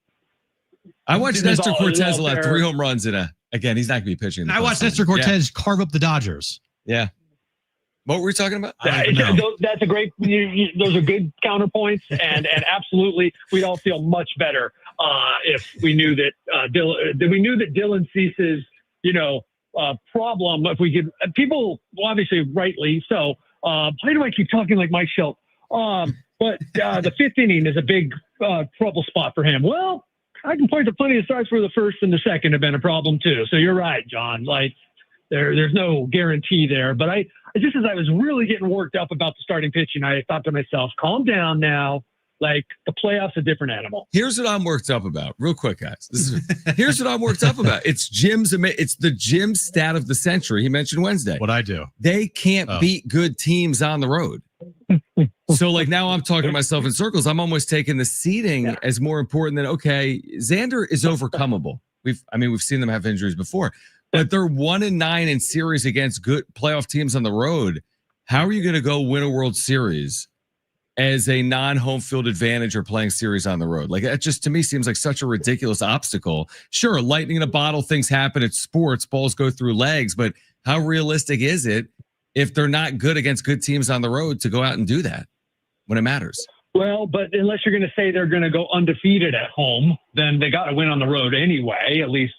I watched Nestor Cortez have 3 home runs again, he's not going to be pitching. I watched Nestor Cortez carve up the Dodgers. Yeah. What were we talking about? That's a great. Those are good counterpoints, and absolutely, we'd all feel much better if we knew that Dylan Cease's problem. If we could, people obviously rightly so. Why do I keep talking like Mike Schultz? But the 5th inning is a big trouble spot for him. Well, I can point to plenty of starts where the 1st and the 2nd have been a problem too. So you're right, John. Like there's no guarantee there. But I just as I was really getting worked up about the starting pitching, I thought to myself, calm down now. Like the playoffs, a different animal. Here's what I'm worked up about, real quick, guys. Here's what I'm worked up about. It's the Jim stat of the century. He mentioned Wednesday. What I do? They can't beat good teams on the road. So like now I'm talking to myself in circles. I'm almost taking the seeding as more important than Xander is overcomable. We've seen them have injuries before, but they're 1-9 in series against good playoff teams on the road. How are you going to go win a World Series as a non-home field advantage or playing series on the road? Like that just to me seems like such a ridiculous obstacle. Sure, lightning in a bottle, things happen. It's sports, balls go through legs, but how realistic is it if they're not good against good teams on the road to go out and do that when it matters? Well, but unless you're going to say they're going to go undefeated at home, then they got to win on the road anyway, at least,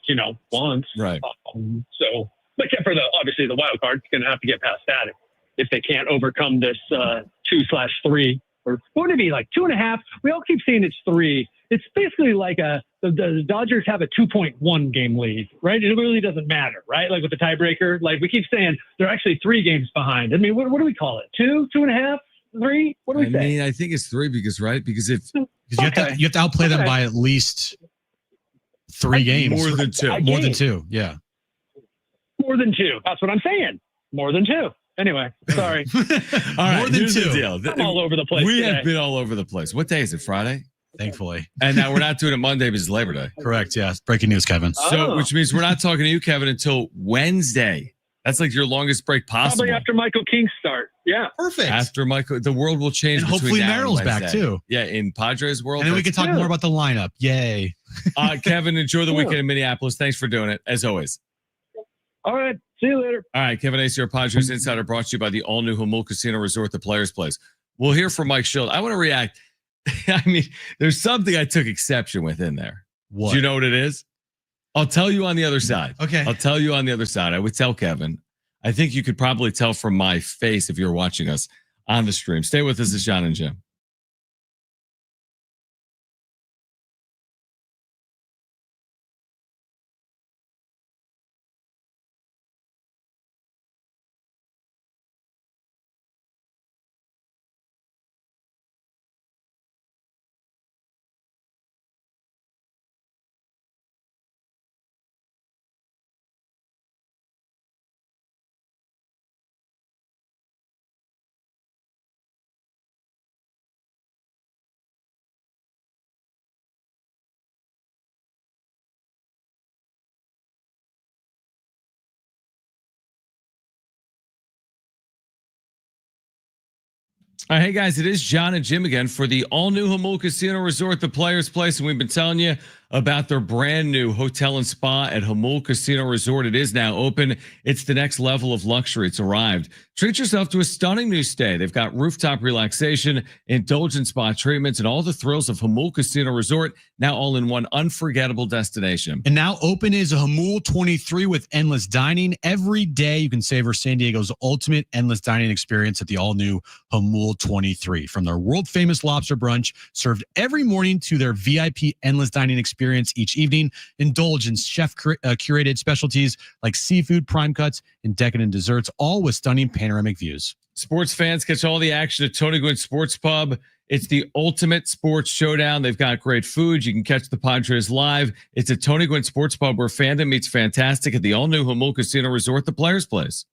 once. Right. So, but except for obviously the wild card, you're going to have to get past that if they can't overcome this 2/3 or what would it be like 2.5? We all keep saying it's 3. It's basically like the Dodgers have a 2.1 game lead, right? It really doesn't matter, right? Like with the tiebreaker, like we keep saying they're actually 3 games behind. I mean, what do we call it? 2, 2.5, 3? What do we say? I mean, I think it's 3 because if you have to outplay them by at least 3 games. More than 2. More than 2. Yeah. More than 2. That's what I'm saying. More than 2. Anyway, sorry. All right, more than here's 2. The deal. I'm all over the place. We have been all over the place. What day is it? Friday? Thankfully. And now we're not doing it Monday because it's Labor Day. Correct. Yeah. Breaking news, Kevin. So, which means we're not talking to you, Kevin, until Wednesday. That's like your longest break possible. Probably after Michael King's start. Yeah. Perfect. After Michael, the world will change. And hopefully Merrill's back too. Yeah, in Padres world. And then we can talk more about the lineup. Yay. Kevin, enjoy the weekend in Minneapolis. Thanks for doing it, as always. All right. See you later. All right. Kevin Ace, your Padres Insider, brought to you by the all-new Jamul Casino Resort, the Players Place. We'll hear from Mike Schilt. I want to react. I mean, there's something I took exception with in there. What? Do you know what it is? I'll tell you on the other side. Okay. I'll tell you on the other side. I would tell Kevin. I think you could probably tell from my face if you're watching us on the stream. Stay with us. It's Jon and Jim. All right, hey guys, it is Jon and Jim again for the all-new Jamul Casino Resort, the Players Place, and we've been telling you about their brand new hotel and spa at Jamul Casino Resort. It is now open. It's the next level of luxury. It's arrived. Treat yourself to a stunning new stay. They've got rooftop relaxation, indulgent spa treatments, and all the thrills of Jamul Casino Resort, now all in one unforgettable destination. And now open is a Jamul 23 with endless dining. Every day you can savor San Diego's ultimate endless dining experience at the all-new Jamul 23. From their world-famous lobster brunch served every morning to their VIP endless dining experience each evening, indulge in chef-curated specialties like seafood, prime cuts, and decadent desserts, all with stunning panoramic views. Sports fans, catch all the action at Tony Gwynn Sports Pub It's the ultimate sports showdown. They've got great food. You can catch the Padres live. It's a Tony Gwynn Sports Pub where fandom meets fantastic at the all-new Jamul Casino Resort, the Players Place.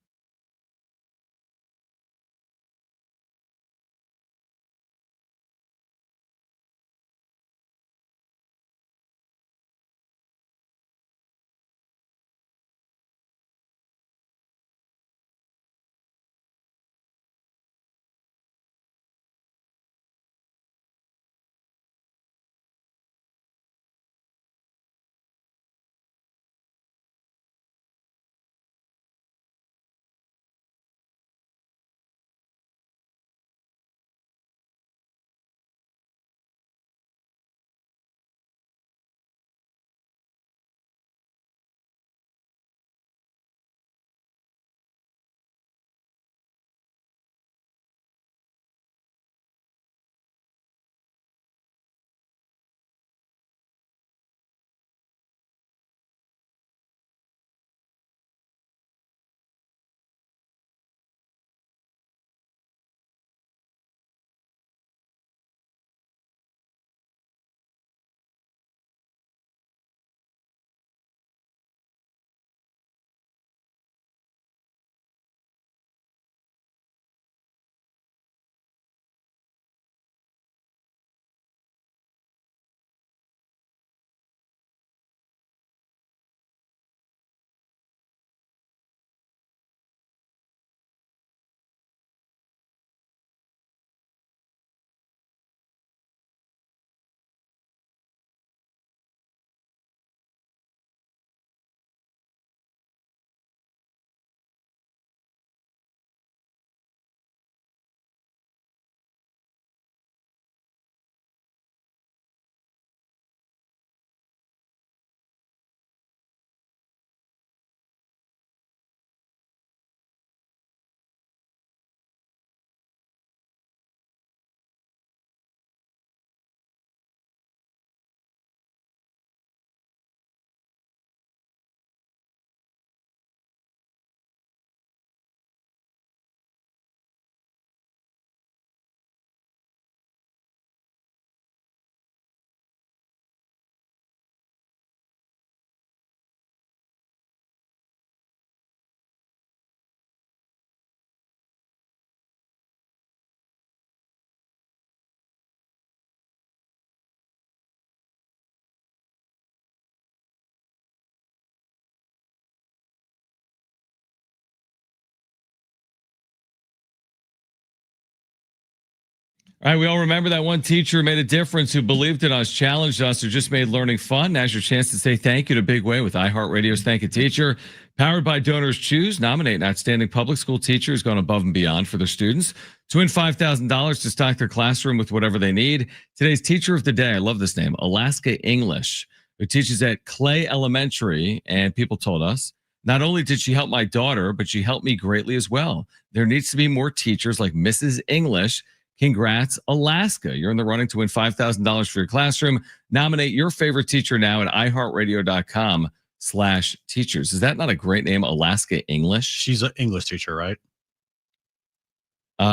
All right, we all remember that one teacher who made a difference, who believed in us, challenged us, who just made learning fun. Now's your chance to say thank you in a big way with iHeartRadio's Thank a Teacher. Powered by Donors Choose, nominate an outstanding public school teacher who's gone above and beyond for their students to win $5,000 to stock their classroom with whatever they need. Today's teacher of the day, I love this name, Alaska English, who teaches at Clay Elementary, and people told us, not only did she help my daughter, but she helped me greatly as well. There needs to be more teachers like Mrs. English. Congrats, Alaska. You're in the running to win $5,000 for your classroom. Nominate your favorite teacher now at iHeartRadio.com/teachers. Is that not a great name, Alaska English? She's an English teacher, right?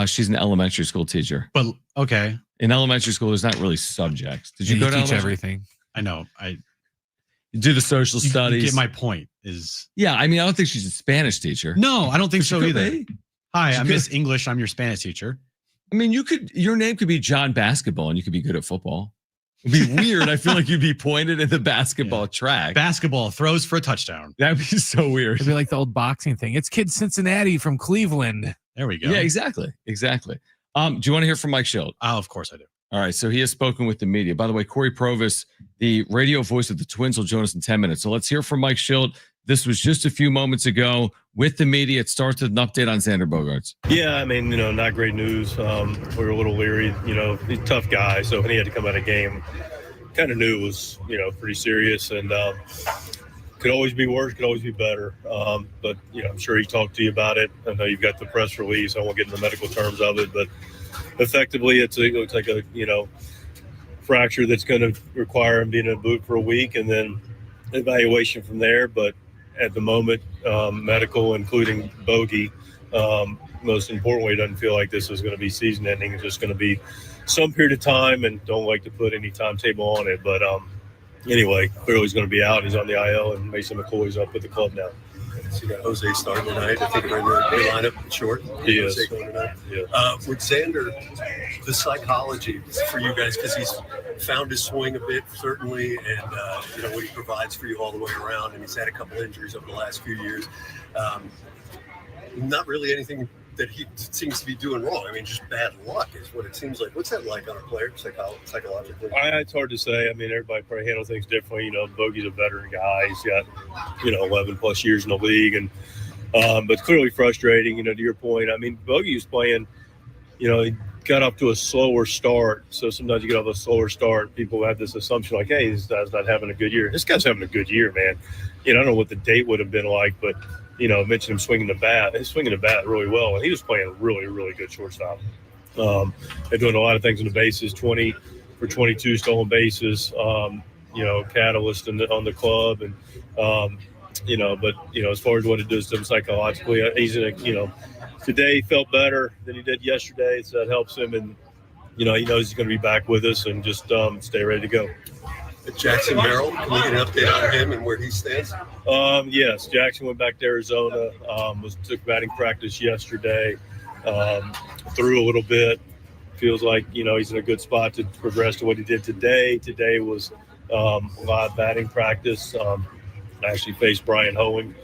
She's an elementary school teacher. But okay. In elementary school, there's not really subjects. Did you go to teach everything? I know. You do the social studies. You get my point. Yeah, I mean, I don't think she's a Spanish teacher. No, I don't think so either. Be. Hi, I'm Miss English. I'm your Spanish teacher. I mean, your name could be John Basketball and you could be good at football. It'd be weird. I feel like you'd be pointed in the basketball track. Basketball throws for a touchdown. That'd be so weird. It'd be like the old boxing thing. It's Kid Cincinnati from Cleveland. There we go. Yeah, exactly. Do you want to hear from Mike Schild? Oh, of course I do. All right. So he has spoken with the media. By the way, Cory Provis, the radio voice of the Twins, will join us in 10 minutes. So let's hear from Mike Schild. This was just a few moments ago with the media. It starts with an update on Xander Bogaerts. Yeah, I mean, not great news. We were a little leery. He's a tough guy. So when he had to come out of game, kind of knew it was, pretty serious and could always be worse, could always be better. But, I'm sure he talked to you about it. I know you've got the press release. I won't get into the medical terms of it, but effectively it looks like a, fracture that's going to require him being in a boot for a week and then evaluation from there. But at the moment, medical, including bogey, most importantly, doesn't feel like this is going to be season ending. It's just going to be some period of time, and don't like to put any timetable on it. But anyway, clearly he's going to be out. He's on the IL, and Mason McCoy's up with the club now. So you got Jose starting tonight. I think we're in the lineup short. He is. Yeah. With Xander, the psychology for you guys, because he's found his swing a bit, certainly, and what he provides for you all the way around, and he's had a couple injuries over the last few years. Not really anything that he seems to be doing wrong. I mean, just bad luck is what it seems like. What's that like on a player psychologically? It's hard to say. I mean, everybody probably handles things differently. Bogey's a veteran guy. He's got, 11 plus years in the league, and but clearly frustrating. To your point, I mean, Bogey was playing. He got off to a slower start. So sometimes you get off a slower start, people have this assumption like, hey, this guy's not having a good year. This guy's having a good year, man. I don't know what the date would have been like, but I mentioned him swinging the bat. He's swinging the bat really well, and he was playing a really, really good shortstop. They're doing a lot of things on the bases, 20 for 22 stolen bases, catalyst on the club. And, as far as what it does to him psychologically, he's in today he felt better than he did yesterday, so that helps him. And, he knows he's going to be back with us and just stay ready to go. Jackson Merrill, can we get an update on him and where he stands? Yes, Jackson went back to Arizona, took batting practice yesterday, threw a little bit. Feels like, he's in a good spot to progress to what he did today. Today was live batting practice. I actually faced Brian Hoeing,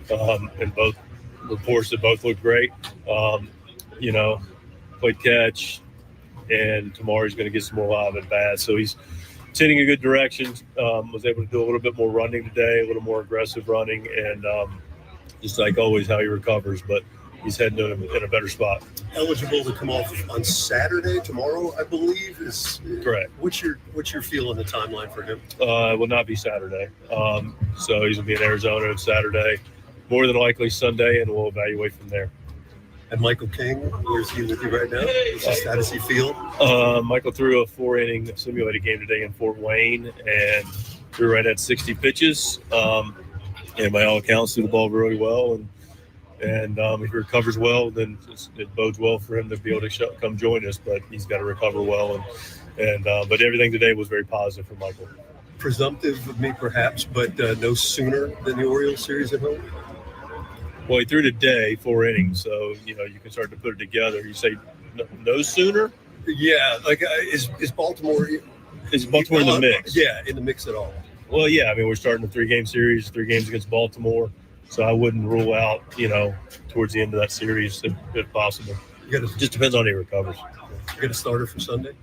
and both reports that both looked great. Played catch, and tomorrow he's going to get some more live at bats. So he's heading a good direction. Was able to do a little bit more running today, a little more aggressive running, and just like always how he recovers, but he's heading in a better spot. Eligible to come off on Saturday, tomorrow, I believe, is correct. What's your feel on the timeline for him? It will not be Saturday. So he's going to be in Arizona on Saturday, more than likely Sunday, and we'll evaluate from there. And Michael King, where's he with you right now? How does he feel? Michael threw a 4-inning simulated game today in Fort Wayne and threw right at 60 pitches. And by all accounts, threw the ball really well. And if he recovers well, then it bodes well for him to be able to come join us. But he's got to recover well. But everything today was very positive for Michael. Presumptive of me, perhaps, but no sooner than the Orioles series at home? Well, he threw today 4 innings, so you can start to put it together. You say no sooner? Yeah, is Baltimore? Is Baltimore in the mix? Yeah, in the mix at all. Well, yeah. I mean, we're starting a 3-game series, 3 games against Baltimore, so I wouldn't rule out towards the end of that series if possible. Just depends on how he recovers. You got a starter for Sunday?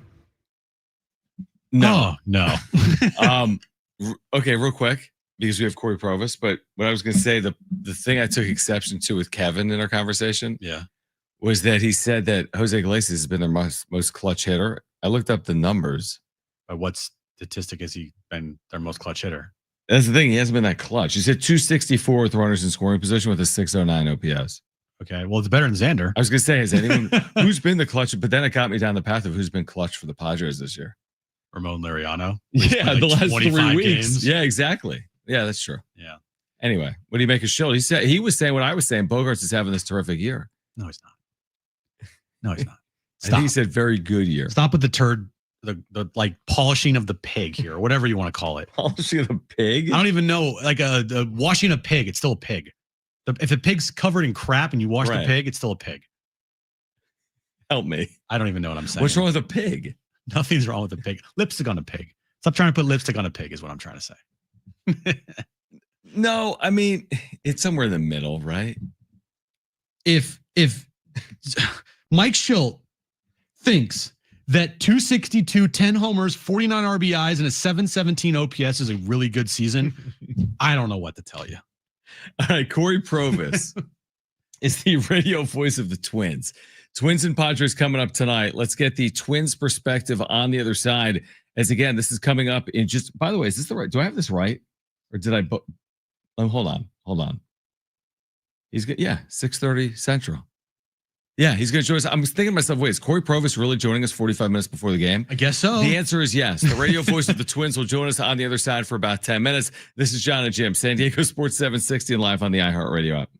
No. Okay, real quick, because we have Cory Provis, but what I was going to say, the thing I took exception to with Kevin in our conversation was that he said that Jose Iglesias has been their most clutch hitter. I looked up the numbers. By what statistic has he been their most clutch hitter? That's the thing. He hasn't been that clutch. He's hit 264 with runners in scoring position with a 609 OPS. Okay, well, it's better than Xander. I was going to say, has anyone who's been the clutch? But then it got me down the path of who's been clutch for the Padres this year. Ramon Laureano. Yeah, the last 3 weeks. Games. Yeah, exactly. Yeah, that's true. Yeah. Anyway, what do you make of Schilt? He was saying what I was saying. Bogarts is having this terrific year. No, he's not. I think he said very good year. Stop with the the like polishing of the pig here, or whatever you want to call it. Polishing of the pig? I don't even know. Like the washing a pig, it's still a pig. If a pig's covered in crap and you wash the pig, it's still a pig. Help me. I don't even know what I'm saying. What's wrong with a pig? Nothing's wrong with a pig. Lipstick on a pig. Stop trying to put lipstick on a pig is what I'm trying to say. No, I mean, it's somewhere in the middle, right? If Mike Schilt thinks that 262, 10 homers, 49 RBIs, and a 717 OPS is a really good season, I don't know what to tell you. All right, Cory Provis is the radio voice of the Twins. Twins and Padres coming up tonight. Let's get the Twins perspective on the other side. As again, this is coming up in just, by the way, is this the right, do I have this right? Or did I, hold on. He's good. Yeah, 6:30 Central. Yeah, he's going to join us. I'm thinking to myself, wait, is Cory Provis really joining us 45 minutes before the game? I guess so. The answer is yes. The radio voice of the Twins will join us on the other side for about 10 minutes. This is Jon and Jim, San Diego Sports 760 and live on the iHeartRadio app.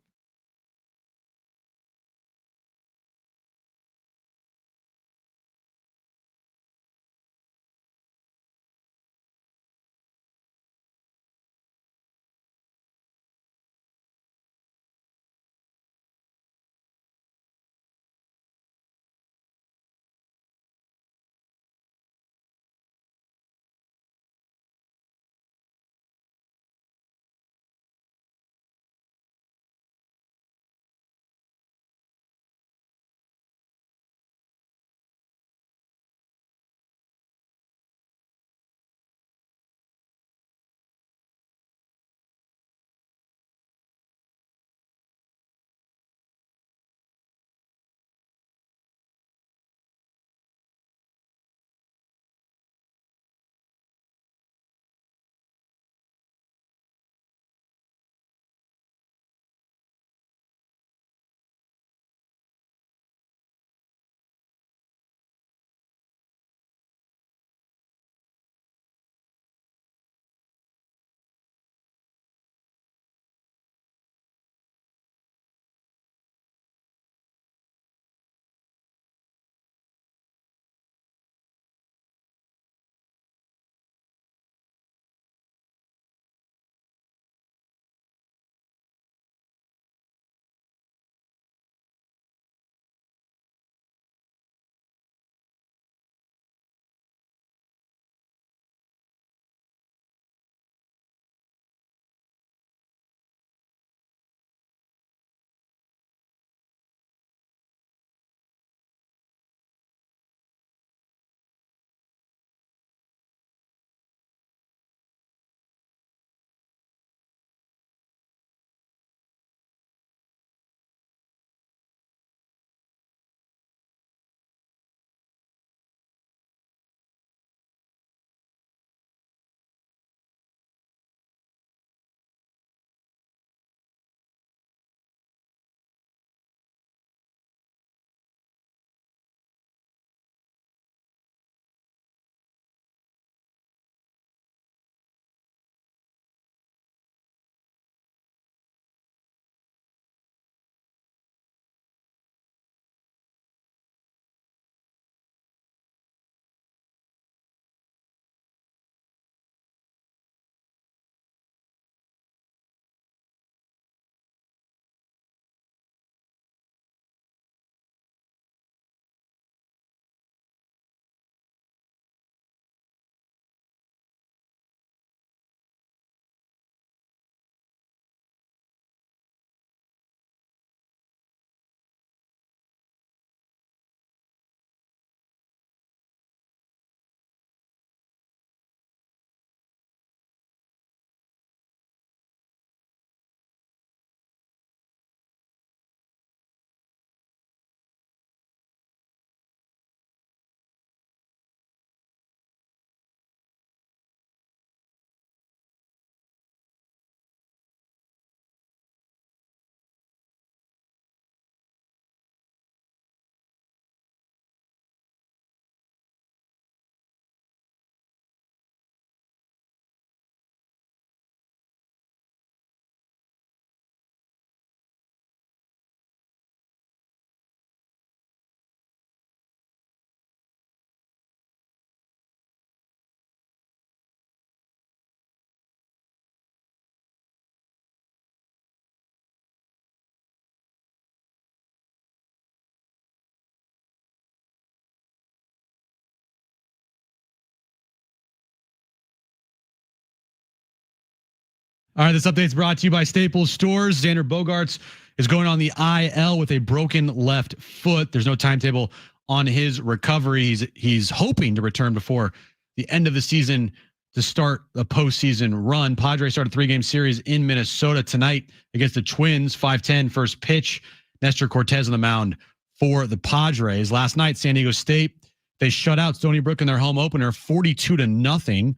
All right, this update is brought to you by Staples Stores. Xander Bogaerts is going on the IL with a broken left foot. There's no timetable on his recovery. He's hoping to return before the end of the season to start a postseason run. Padres start a 3-game series in Minnesota tonight against the Twins. 5:10 first pitch. Nestor Cortez on the mound for the Padres. Last night, San Diego State, they shut out Stony Brook in their home opener 42-0.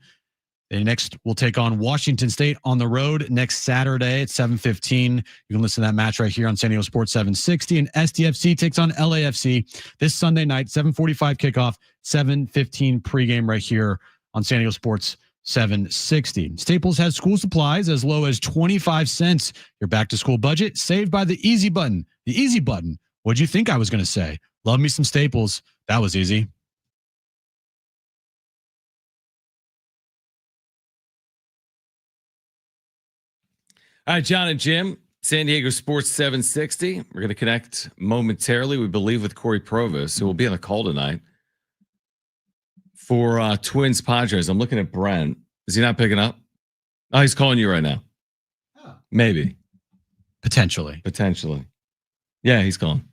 They next will take on Washington State on the road next Saturday at 7:15. You can listen to that match right here on San Diego Sports 760. And SDFC takes on LAFC this Sunday night, 7:45 kickoff, 7:15 pregame right here on San Diego Sports 760. Staples has school supplies as low as 25 cents. Your back-to-school budget saved by the easy button. The easy button. What'd you think I was going to say? Love me some Staples. That was easy. All right, Jon and Jim, San Diego Sports 760. We're going to connect momentarily, we believe, with Cory Provis, who will be on the call tonight for Twins Padres. I'm looking at Brent. Is he not picking up? Oh, he's calling you right now. Oh. Maybe. Potentially. Yeah, he's calling.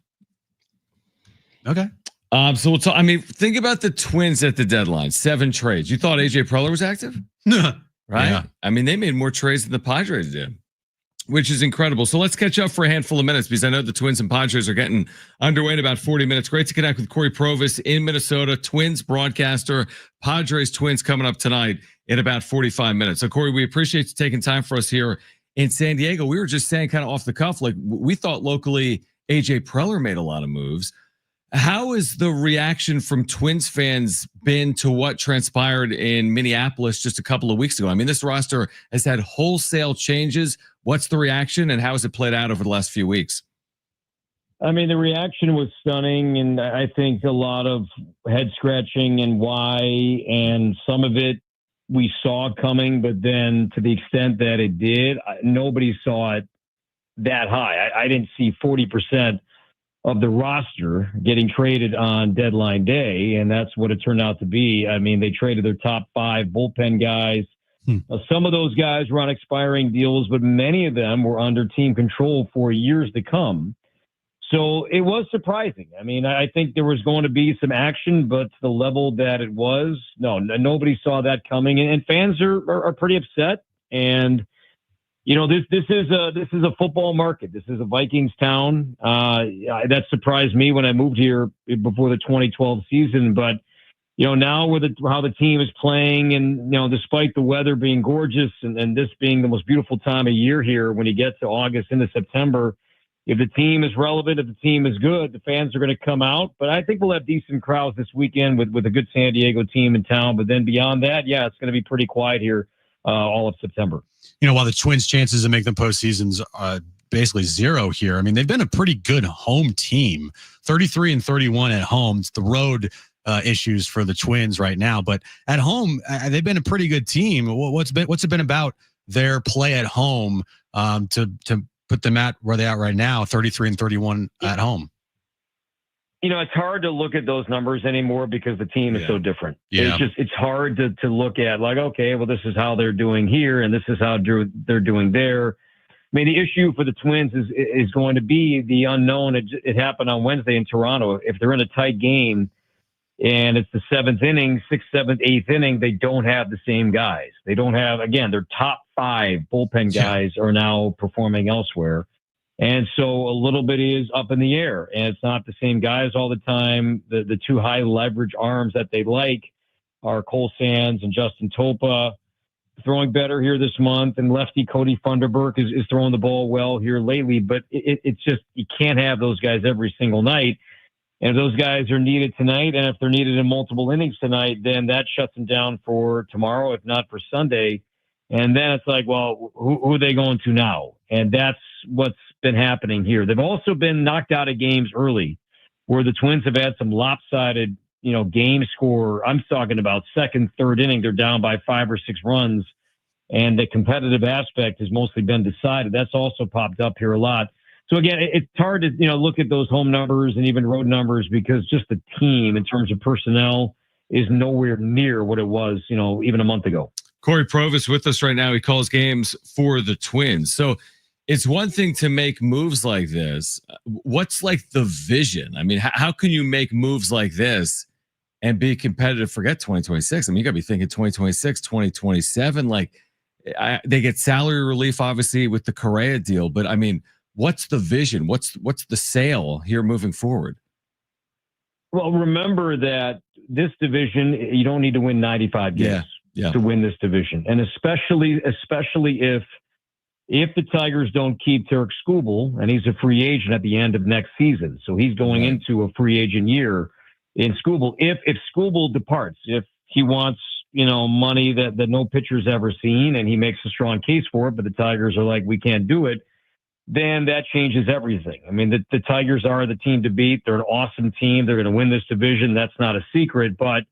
Okay. So we'll talk. I mean, think about the Twins at the deadline. 7 trades. You thought AJ Preller was active? Right? Yeah. I mean, they made more trades than the Padres did, which is incredible. So let's catch up for a handful of minutes because I know the Twins and Padres are getting underway in about 40 minutes. Great to connect with Cory Provis in Minnesota, Twins broadcaster. Padres Twins coming up tonight in about 45 minutes. So, Cory, we appreciate you taking time for us here in San Diego. We were just saying kind of off the cuff, like we thought locally AJ Preller made a lot of moves. How has the reaction from Twins fans been to what transpired in Minneapolis just a couple of weeks ago? I mean, this roster has had wholesale changes. What's the reaction and how has it played out over the last few weeks? I mean, the reaction was stunning, and I think a lot of head scratching and why, and some of it we saw coming, but then to the extent that it did, nobody saw it that high. I didn't see 40% of the roster getting traded on deadline day, and that's what it turned out to be. I mean, they traded their top 5 bullpen guys. Some of those guys were on expiring deals, but many of them were under team control for years to come. So it was surprising. I mean, I think there was going to be some action, but to the level that it was, nobody saw that coming. And fans are pretty upset. And you know, this is a football market. This is a Vikings town. That surprised me when I moved here before the 2012 season. But you know, now with how the team is playing, and you know, despite the weather being gorgeous and this being the most beautiful time of year here, when you get to August into September, if the team is relevant, if the team is good, the fans are going to come out. But I think we'll have decent crowds this weekend with a good San Diego team in town. But then beyond that, yeah, it's going to be pretty quiet here all of September. You know, while the Twins' chances of making the postseason's basically zero here, I mean, they've been a pretty good home team, 33-31 at home. It's the road issues for the Twins right now, but at home, they've been a pretty good team. What's it been about their play at home to put them at where they are right now, 33-31 at home? You know, it's hard to look at those numbers anymore because the team is so different. Yeah. It's hard to look at like, okay, well, this is how they're doing here and this is how they're doing there. I mean, the issue for the Twins is going to be the unknown. It happened on Wednesday in Toronto. If they're in a tight game and it's the 7th inning, 6th, 7th, 8th inning, they don't have the same guys. They don't have, again, their top 5 bullpen guys are now performing elsewhere. And so a little bit is up in the air, and it's not the same guys all the time. The 2 high leverage arms that they like are Cole Sands and Justin Topa, throwing better here this month, and lefty Cody Funderburk is throwing the ball well here lately. But it's just, you can't have those guys every single night. And if those guys are needed tonight, and if they're needed in multiple innings tonight, then that shuts them down for tomorrow, if not for Sunday. And then it's like, well, who are they going to now? And that's what's been happening here. They've also been knocked out of games early, where the Twins have had some lopsided, you know, game score. I'm talking about 2nd, 3rd inning, they're down by 5 or 6 runs, and the competitive aspect has mostly been decided. That's also popped up here a lot. So again, it's hard to, you know, look at those home numbers and even road numbers because just the team in terms of personnel is nowhere near what it was, you know, even a month ago. Cory Provis with us right now. He calls games for the Twins. So it's one thing to make moves like this. What's like the vision? I mean, how can you make moves like this and be competitive? Forget 2026. I mean, you got to be thinking 2026, 2027. Like they get salary relief, obviously, with the Correa deal. But I mean, what's the vision? What's the sale here moving forward? Well, remember that this division, you don't need to win 95 games to win this division. And especially if the Tigers don't keep Tarek Skubal, and he's a free agent at the end of next season. So he's going into a free agent year in Skubal. If Skubal departs, if he wants, money that no pitcher's ever seen, and he makes a strong case for it, but the Tigers are like, we can't do it, then that changes everything. I mean, the Tigers are the team to beat. They're an awesome team. They're going to win this division. That's not a secret. But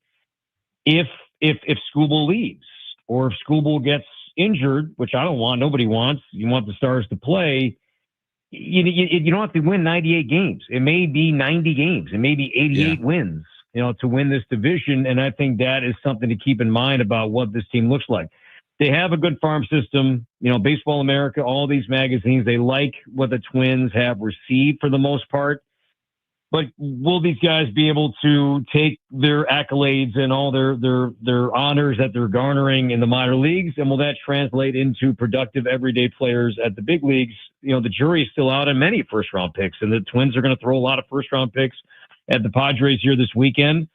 if Skubal leaves, or if Skubal gets injured, which I don't want, nobody wants, you want the Stars to play, you don't have to win 98 games. It may be 90 games. It may be 88 wins, to win this division. And I think that is something to keep in mind about what this team looks like. They have a good farm system. Baseball America, all these magazines, they like what the Twins have received for the most part. But will these guys be able to take their accolades and all their honors that they're garnering in the minor leagues? And will that translate into productive everyday players at the big leagues? The jury is still out on many first-round picks, and the Twins are going to throw a lot of first-round picks at the Padres here this weekend.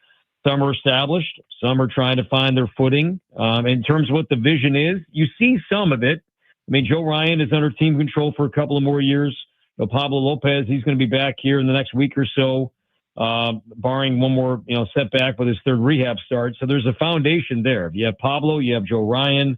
Some are established. Some are trying to find their footing. In terms of what the vision is, you see some of it. I mean, Joe Ryan is under team control for a couple of more years. Pablo Lopez, he's going to be back here in the next week or so, barring one more, setback with his third rehab start. So there's a foundation there. You have Pablo, you have Joe Ryan,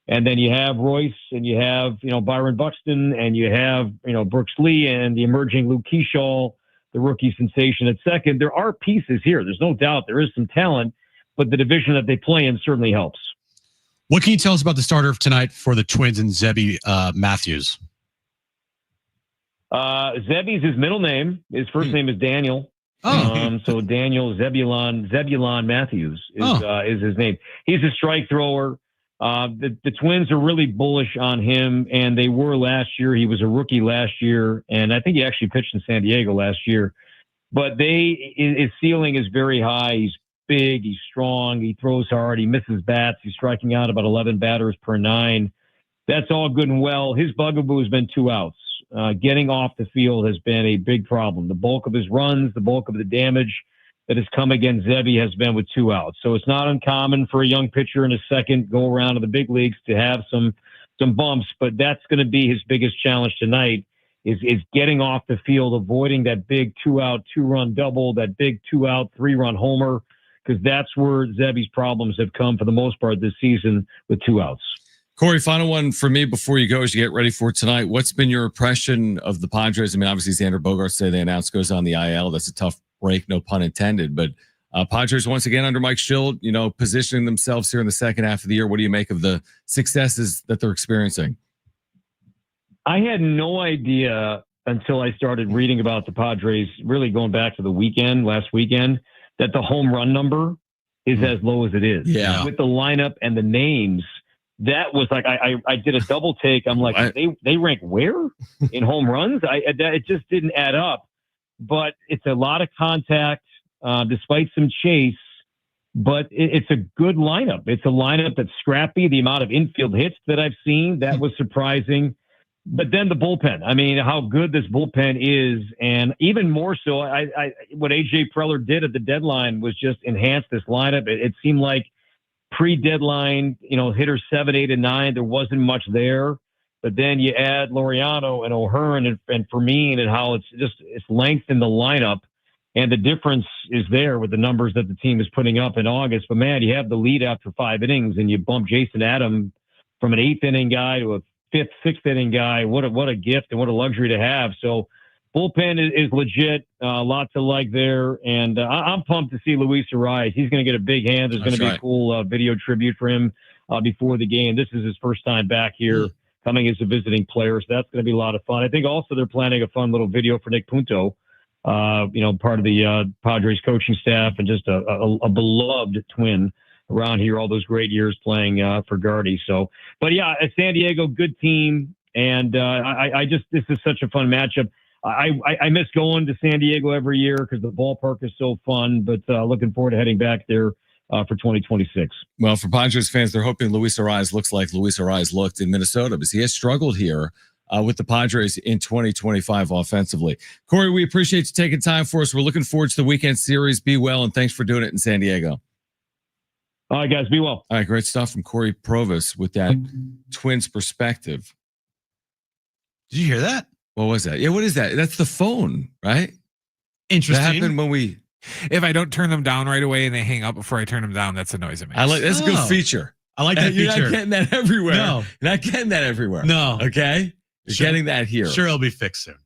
and then you have Royce, and you have, Byron Buxton, and you have, Brooks Lee, and the emerging Luke Keyshaw, the rookie sensation at second. There are pieces here. There's no doubt there is some talent, but the division that they play in certainly helps. What can you tell us about the starter of tonight for the Twins and Zebby Matthews? Zebby's his middle name. His first name is Daniel. So Daniel Zebulon Matthews is his name. He's a strike thrower. The Twins are really bullish on him, and they were last year. He was a rookie last year, and I think he actually pitched in San Diego last year. But his ceiling is very high. He's big. He's strong. He throws hard. He misses bats. He's striking out about 11 batters per 9. That's all good and well. His bugaboo has been 2 outs. Getting off the field has been a big problem. The bulk of his runs, the bulk of the damage that has come against Zebby has been with 2 outs. So it's not uncommon for a young pitcher in a second go around to the big leagues to have some bumps, but that's going to be his biggest challenge tonight is getting off the field, avoiding that big 2-out, 2-run double, that big 2-out, 3-run homer, because that's where Zebby's problems have come for the most part this season with 2 outs. Cory, final one for me before you go as you get ready for tonight. What's been your impression of the Padres? I mean, obviously, Xander Bogaerts today they announced goes on the IL. That's a tough break, no pun intended. But Padres, once again, under Mike Schild, positioning themselves here in the second half of the year. What do you make of the successes that they're experiencing? I had no idea until I started reading about the Padres, really going back to the last weekend, that the home run number is as low as it is. Yeah. With the lineup and the names, that was like I did a double take. I'm like, they rank where in home runs? It just didn't add up. But it's a lot of contact, despite some chase. But it's a good lineup. It's a lineup that's scrappy. The amount of infield hits that I've seen, that was surprising. But then the bullpen. I mean, how good this bullpen is, and even more so, what AJ Preller did at the deadline was just enhance this lineup. It seemed like pre-deadline, hitters 7, 8, and 9, there wasn't much there. But then you add Laureano and O'Hearn and Fermin, and how it's lengthened the lineup, and the difference is there with the numbers that the team is putting up in August. But man, you have the lead after 5 innings, and you bump Jason Adam from an 8th inning guy to a 5th, 6th inning guy. What a gift and what a luxury to have. So bullpen is legit. Lots to like there. And I'm pumped to see Luis Arias. He's going to get a big hand. There's going to be a cool video tribute for him before the game. This is his first time back here coming as a visiting player. So that's going to be a lot of fun. I think also they're planning a fun little video for Nick Punto, part of the Padres coaching staff and just a beloved Twin. around here all those great years playing for Gardy. So, but yeah, San Diego, good team. And this is such a fun matchup. I miss going to San Diego every year because the ballpark is so fun, but looking forward to heading back there for 2026. Well, for Padres fans, they're hoping Luis Arraez looks like Luis Arraez looked in Minnesota, because he has struggled here with the Padres in 2025 offensively. Cory, we appreciate you taking time for us. We're looking forward to the weekend series. Be well, and thanks for doing it in San Diego. All right, guys, be well. All right, great stuff from Cory Provis with that Twins perspective. Did you hear that? What was that? Yeah, what is that? That's the phone, right? Interesting. That happened when we... If I don't turn them down right away and they hang up before I turn them down, that's a noise it makes. That's a good feature. I like that You're feature. not getting that everywhere. No. You're not getting that everywhere. No. Okay? You're getting that here. Sure, it'll be fixed soon.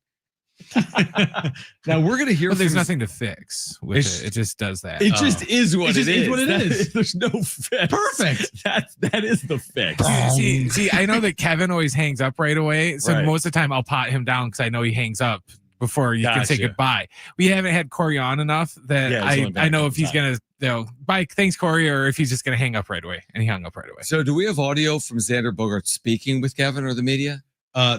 Now we're going to hear. But there's nothing to fix with it. It just does that. It just is what it is. What it is. There's no fix. Perfect. That is the fix. See, I know that Kevin always hangs up right away. So Right. most of the time I'll pot him down because I know he hangs up before you can say Gotcha. goodbye. We haven't had Cory on enough that Yeah, he's only back I know a if he's couple going to, bye, thanks, Cory, or if he's just going to hang up right away. And he hung up right away. So do we have audio from Xander Bogaerts speaking with Kevin or the media?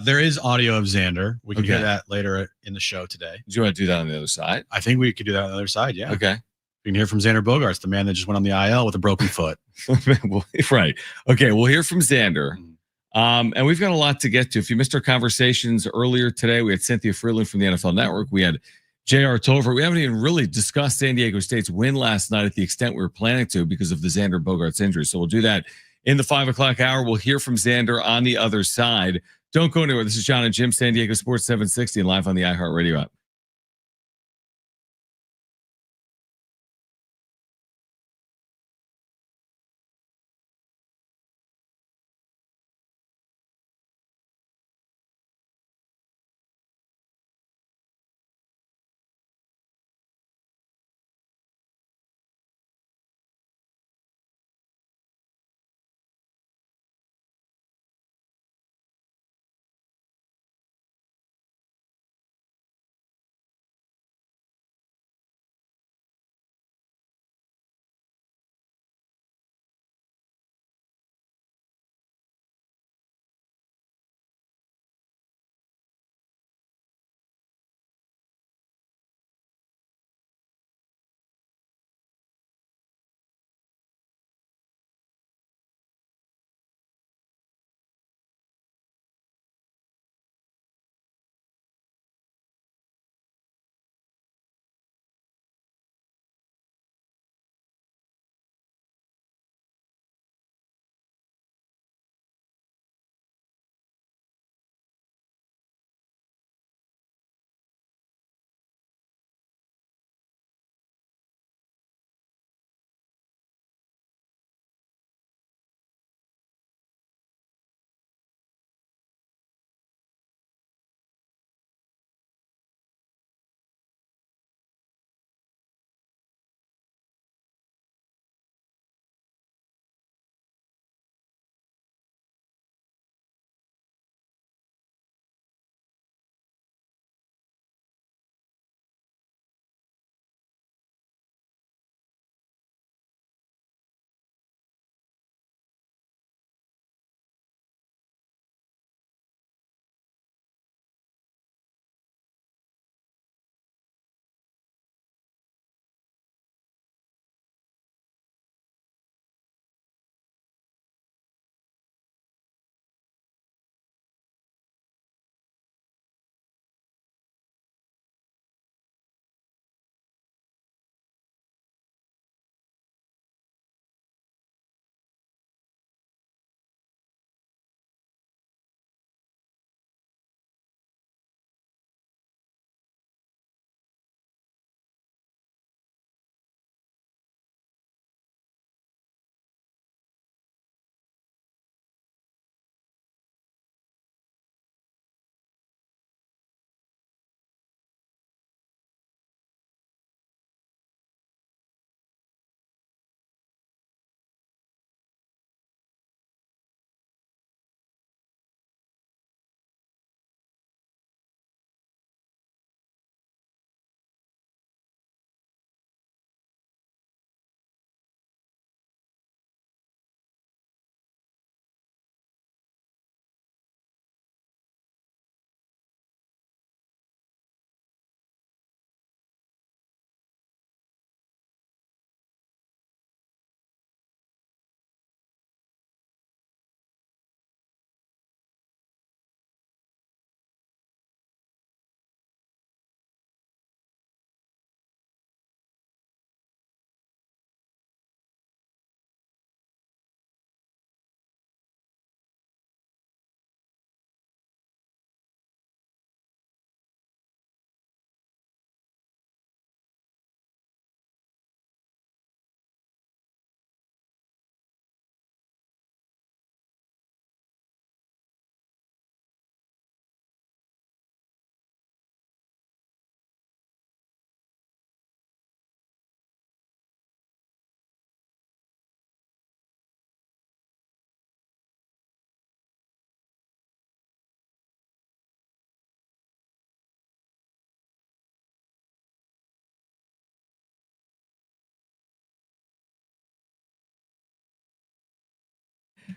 There is audio of Xander. We can Okay. hear that later in the show today. Do you want to do that on the other side? I think we could do that on the other side. Yeah. Okay. We can hear from Xander Bogaerts, the man that just went on the IL with a broken foot. Right. Okay. We'll hear from Xander. And we've got a lot to get to. If you missed our conversations earlier today, we had Cynthia Freeland from the NFL Network. We had J.R. Tovar. We haven't even really discussed San Diego State's win last night at the extent we were planning to because of the Xander Bogaerts injury. So we'll do that in the 5 o'clock hour. We'll hear from Xander on the other side. Don't go anywhere. This is Jon and Jim, San Diego Sports 760, and live on the iHeartRadio app.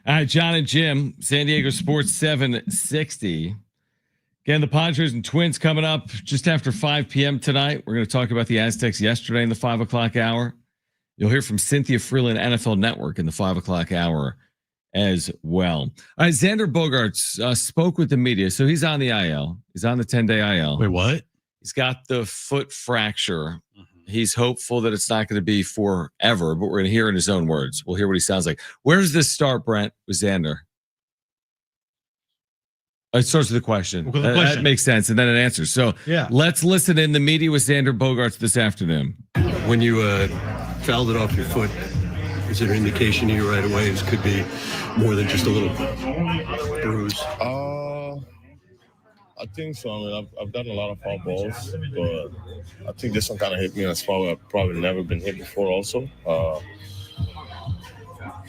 All right, Jon and Jim, San Diego Sports 760. Again, the Padres and Twins coming up just after 5 p.m. tonight. We're going to talk about the Aztecs yesterday in the 5 o'clock hour. You'll hear from Cynthia Freeland, NFL Network, in the 5 o'clock hour as well. All right, Xander Bogaerts spoke with the media. So he's on the IL. He's on the 10-day IL. Wait, what? He's got the foot fracture. He's hopeful that it's not going to be forever, but we're going to hear in his own words. We'll hear what he sounds like. Where does this start, Brent, with Xander? It starts with a question. That makes sense, and then it answers. So let's listen in the media with Xander Bogaerts this afternoon. When you fouled it off your foot, is there an indication to you right away this could be more than just a little bruise? I think so. I mean, I've done a lot of foul balls, but I think this one kind of hit me in a spot where I've probably never been hit before also.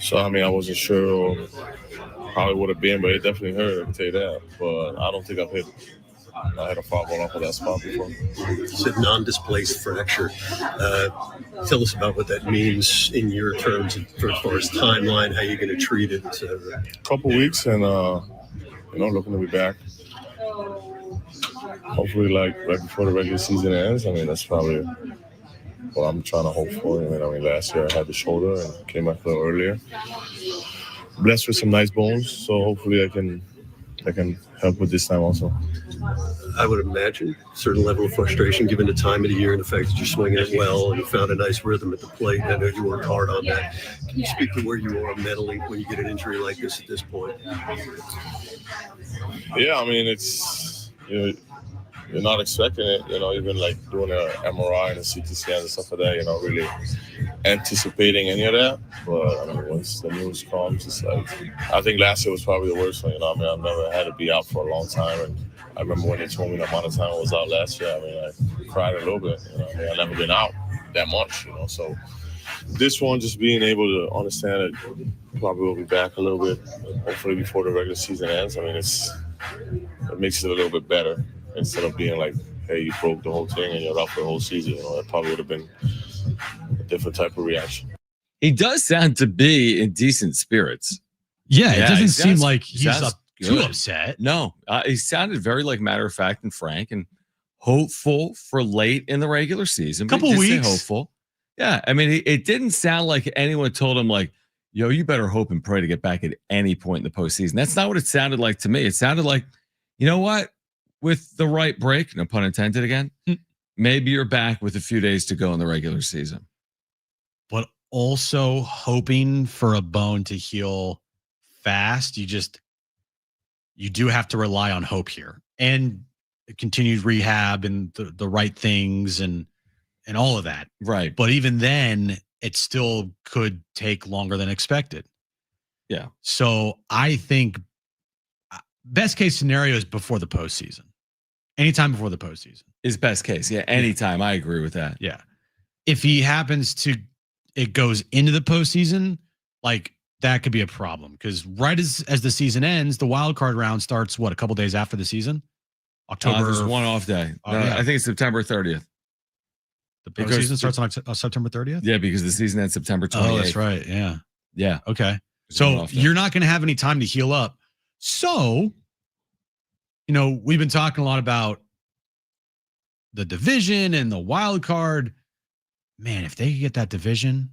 So, I mean, I wasn't sure how it would have been, but it definitely hurt, I can tell you that. But I don't think I had a foul ball off of that spot before. You said non-displaced fracture. Tell us about what that means in your terms as far as timeline, how you're going to treat it. A couple weeks and, looking to be back. Hopefully, like, right before the regular season ends. I mean, that's probably what I'm trying to hope for. I mean, last year I had the shoulder and came back a little earlier. Blessed with some nice bones, so hopefully I can help with this time also. I would imagine a certain level of frustration given the time of the year and the fact that you're swinging it well and you found a nice rhythm at the plate. I know you worked hard on that. Can you speak to where you are mentally when you get an injury like this at this point? Yeah, I mean, it's, you're not expecting it, even like doing an MRI and a CT scan and stuff like that, you're not really anticipating any of that. But I mean, once the news comes, it's like, I think last year was probably the worst one. I mean, I've never had to be out for a long time. And I remember when they told me the amount of time I was out last year, I mean, I cried a little bit. I mean, I've never been out that much, So this one, just being able to understand that probably will be back a little bit, hopefully before the regular season ends. I mean, it makes it a little bit better instead of being like, hey, you broke the whole thing and you're out for the whole season. That probably would have been a different type of reaction. He does sound to be in decent spirits. Yeah, it doesn't seem like he's too upset. No, he sounded very matter of fact and frank and hopeful for late in the regular season. Couple weeks. Hopeful. Yeah, I mean, it didn't sound like anyone told him yo, you better hope and pray to get back at any point in the postseason. That's not what it sounded like to me. It sounded like, you know what? With the right break, no pun intended again, maybe you're back with a few days to go in the regular season. But also hoping for a bone to heal fast. You do have to rely on hope here and continued rehab and the right things and all of that. Right. But even then, it still could take longer than expected. Yeah. So I think best case scenario is before the postseason. Anytime before the postseason is best case. Yeah, anytime. I agree with that. Yeah. If he happens to, it goes into the postseason, that could be a problem because right as the season ends, the wild card round starts a couple days after the season? October. There's one off day. I think it's September 30th. The postseason starts on September 30th? Yeah, because the season ends September 28th. Oh, that's right. Yeah. Yeah. Okay. So you're not going to have any time to heal up. So, we've been talking a lot about the division and the wild card. Man, if they get that division.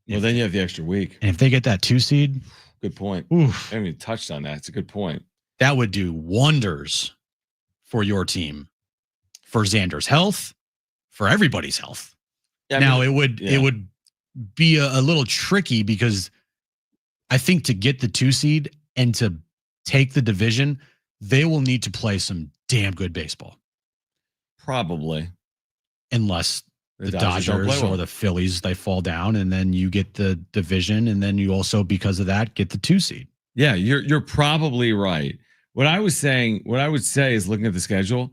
Well, then you have the extra week. And if they get that 2 seed. Good point. Oof, I haven't even touched on that. It's a good point. That would do wonders for your team, for Xander's health, for everybody's health. Yeah, now, it would be a little tricky because I think to get the 2 seed and to take the division, they will need to play some damn good baseball. Probably. Unless the Dodgers or the Phillies, they fall down and then you get the division and then you also, because of that, get the 2 seed. Yeah, you're probably right. What I would say is looking at the schedule,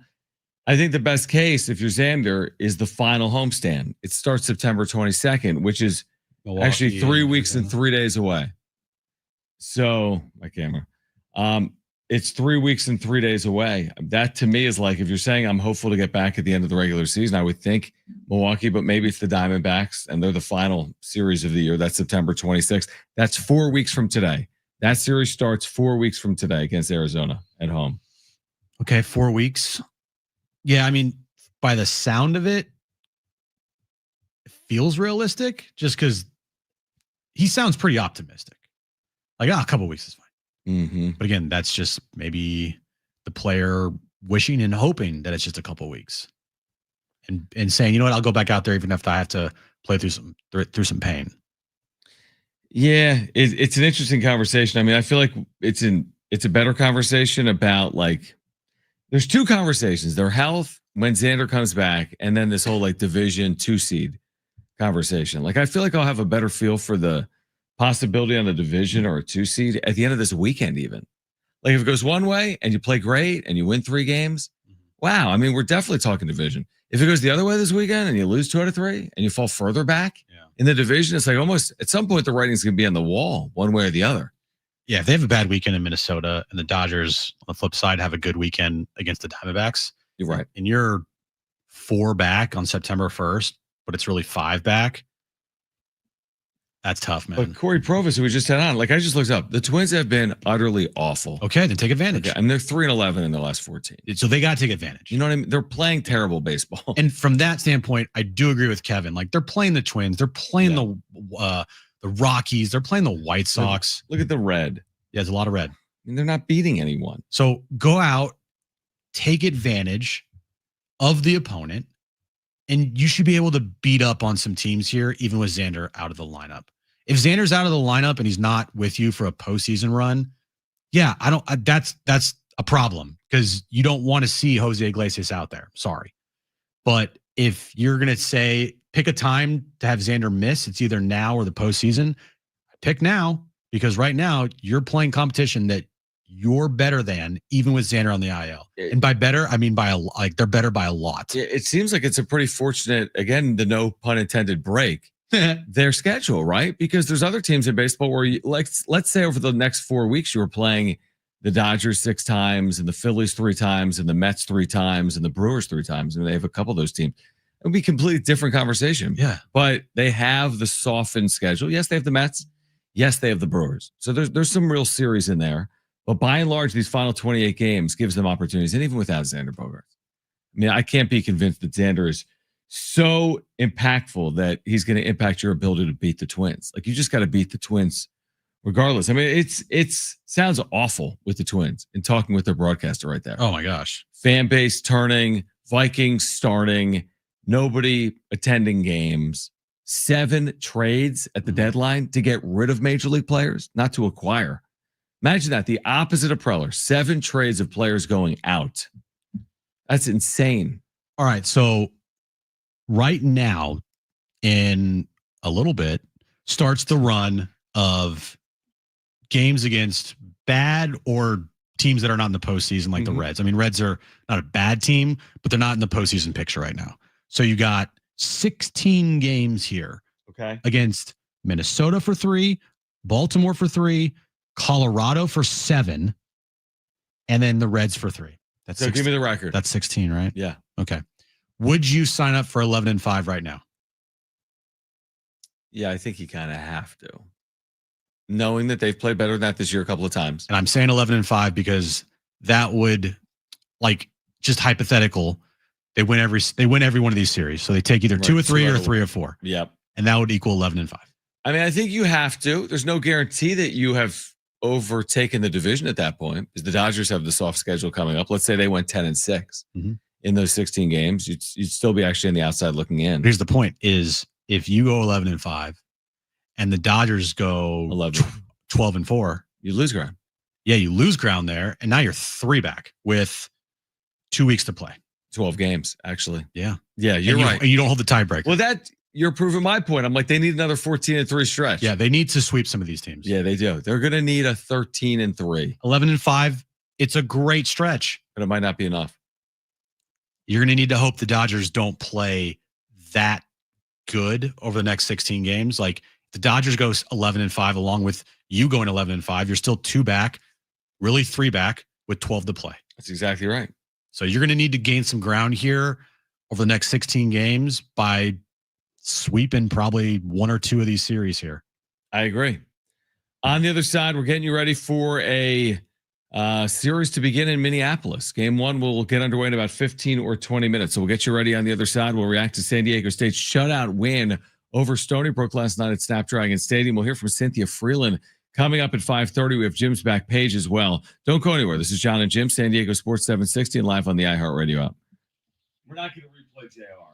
I think the best case if you're Xander is the final homestand. It starts September 22nd, which is Milwaukee, actually 3 weeks and 3 days away. So my camera. It's 3 weeks and 3 days away. That to me is if you're saying I'm hopeful to get back at the end of the regular season, I would think Milwaukee, but maybe it's the Diamondbacks and they're the final series of the year. That's September 26th. That's 4 weeks from today. That series starts 4 weeks from today against Arizona at home. Okay, 4 weeks. Yeah, I mean, by the sound of it, it feels realistic just because he sounds pretty optimistic. Like, a couple weeks is fine. Mm-hmm. But again, that's just maybe the player wishing and hoping that it's just a couple weeks. And saying, you know what, I'll go back out there even if I have to play through some pain. Yeah, it's an interesting conversation. I mean, I feel like it's a better conversation about like there's two conversations: their health when Xander comes back, and then this whole like division 2 seed conversation. Like I feel like I'll have a better feel for the possibility on a division or a 2 seed at the end of this weekend, even. Like if it goes one way and you play great and you win 3 games, wow. I mean, we're definitely talking division. If it goes the other way this weekend and you lose 2 out of 3 and you fall further back in the division, it's like almost at some point the writing's going to be on the wall one way or the other. Yeah, if they have a bad weekend in Minnesota and the Dodgers on the flip side have a good weekend against the Diamondbacks, you're right. And you're 4 back on September 1st, but it's really 5 back. That's tough, man. But Cory Provis, who we just had on, like I just looked up, the Twins have been utterly awful. Okay, then take advantage. Okay, I mean, they're 3-11 in their last 14. So they got to take advantage. You know what I mean? They're playing terrible baseball. And from that standpoint, I do agree with Kevin. Like they're playing the Twins, they're playing the Rockies, they're playing the White Sox. Look at the red. Yeah, there's a lot of red. I mean, they're not beating anyone. So go out, take advantage of the opponent, and you should be able to beat up on some teams here, even with Xander out of the lineup. If Xander's out of the lineup and he's not with you for a postseason run, yeah, that's a problem because you don't want to see Jose Iglesias out there. Sorry. But if you're going to say, pick a time to have Xander miss, it's either now or the postseason, pick now because right now you're playing competition that you're better than even with Xander on the IL. And by better, I mean they're better by a lot. It seems like it's a pretty fortunate, again, the no pun intended break. Their schedule, right? Because there's other teams in baseball where you, like, let's say over the next 4 weeks, you were playing the Dodgers 6 times and the Phillies 3 times and the Mets 3 times and the Brewers 3 times. And they have a couple of those teams. It would be a completely different conversation. Yeah. But they have the softened schedule. Yes, they have the Mets. Yes, they have the Brewers. So there's some real series in there. But by and large, these final 28 games gives them opportunities. And even without Xander Bogaerts. I mean, I can't be convinced that Xander is so impactful that he's going to impact your ability to beat the Twins. Like you just got to beat the Twins regardless. I mean, it's sounds awful with the Twins and talking with their broadcaster right there. Oh my gosh. Fan base turning, Vikings starting, nobody attending games, 7 trades at the deadline to get rid of major league players, not to acquire. Imagine that, the opposite of Preller, 7 trades of players going out. That's insane. All right, so right now, in a little bit, starts the run of games against bad or teams that are not in the postseason, like the Reds. I mean, Reds are not a bad team, but they're not in the postseason picture right now. So you got 16 games here. Okay. Against Minnesota for 3, Baltimore for 3, Colorado for 7, and then the Reds for 3. That's so 16. give me the record. That's 16, right? Yeah. Okay. Would you sign up for 11-5 right now? Yeah, I think you kind of have to. Knowing that they've played better than that this year a couple of times. And I'm saying 11-5 because that would, like, just hypothetical. They win every one of these series. So they take either 2 or 3 or 3 or 4. Yep. And that would equal 11-5. I mean, I think you have to. There's no guarantee that you have overtaken the division at that point because the Dodgers have the soft schedule coming up. Let's say they went 10-6 in those 16 games. You'd still be actually on the outside looking in. Here's the point is if you go 11-5 and the Dodgers go 12-4, you lose ground. Yeah, you lose ground there. And now you're 3 back with 2 weeks to play. 12 games, actually. Yeah. Yeah, you're right. And you don't hold the tiebreaker. Well, you're proving my point. I'm like, they need another 14-3 stretch. Yeah, they need to sweep some of these teams. Yeah, they do. They're going to need a 13-3. 11-5, it's a great stretch. But it might not be enough. You're going to need to hope the Dodgers don't play that good over the next 16 games. Like, the Dodgers go 11-5 along with you going 11-5. You're still 2 back, really 3 back with 12 to play. That's exactly right. So you're going to need to gain some ground here over the next 16 games by sweeping probably 1 or 2 of these series here. I agree. On the other side, we're getting you ready for a series to begin in Minneapolis. Game 1 will get underway in about 15 or 20 minutes. So we'll get you ready on the other side. We'll react to San Diego State's shutout win over Stony Brook last night at Snapdragon Stadium. We'll hear from Cynthia Freeland coming up at 5:30. We have Jim's back page as well. Don't go anywhere. This is Jon and Jim, San Diego Sports 760, and live on the iHeartRadio app. We're not going to replay JR.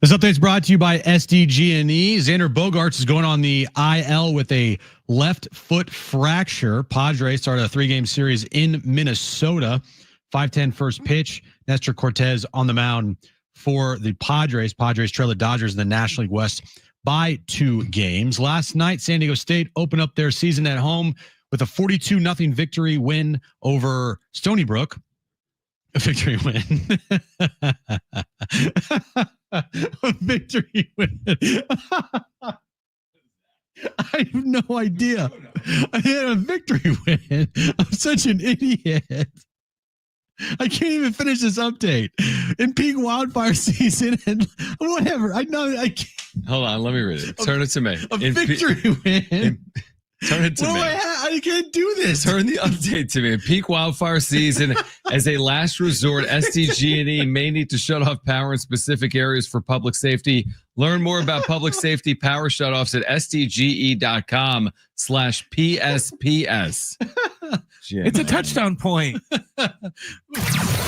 This update is brought to you by SDG&E. Xander Bogaerts is going on the IL with a left foot fracture. Padres started a 3-game series in Minnesota. 5:10 first pitch. Nestor Cortez on the mound for the Padres. Padres trail the Dodgers in the National League West by 2 games. Last night, San Diego State opened up their season at home with a 42-0 victory win over Stony Brook. A victory win. A victory win. I have no idea. I had a victory win. I'm such an idiot. I can't even finish this update. In peak wildfire season and whatever. I know I can't. Hold on, let me read it. Turn it to me. A victory win. Turn it to me. I can't do this. Turn the update to me. In peak wildfire season, as a last resort, SDG&E may need to shut off power in specific areas for public safety. Learn more about public safety power shutoffs at sdge.com/PSPS. It's a touchdown point.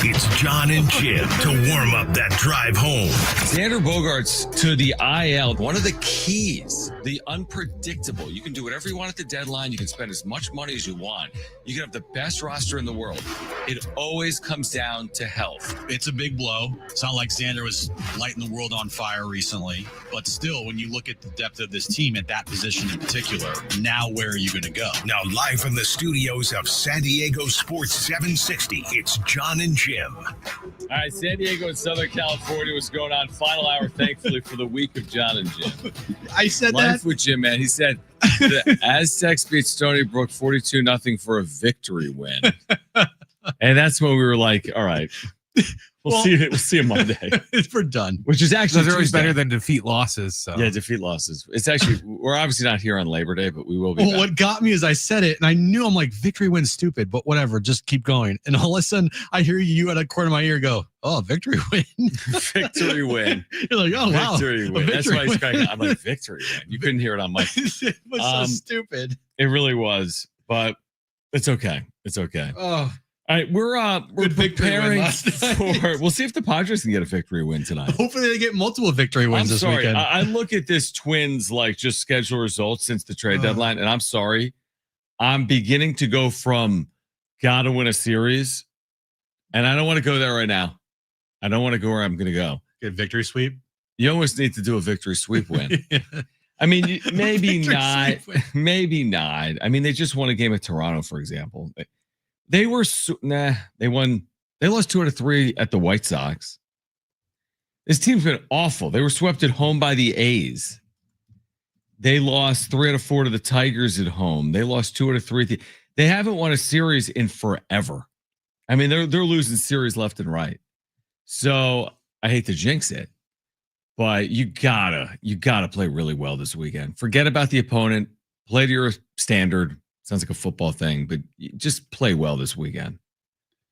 It's Jon and Jim to warm up that drive home. Xander Bogaerts to the IL. One of the keys, the unpredictable. You can do whatever you want at the deadline. You can spend as much money as you want. You can have the best roster in the world. It always comes down to health. It's a big blow. It's not like Xander was lighting the world on fire recently. But still, when you look at the depth of this team at that position in particular, now where are you going to go? Now live from the studios of San Diego Sports 760, it's Jon and Jim. All right, San Diego and Southern California, what's going on? Final hour, thankfully, for the week of Jon and Jim. I said Life that. with Jim, man. He said the Aztecs beat Stony Brook 42-0 for a victory win. And that's when we were like, all right, we'll see you Monday. We're done. Which is actually Those are always better than defeat losses. So. Yeah, defeat losses. It's actually, we're obviously not here on Labor Day, but we will be. Well, what got me is I said it and I knew, I'm like, victory win's stupid, but whatever, just keep going. And all of a sudden I hear you at a corner of my ear go, oh, victory win. Victory win. You're like, oh, wow. Victory win. That's why he's cracking. I'm like, victory win. You couldn't hear it on mic. It was so stupid. It really was, but it's okay. It's okay. Oh. All right, we're preparing for. We'll see if the Padres can get a victory win tonight. Hopefully, they get multiple victory wins this weekend. I look at this Twins like just schedule results since the trade deadline, and I'm sorry, I'm beginning to go from gotta win a series, and I don't want to go there right now. I don't want to go where I'm going to go. Get a victory sweep. You always need to do a victory sweep win. I mean, maybe not. Maybe not. I mean, they just won a game at Toronto, for example. They were they won. They lost 2 out of 3 at the White Sox. This team's been awful. They were swept at home by the A's. They lost 3 out of 4 to the Tigers at home. They lost 2 out of 3. They haven't won a series in forever. I mean, they're losing series left and right. So I hate to jinx it, but you gotta play really well this weekend. Forget about the opponent. Play to your standard. Sounds like a football thing, but just play well this weekend.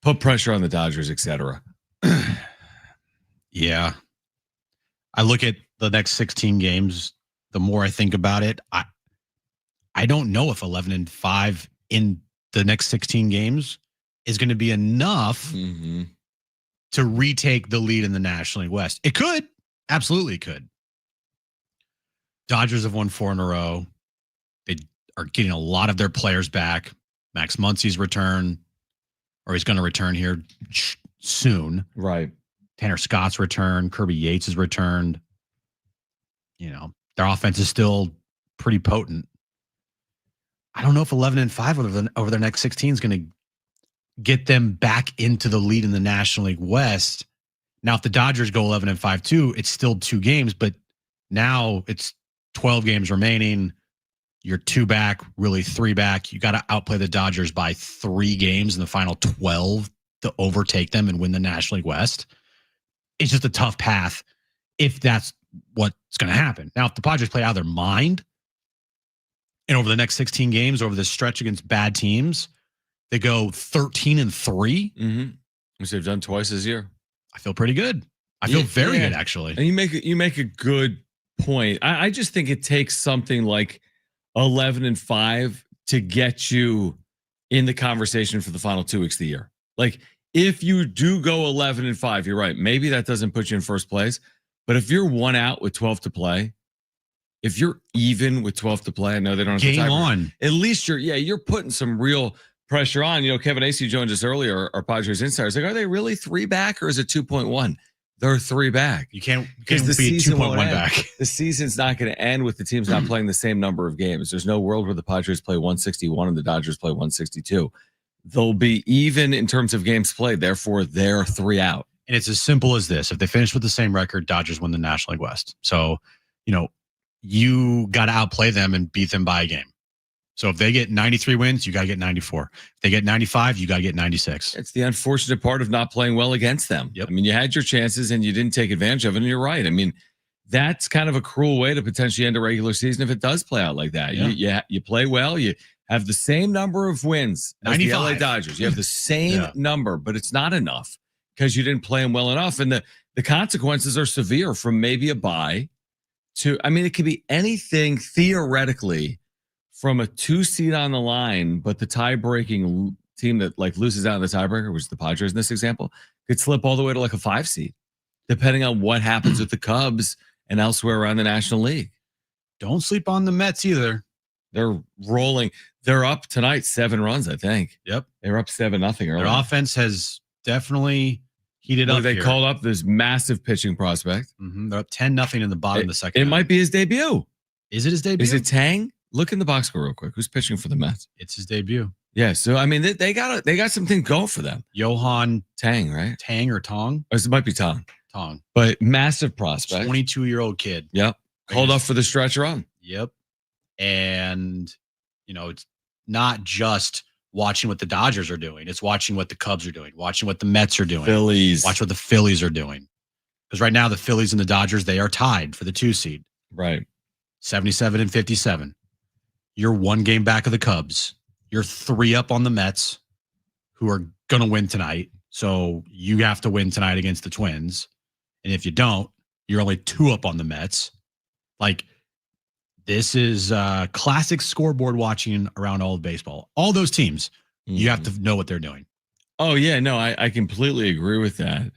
Put pressure on the Dodgers, etc. Yeah. I look at the next 16 games. The more I think about it, I don't know if 11-5 in the next 16 games is going to be enough to retake the lead in the National League West. It could. Absolutely could. Dodgers have won 4 in a row. They are getting a lot of their players back. Max Muncy's return, or he's going to return here soon. Right. Tanner Scott's return. Kirby Yates has returned. You know, their offense is still pretty potent. I don't know if 11-5 over their next 16 is going to get them back into the lead in the National League West. Now, if the Dodgers go 11-5 too, it's still 2 games, but now it's 12 games remaining. You're 2 back, really 3 back. You got to outplay the Dodgers by 3 games in the final 12 to overtake them and win the National League West. It's just a tough path if that's what's going to happen. Now, if the Padres play out of their mind and over the next 16 games, over this stretch against bad teams, they go 13-3, which they've done twice this year. I feel pretty good. I feel very good, actually. And you make a good point. I just think it takes something like 11-5 to get you in the conversation for the final 2 weeks of the year. Like, if you do go 11-5, you're right. Maybe that doesn't put you in first place, But if you're 1 out with 12 to play, if you're even with 12 to play, I know they don't have game to on. At least you're putting some real pressure on. Kevin Acey joined us earlier, our Padres insiders. Like, are they really 3 back or is it 2.1? They're 3 back. You can't the be 2.1 back. The season's not going to end with the teams not playing the same number of games. There's no world where the Padres play 161 and the Dodgers play 162. They'll be even in terms of games played. Therefore, they're 3 out. And it's as simple as this. If they finish with the same record, Dodgers win the National League West. So, you got to outplay them and beat them by a game. So if they get 93 wins, you got to get 94. If they get 95, you got to get 96. It's the unfortunate part of not playing well against them. Yep. I mean, you had your chances and you didn't take advantage of it. And you're right. I mean, that's kind of a cruel way to potentially end a regular season if it does play out like that. Yeah. You play well. You have the same number of wins as the LA Dodgers. You have the same number, but it's not enough because you didn't play them well enough. And the consequences are severe from maybe a bye to, I mean, it could be anything theoretically from a 2 seed on the line, but the tie-breaking team that loses out of the tiebreaker, which is the Padres in this example, could slip all the way to a 5 seed, depending on what happens with the Cubs and elsewhere around the National League. Don't sleep on the Mets either. They're rolling. They're up tonight 7 runs, I think. Yep. They were up 7-0 earlier. Their offense has definitely heated up. They here. called up this massive pitching prospect. Mm-hmm. They're up 10-0 in the bottom of the second. It might be his debut. Is it his debut? Is it Tang? Look in the box score real quick. Who's pitching for the Mets? It's his debut. Yeah. So I mean, they got something going for them. Johan Tang, right? Tang or Tong? Or it might be Tong. Tong. But massive prospect. 22-year-old kid. Yep. Called up for the stretch run. Yep. And it's not just watching what the Dodgers are doing. It's watching what the Cubs are doing, watching what the Mets are doing. Phillies. Watch what the Phillies are doing. Because right now the Phillies and the Dodgers, they are tied for the 2 seed. Right. 77 and 57. You're 1 game back of the Cubs. You're 3 up on the Mets, who are going to win tonight. So you have to win tonight against the Twins. And if you don't, you're only 2 up on the Mets. This is classic scoreboard watching around all of baseball. All those teams, you have to know what they're doing. Oh, yeah. No, I completely agree with that. I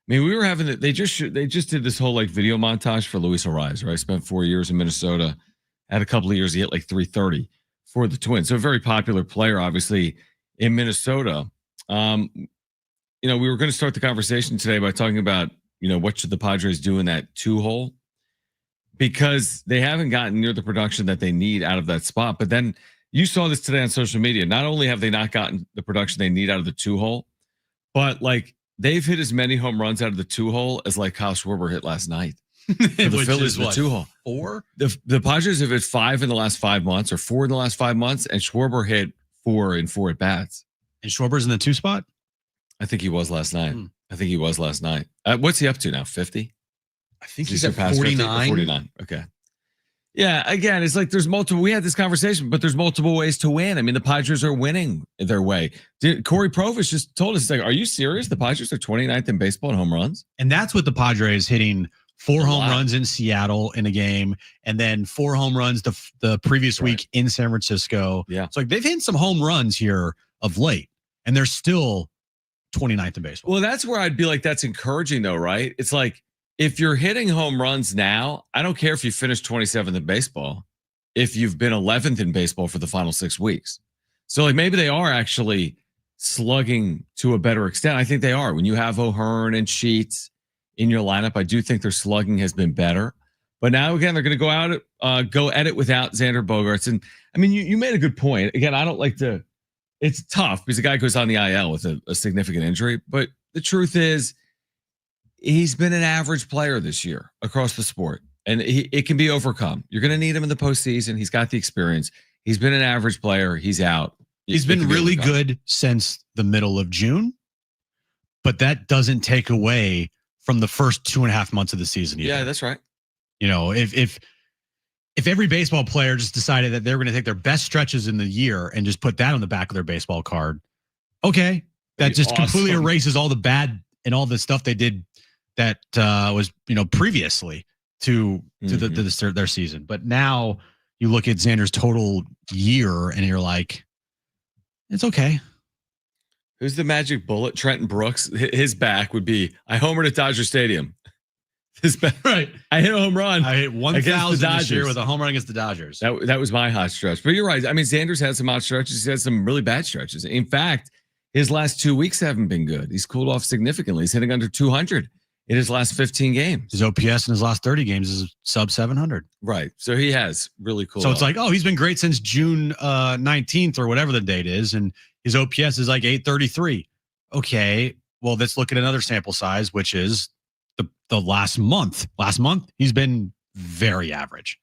mean, we were having they just did this whole video montage for Luis Ariz, right? Spent 4 years in Minnesota. Had a couple of years, he hit 330 for the Twins. So a very popular player, obviously, in Minnesota. We were going to start the conversation today by talking about, what should the Padres do in that 2-hole? Because they haven't gotten near the production that they need out of that spot. But then you saw this today on social media. Not only have they not gotten the production they need out of the 2-hole, but they've hit as many home runs out of the 2-hole as Kyle Schwarber hit last night. The Phillies with 2-hole. 4? The Padres have hit 5 in the last 5 months or 4 in the last 5 months, and Schwarber hit 4 in 4 at bats. And Schwarber's in the 2 spot? I think he was last night. What's he up to now? 50? I think he's at 49. 49. Okay. Yeah, again, it's there's multiple. We had this conversation, but there's multiple ways to win. I mean, the Padres are winning their way. Cory Provis just told us, are you serious? The Padres are 29th in baseball in home runs? And that's with the Padres hitting 4 home runs in Seattle in a game, and then 4 home runs the previous week in San Francisco. Yeah. So they've hit some home runs here of late, and they're still 29th in baseball. Well, that's where I'd be that's encouraging though, right? It's if you're hitting home runs now, I don't care if you finish 27th in baseball, if you've been 11th in baseball for the final 6 weeks. So maybe they are actually slugging to a better extent. I think they are. When you have O'Hearn and Sheets in your lineup, I do think their slugging has been better. But now, again, they're going to go at it without Xander Bogaerts. And I mean, you made a good point. Again, I don't like to, it's tough because the guy goes on the IL with a significant injury. But the truth is, he's been an average player this year across the sport, and it can be overcome. You're going to need him in the postseason. He's got the experience. He's been an average player. He's out. He's been really good since the middle of June, but that doesn't take away from the first 2.5 months of the season. Either. Yeah, that's right. If every baseball player just decided that they were going to take their best stretches in the year and just put that on the back of their baseball card, okay, that just completely erases all the bad and all the stuff they did that was previously to their season. But now you look at Xander's total year and you're like, it's okay. Who's the magic bullet? Trenton Brooks. His back would be, I homered at Dodger Stadium. Right. I hit a home run. I hit 1,000 this year with a home run against the Dodgers. That was my hot stretch. But you're right. I mean, Xander's had some hot stretches. He's had some really bad stretches. In fact, his last 2 weeks haven't been good. He's cooled off significantly. He's hitting under 200 in his last 15 games. His OPS in his last 30 games is sub 700. Right. So he has really cool. So it's like, oh, he's been great since June 19th or whatever the date is. And his OPS is like 833. Okay. Well, let's look at another sample size, which is the last month. Last month, he's been very average.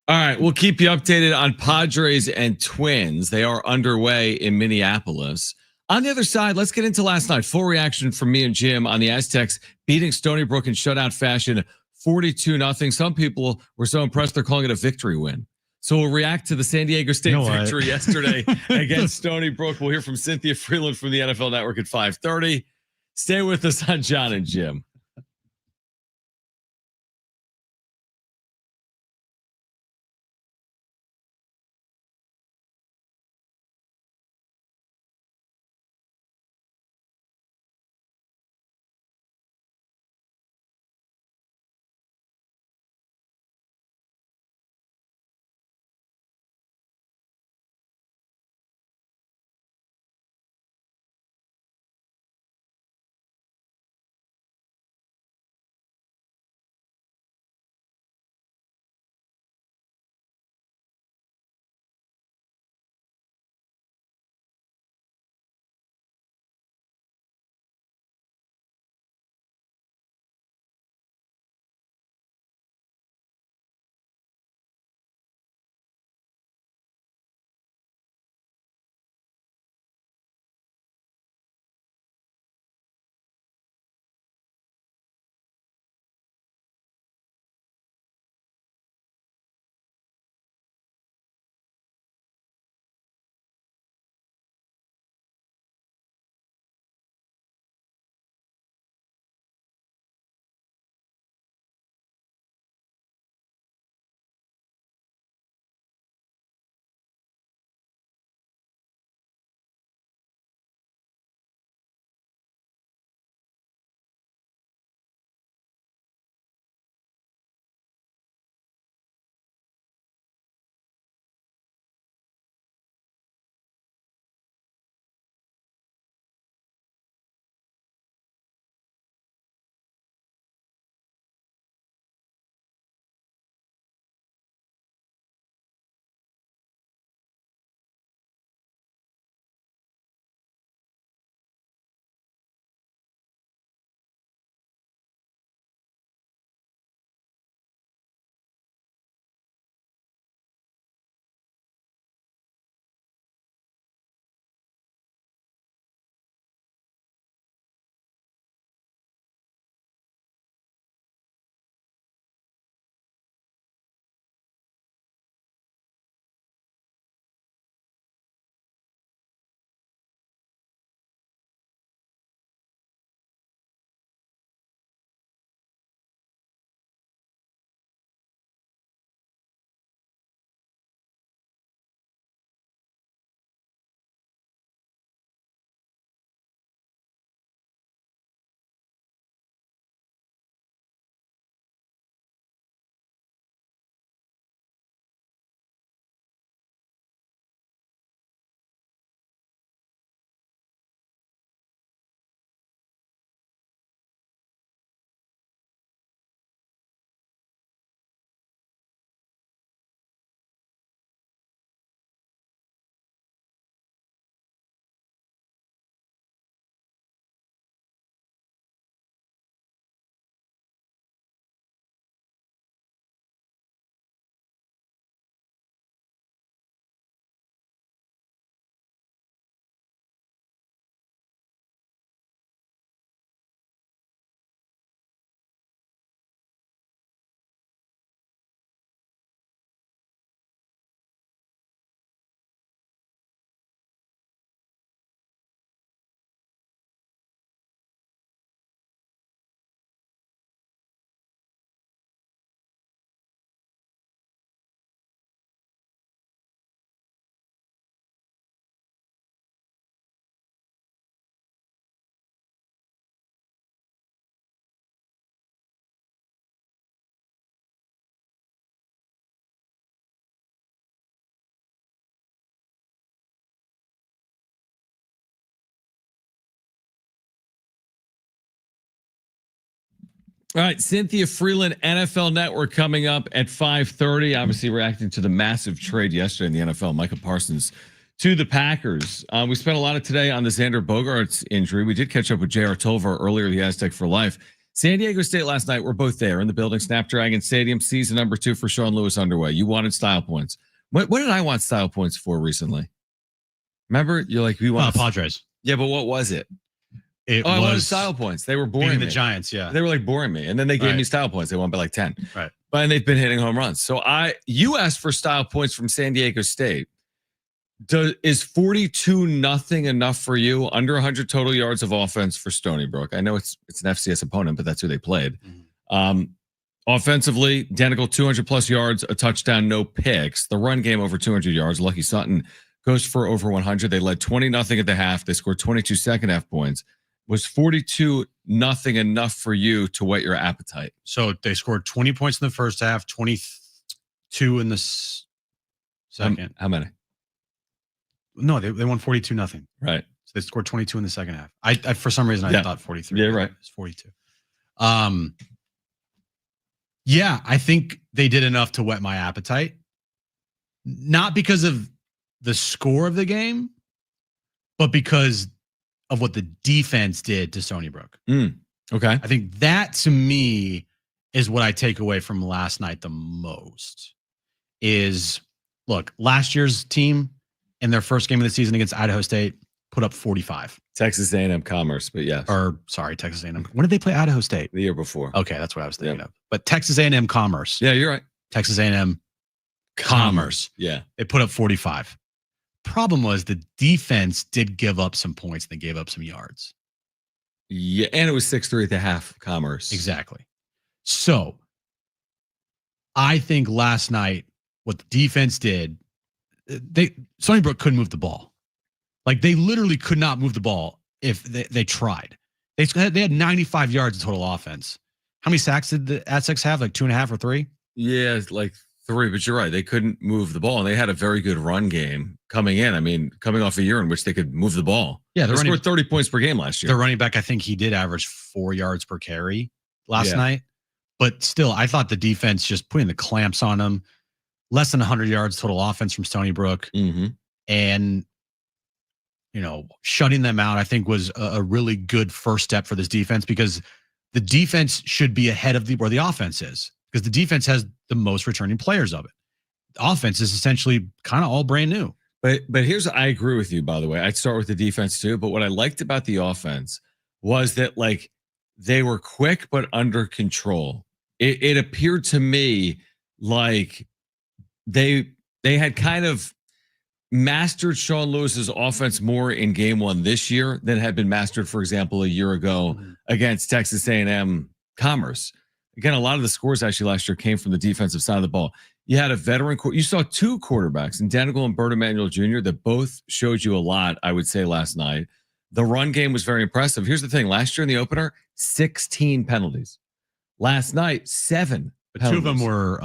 All right. We'll keep you updated on Padres and Twins. They are underway in Minneapolis. On the other side, let's get into last night. Full reaction from me and Jim on the Aztecs beating Stony Brook in shutout fashion, 42-0. Some people were so impressed they're calling it a victory win. So we'll react to the San Diego State victory yesterday against Stony Brook. We'll hear from Cynthia Freeland from the NFL Network at 5:30. Stay with us on Jon and Jim. All right, Cynthia Freeland, NFL Network coming up at 5:30. Obviously reacting to the massive trade yesterday in the NFL. Micah Parsons to the Packers. We spent a lot of today on the Xander Bogaerts injury. We did catch up with J.R. Tovar earlier, the Aztec for life. San Diego State last night, we're both there in the building. Snapdragon Stadium, season number 2 for Sean Lewis underway. You wanted style points. What did I want style points for recently? Remember, you're like, we want Padres. Yeah, but what was it? I wanted style points. They were boring the me. Giants, yeah. They were like boring me. And then they gave me style points. They won by like 10. Right. But and they've been hitting home runs. So you asked for style points from San Diego State. Is 42-0 enough for you? Under 100 total yards of offense for Stony Brook. I know it's an FCS opponent, but that's who they played. Offensively, identical 200 plus yards, a touchdown, no picks. The run game over 200 yards. Lucky Sutton goes for over 100. They led 20-0 at the half. They scored 22 second half points. Was 42-0 enough for you to whet your appetite? So they scored 20 points in the first half, 22 in the second. How many? No, they won 42-0. Right. So they scored 22 in the second half. I for some reason I thought 43. Yeah, right. It's 42. Yeah, I think they did enough to whet my appetite. Not because of the score of the game, but because of what the defense did to Stony Brook. Okay. I think that to me is what I take away from last night the most is, look, last year's team in their first game of the season against Idaho State put up 45. Texas A&M Commerce, but yes. Or sorry, Texas A&M. When did they play Idaho State? The year before. Okay, that's what I was thinking of. But Texas A&M Commerce. Yeah, you're right. Texas A&M Commerce. Yeah. They put up 45. Problem was the defense did give up some points. They gave up some yards. Yeah, and it was 6-3 at the half, Commerce. Exactly. So I think last night what the defense did, Stony Brook couldn't move the ball. Like they literally could not move the ball if they tried. They had 95 yards of total offense. How many sacks did the Aztecs have? Like 2.5 or 3? Yeah, like 3, but you're right. They couldn't move the ball, and they had a very good run game coming in. I mean, coming off a year in which they could move the ball. Yeah, they scored 30 points per game last year. Their running back, I think he did average 4 yards per carry last night. But still, I thought the defense just putting the clamps on them. Less than 100 yards total offense from Stony Brook. And, shutting them out, I think, was a really good first step for this defense because the defense should be ahead of where the offense is because the defense has the most returning players of it. The offense is essentially kind of all brand new. But I agree with you, by the way. I'd start with the defense too. But what I liked about the offense was that like they were quick but under control. It appeared to me like they had kind of mastered Sean Lewis's offense more in game 1 this year than had been mastered, for example, a year ago against Texas A&M Commerce. Again, a lot of the scores actually last year came from the defensive side of the ball. You had a veteran, you saw 2 quarterbacks, Identical and Bert Emanuel Jr., that both showed you a lot, I would say, last night. The run game was very impressive. Here's the thing. Last year in the opener, 16 penalties. Last night, 7. But 2 of them were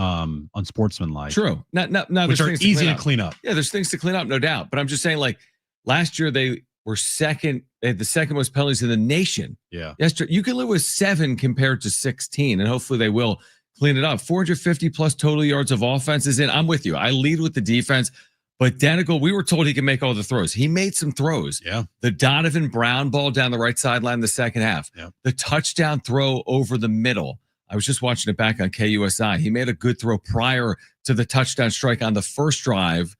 unsportsmanlike. True. Now which are easy to clean up. Yeah, there's things to clean up, no doubt. But I'm just saying, like, last year they were second. They had the second most penalties in the nation. Yeah. Yesterday, you can live with 7 compared to 16, and hopefully they will clean it up. 450 plus total yards of offense is in. I'm with you. I lead with the defense. But Identical, we were told he can make all the throws. He made some throws. Yeah. The Donovan Brown ball down the right sideline in the second half. Yeah. The touchdown throw over the middle. I was just watching it back on KUSI. He made a good throw prior to the touchdown strike on the first drive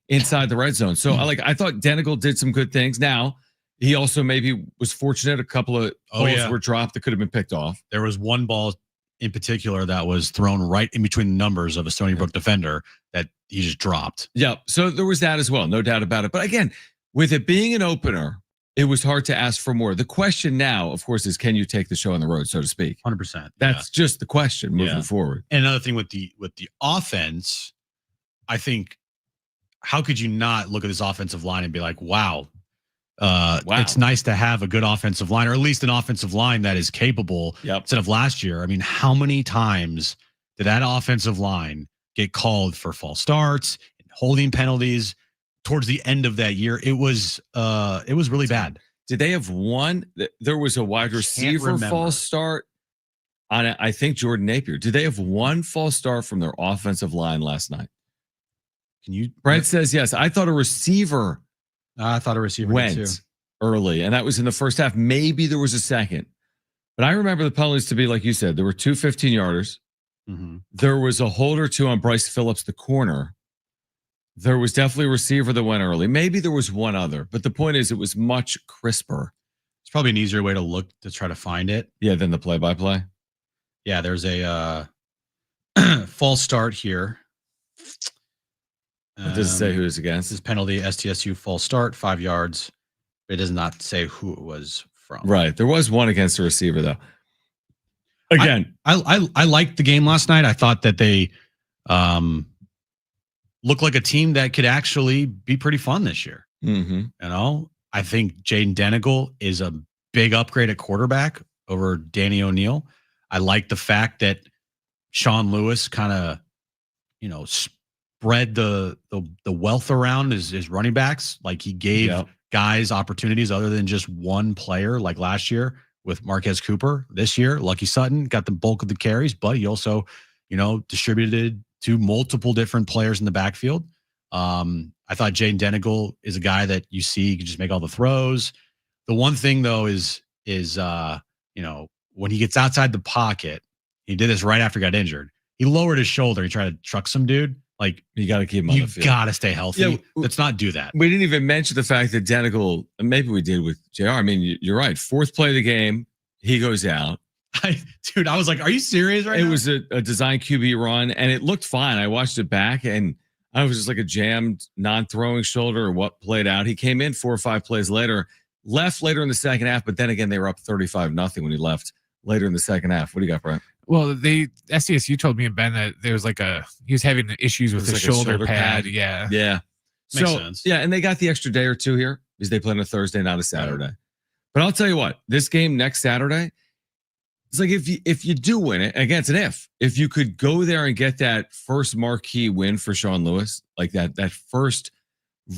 inside the red zone. So I thought Identical did some good things. Now, he also maybe was fortunate. A couple of balls were dropped that could have been picked off. There was one ball in particular that was thrown right in between the numbers of a Stony Brook defender that he just dropped. Yeah. So there was that as well. No doubt about it. But again, with it being an opener, it was hard to ask for more. The question now, of course, is can you take the show on the road, so to speak? 100%. That's just the question moving forward. And another thing with the offense, I think, how could you not look at this offensive line and be like, wow, it's nice to have a good offensive line, or at least an offensive line that is capable instead of last year. I mean, how many times did that offensive line get called for false starts and holding penalties? Towards the end of that year, it was really bad. Did they have one? There was a wide receiver false start. on, I think, Jordan Napier. Did they have one false start from their offensive line last night? Can you? Brent says yes. I thought a receiver. I thought a receiver went early, and that was in the first half. Maybe there was a second, but I remember the penalties to be like you said. There were 2 15-yarders. Mm-hmm. There was a hold or two on Bryce Phillips, the corner. There was definitely a receiver that went early. Maybe there was one other, but the point is, it was much crisper. It's probably an easier way to look to try to find it. Yeah, than the play-by-play. Yeah, there's a false start here. It doesn't say who it's against. This is penalty, STSU false start, 5 yards. It does not say who it was from. Right. There was one against the receiver, though. Again, I liked the game last night. I thought that they looked like a team that could actually be pretty fun this year. Mm-hmm. You know, I think Jaden Denigal is a big upgrade at quarterback over Danny O'Neal. I like the fact that Sean Lewis kind of, you know, spread the wealth around his running backs. Like he gave guys opportunities other than just one player, like last year with Marquez Cooper. This year, Lucky Sutton got the bulk of the carries, but he also, you know, distributed to multiple different players in the backfield. I thought Jaden Denigal is a guy that you see he can just make all the throws. The one thing though is you know, when he gets outside the pocket, he did this right after he got injured. He lowered his shoulder. He tried to truck some dude. Like, you got to keep him on the field. You got to stay healthy. Yeah, let's not do that. We didn't even mention the fact that Denigal, maybe we did with JR. I mean, you're right. 4th play of the game, he goes out. Dude, I was like, are you serious right now? It was a design QB run, and it looked fine. I watched it back, and I was just like a jammed, non-throwing shoulder or what played out. He came in 4 or 5 plays later, left later in the second half, but then again, they were up 35-0 when he left later in the second half. What do you got, Brent? Well, SDSU told me and Ben that there was he was having issues with his shoulder pad. Yeah. Yeah. Makes sense. Yeah. And they got the extra day or two here because they play on a Thursday, not a Saturday. Right. But I'll tell you what, this game next Saturday, it's like if you do win it, again, it's an if you could go there and get that first marquee win for Sean Lewis, like that first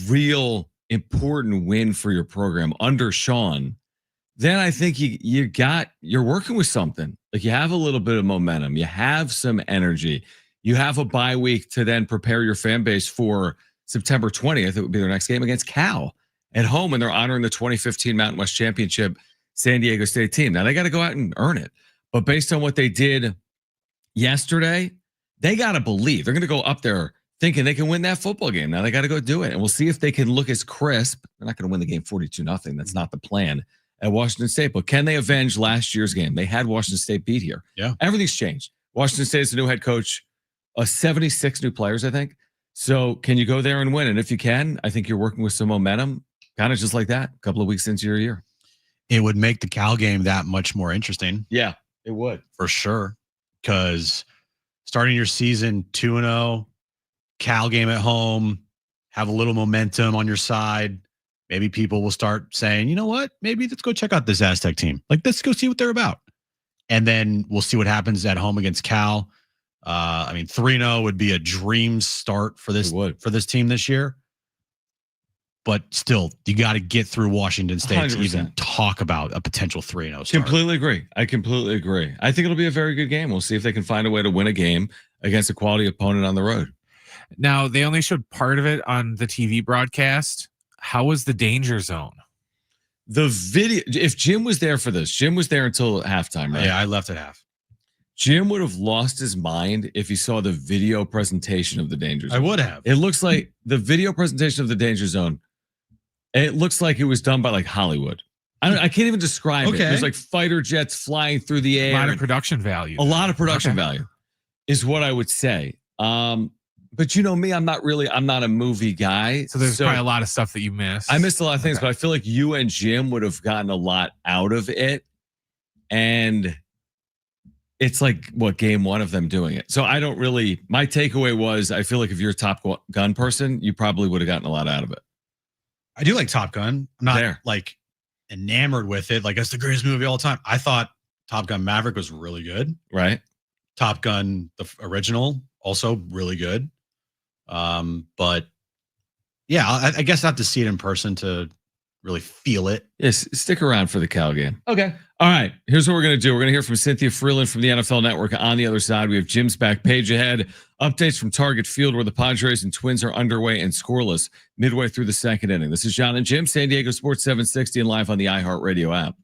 real important win for your program under Sean, then I think you're working with something. Like you have a little bit of momentum, you have some energy, you have a bye week to then prepare your fan base for September 20th. It would be their next game against Cal at home, and they're honoring the 2015 Mountain West Championship San Diego State team. Now they got to go out and earn it, but based on what they did yesterday, they got to believe they're going to go up there thinking they can win that football game. Now they got to go do it, and we'll see if they can look as crisp. They're not going to win the game 42-0. That's not the plan at Washington State, but can they avenge last year's game? They had Washington State beat here. Yeah. Everything's changed. Washington State is a new head coach, 76 new players, I think. So can you go there and win? And if you can, I think you're working with some momentum, kind of just like that, a couple of weeks into your year. It would make the Cal game that much more interesting. Yeah, it would. For sure. Because starting your season 2-0, Cal game at home, have a little momentum on your side. Maybe people will start saying, you know what? Maybe let's go check out this Aztec team. Like, let's go see what they're about. And then we'll see what happens at home against Cal. 3-0 would be a dream start for this team this year. But still, you got to get through Washington State 100%. To even talk about a potential 3-0 start. Completely agree. I completely agree. I think it'll be a very good game. We'll see if they can find a way to win a game against a quality opponent on the road. Now, they only showed part of it on the TV broadcast. How was the danger zone? The video, if Jim was there for this, Jim was there until halftime, right? Yeah, I left at half. Jim would have lost his mind if he saw the video presentation of the danger zone. I would have. It looks like the video presentation of the danger zone, it looks like it was done by like Hollywood. I can't even describe it. There's like fighter jets flying through the air. A lot of production value. A lot of production value is what I would say. But you know me, I'm not a movie guy. So there's probably a lot of stuff that you missed. I missed a lot of things, but I feel like you and Jim would have gotten a lot out of it. And it's like, game one of them doing it. So my takeaway was, I feel like if you're a Top Gun person, you probably would have gotten a lot out of it. I do like Top Gun. I'm not like enamored with it. Like, it's the greatest movie of all time. I thought Top Gun Maverick was really good. Right. Top Gun, the original, also really good. But yeah, I guess I have to see it in person to really feel it. Yes, stick around for the Cal game. Okay. All right, here's what we're going to do. We're going to hear from Cynthia Freeland from the NFL Network. On the other side, we have Jim's back page ahead. Updates from Target Field, where the Padres and Twins are underway and scoreless midway through the second inning. This is Jon and Jim, San Diego Sports 760, and live on the iHeartRadio app.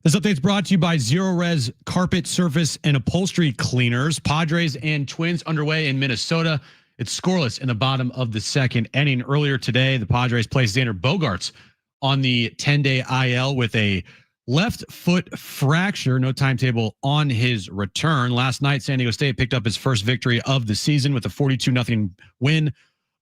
This update is brought to you by Zero Res Carpet Surface and Upholstery Cleaners. Padres and Twins underway in Minnesota. It's scoreless in the bottom of the second inning. Earlier today, the Padres placed Xander Bogaerts on the 10-day IL with a left foot fracture. No timetable on his return. Last night, San Diego State picked up his first victory of the season with a 42-0 win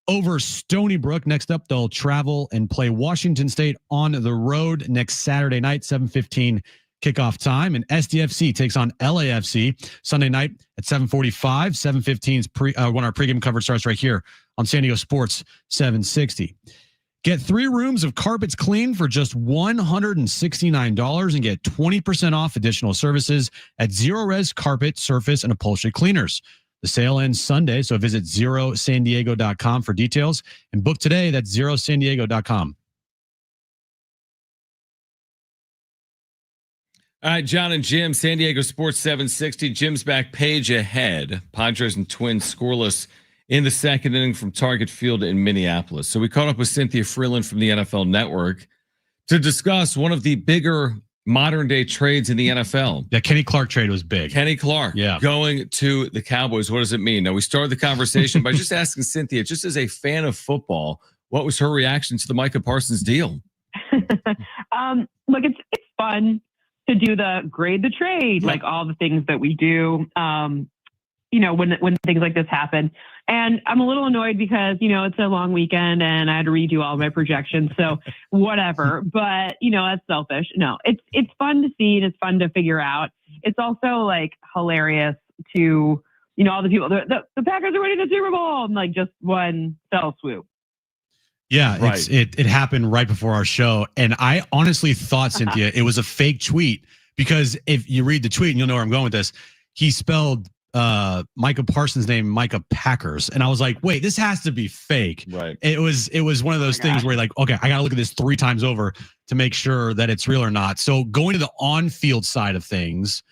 over Stony Brook. Next up, they'll travel and play Washington State on the road next Saturday night, 7:15 kickoff time. And SDFC takes on LAFC Sunday night at 7:45. 7:15's when our pregame coverage starts right here on San Diego Sports 760. Get 3 rooms of carpets cleaned for just $169 and get 20% off additional services at Zero Res Carpet, Surface, and Upholstery Cleaners. The sale ends Sunday, so visit zerosandiego.com for details and book today. That's zerosandiego.com. All right, Jon and Jim, San Diego Sports 760. Jim's back page ahead. Padres and Twins scoreless in the second inning from Target Field in Minneapolis. So we caught up with Cynthia Freeland from the NFL Network to discuss one of the bigger modern day trades in the NFL. The Kenny Clark trade was big. Kenny Clark going to the Cowboys. What does it mean? Now, we started the conversation by just asking Cynthia, just as a fan of football, what was her reaction to the Micah Parsons deal? Look, it's fun to do the grade the trade, like all the things that we do, when things like this happen. And I'm a little annoyed because, it's a long weekend and I had to redo all of my projections. So whatever, but that's selfish. No, it's fun to see and it's fun to figure out. It's also like hilarious to, all the people, the Packers are winning the Super Bowl and like just one fell swoop. Yeah, right. It happened right before our show. And I honestly thought, Cynthia, it was a fake tweet because if you read the tweet and you'll know where I'm going with this, he spelled Micah Parsons' name Micah Packers, and I was like, wait, this has to be fake. Right. It was one of those things where you're like, okay, I gotta look at this 3 times over to make sure that it's real or not. So going to the on-field side of things,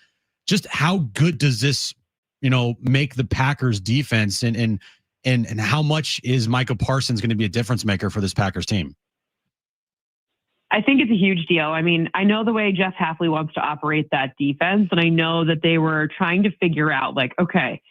just how good does this make the Packers defense, and how much is Micah Parsons going to be a difference maker for this Packers team? I think it's a huge deal. I mean, I know the way Jeff Hafley wants to operate that defense, and I know that they were trying to figure out, like, okay,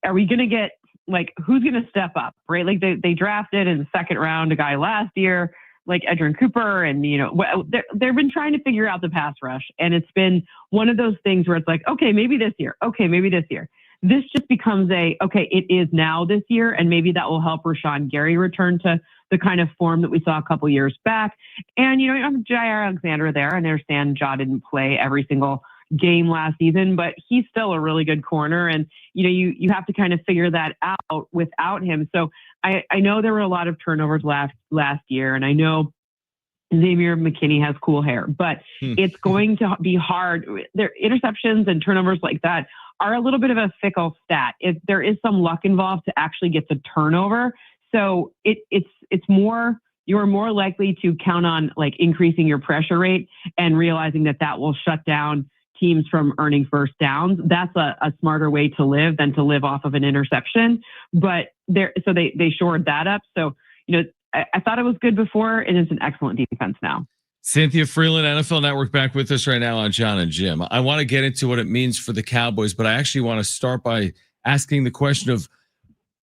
are we going to get, like, who's going to step up, right? Like, they drafted in the second round a guy last year, like Edgerrin Cooper, and, they've been trying to figure out the pass rush, and it's been one of those things where it's like, okay, maybe this year. Okay, maybe this year. This just becomes okay, it is now this year, and maybe that will help Rashawn Gary return to the kind of form that we saw a couple years back. And, you have Jair Alexander there. I understand Ja didn't play every single game last season, but he's still a really good corner. And, you have to kind of figure that out without him. So I know there were a lot of turnovers last year, and I know Xavier McKinney has cool hair, but it's going to be hard. Their interceptions and turnovers like that are a little bit of a fickle stat. If there is some luck involved to actually get the turnover. So it's more, you're more likely to count on like increasing your pressure rate and realizing that will shut down teams from earning first downs. That's a smarter way to live than to live off of an interception. But they shored that up. So, I thought it was good before, and it's an excellent defense now. Cynthia Freeland, NFL Network, back with us right now on Jon and Jim. I want to get into what it means for the Cowboys, but I actually want to start by asking the question of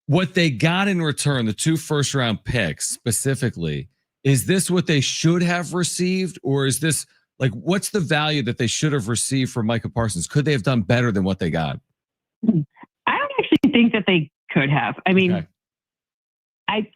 what they got in return, the 2 first-round picks specifically. Is this what they should have received, or is this like what's the value that they should have received for Micah Parsons? Could they have done better than what they got? I don't actually think that they could have. I mean, okay.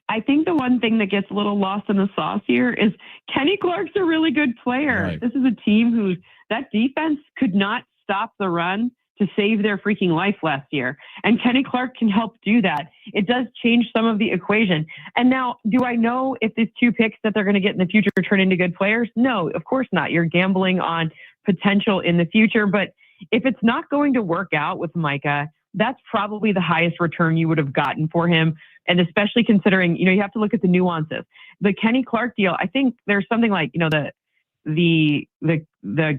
I think the one thing that gets a little lost in the sauce here is Kenny Clark's a really good player. Right. This is a team that defense could not stop the run to save their freaking life last year. And Kenny Clark can help do that. It does change some of the equation. And now, do I know if these 2 picks that they're going to get in the future turn into good players? No, of course not. You're gambling on potential in the future. But if it's not going to work out with Micah, that's probably the highest return you would have gotten for him. And especially considering, you have to look at the nuances. The Kenny Clark deal, I think there's something like, the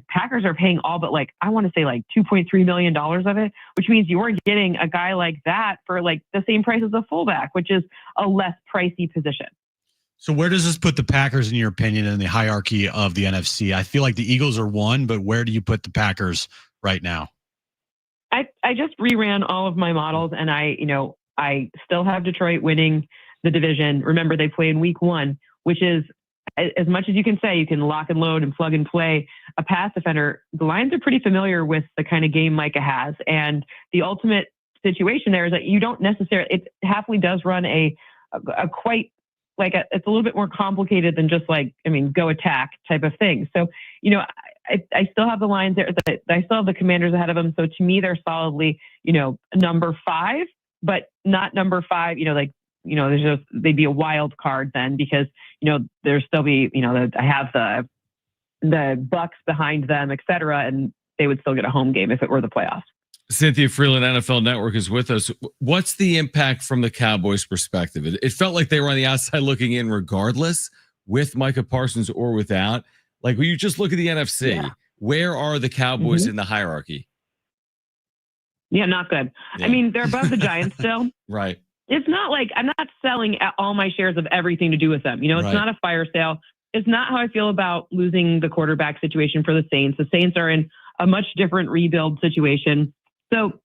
Packers are paying all but I want to say $2.3 million of it, which means you're getting a guy like that for the same price as a fullback, which is a less pricey position. So where does this put the Packers, in your opinion, in the hierarchy of the NFC? I feel like the Eagles are 1, but where do you put the Packers right now? I just reran all of my models, and I still have Detroit winning the division. Remember, they play in week 1, which is, as much as you can say, you can lock and load and plug and play a pass defender. The Lions are pretty familiar with the kind of game Micah has. And the ultimate situation there is that you don't necessarily, Hafley does run a a quite it's a little bit more complicated than just go attack type of thing. So, I still have the Lions there. I still have the Commanders ahead of them. So to me, they're solidly, number 5, but not number 5, they'd be a wild card then because, there's still be, I have the Bucks behind them, et cetera, and they would still get a home game if it were the playoffs. Cynthia Freeland, NFL Network, is with us. What's the impact from the Cowboys' perspective? It felt like they were on the outside looking in regardless, with Micah Parsons or without. Like, when you just look at the NFC, where are the Cowboys in the hierarchy? Yeah, not good. Yeah. I mean, they're above the Giants still. Right. It's not like I'm not selling all my shares of everything to do with them. It's not a fire sale. It's not how I feel about losing the quarterback situation for the Saints. The Saints are in a much different rebuild situation. So,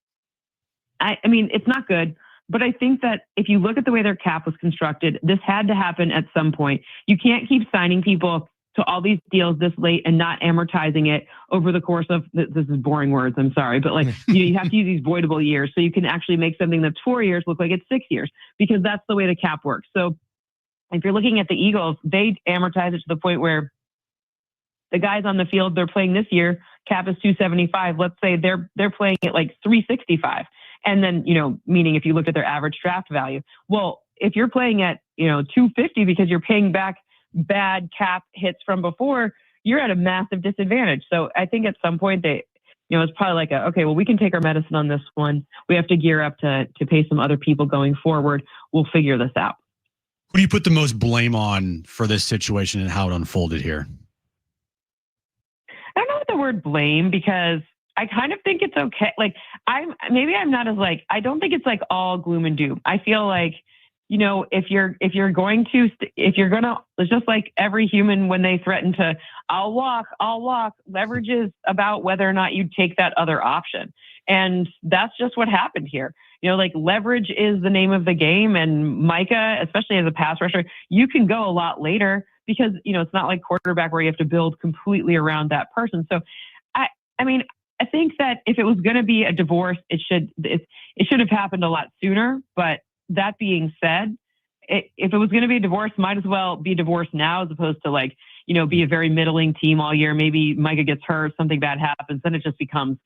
I mean, it's not good, but I think that if you look at the way their cap was constructed, this had to happen at some point. You can't keep signing people to all these deals this late and not amortizing it over the course of, this is boring words, I'm sorry, but you have to use these voidable years so you can actually make something that's 4 years look like it's 6 years, because that's the way the cap works. So if you're looking at the Eagles, they amortize it to the point where the guys on the field they're playing this year, cap is 275. Let's say they're playing at 365. And then, meaning if you look at their average draft value, well, if you're playing at, 250 because you're paying back bad cap hits from before, you're at a massive disadvantage. So I think at some point they, it's probably okay, well, we can take our medicine on this one. We have to gear up to pay some other people going forward. We'll figure this out. Who do you put the most blame on for this situation and how it unfolded here? I don't know what the word blame, because I kind of think it's okay. I'm not as I don't think it's all gloom and doom. I feel like, if you're going to, it's just like every human when they threaten to, I'll walk, leverage is about whether or not you take that other option. And that's just what happened here. Leverage is the name of the game. And Micah, especially as a pass rusher, you can go a lot later because, it's not like quarterback where you have to build completely around that person. So, I think that if it was going to be a divorce, it should have happened a lot sooner. But that being said, if it was going to be a divorce, might as well be divorced now as opposed to be a very middling team all year. Maybe Micah gets hurt, something bad happens, then it just becomes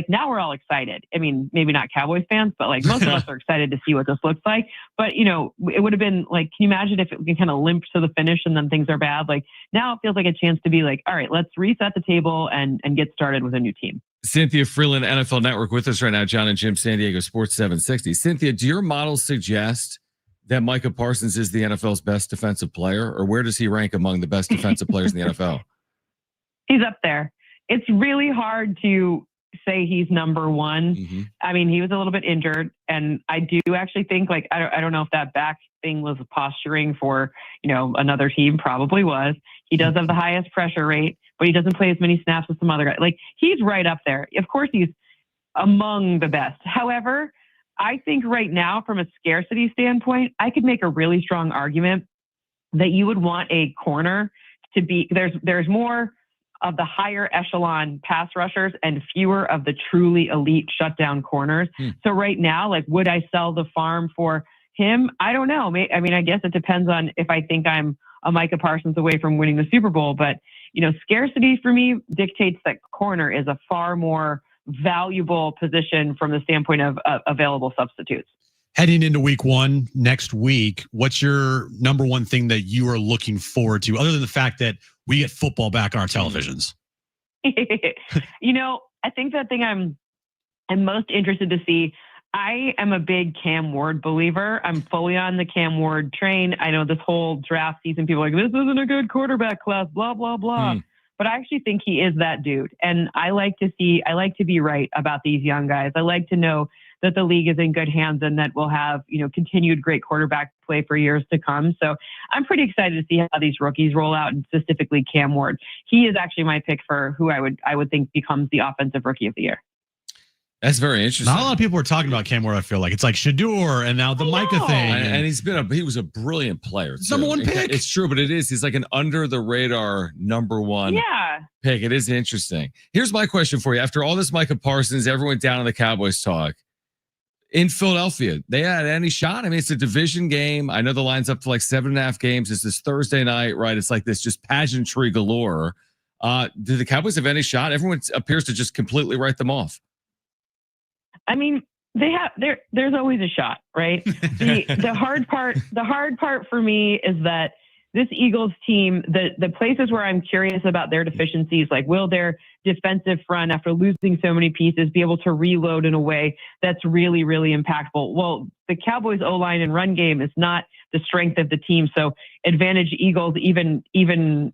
now we're all excited. I mean, maybe not Cowboys fans, but most of us are excited to see what this looks like. But, it would have been can you imagine if it kind of limped to the finish and then things are bad? Now it feels like a chance to be all right, let's reset the table and get started with a new team. Cynthia Freeland, NFL Network, with us right now. Jon and Jim, San Diego Sports 760. Cynthia, do your models suggest that Micah Parsons is the NFL's best defensive player, or where does he rank among the best defensive players in the NFL? He's up there. It's really hard to say he's number one. Mm-hmm. I mean, he was a little bit injured, and I do actually think I don't know if that back thing was posturing for another team. Probably was. He does have the highest pressure rate, but he doesn't play as many snaps as some other guys. He's right up there. Of course, he's among the best. However, I think right now, from a scarcity standpoint, I could make a really strong argument that you would want a corner to be there's more of the higher echelon pass rushers and fewer of the truly elite shutdown corners. So right now, would I sell the farm for him? I don't know. I mean, I guess it depends on if I think I'm a Micah Parsons away from winning the Super Bowl. But, scarcity for me dictates that corner is a far more valuable position from the standpoint of available substitutes. Heading into week 1 next week, what's your number one thing that you are looking forward to, other than the fact that we get football back on our televisions? I think that thing I'm most interested to see, I am a big Cam Ward believer. I'm fully on the Cam Ward train. I know this whole draft season, people are this isn't a good quarterback class, blah, blah, blah. But I actually think he is that dude. And I like to be right about these young guys. I like to know that the league is in good hands and that we'll have, continued great quarterback play for years to come. So I'm pretty excited to see how these rookies roll out, and specifically Cam Ward. He is actually my pick for who I would think becomes the offensive rookie of the year. That's very interesting. Not a lot of people are talking about Cam Ward. I feel like it's Shador and now the Micah thing. And he was a brilliant player. Number one pick. It's true, but he's like an under the radar number one pick. It is interesting. Here's my question for you. After all this Micah Parsons, everyone down in the Cowboys talk, in Philadelphia. They had any shot? I mean, it's a division game. I know the line's up to like 7.5 games. It's this Thursday night, right? It's like this just pageantry galore. Do the Cowboys have any shot? Everyone appears to just completely write them off. I mean, there's always a shot, right? The hard part for me is that this Eagles team, the places where I'm curious about their deficiencies, like will their defensive front, after losing so many pieces, be able to reload in a way that's really, really impactful? Well, the Cowboys O-line and run game is not the strength of the team. So advantage Eagles even in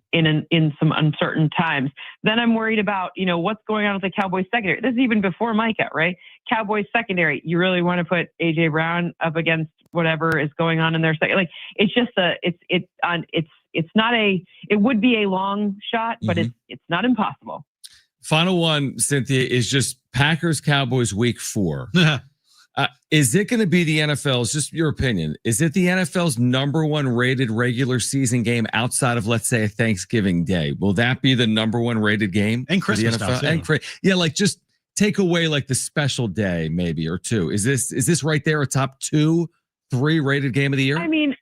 some uncertain times. Then I'm worried about, what's going on with the Cowboys secondary. This is even before Micah, right? Cowboys secondary. You really want to put AJ Brown up against whatever is going on in their second. Like it's just it would be a long shot, but it's not impossible. Final one, Cynthia, is just Packers Cowboys week 4. Is it going to be the NFL's, just your opinion, is it the NFL's number 1 rated regular season game outside of, let's say, a Thanksgiving Day? Will that be the number 1 rated game? And Christmas stuff. Like just take away like the special day maybe or two. Is this right there a top 2, 3 rated game of the year? I mean,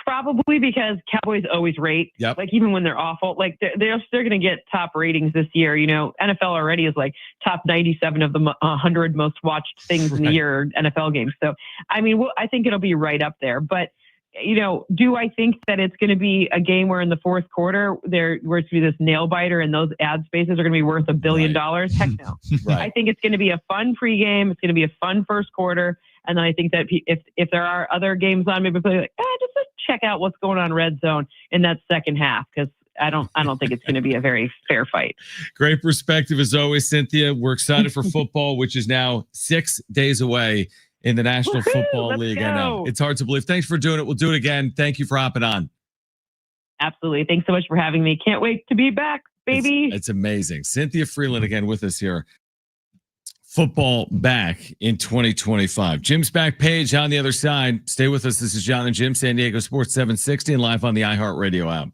probably, because Cowboys always rate. Yep. Like even when they're awful, like they're going to get top ratings this year. NFL already is like top 97 of the 100 most watched things in the year, NFL games. So, I mean, I think it'll be right up there. But, do I think that it's going to be a game where in the fourth quarter where it's going to be this nail biter and those ad spaces are going to be worth $1 billion? Heck no. Right. I think it's going to be a fun pregame. It's going to be a fun first quarter. And then I think that if there are other games on, maybe play like, just check out what's going on red zone in that second half, because I don't think it's going to be a very fair fight. Great perspective as always, Cynthia. We're excited for football, which is now 6 days away in the National Football League. Go. I know it's hard to believe. Thanks for doing it. We'll do it again. Thank you for hopping on. Absolutely. Thanks so much for having me. Can't wait to be back, baby. It's amazing. Cynthia Freeland again with us here. Football back in 2025. Jim's back page on the other side. Stay with us. This is Jon and Jim, San Diego Sports 760 and live on the iHeartRadio app.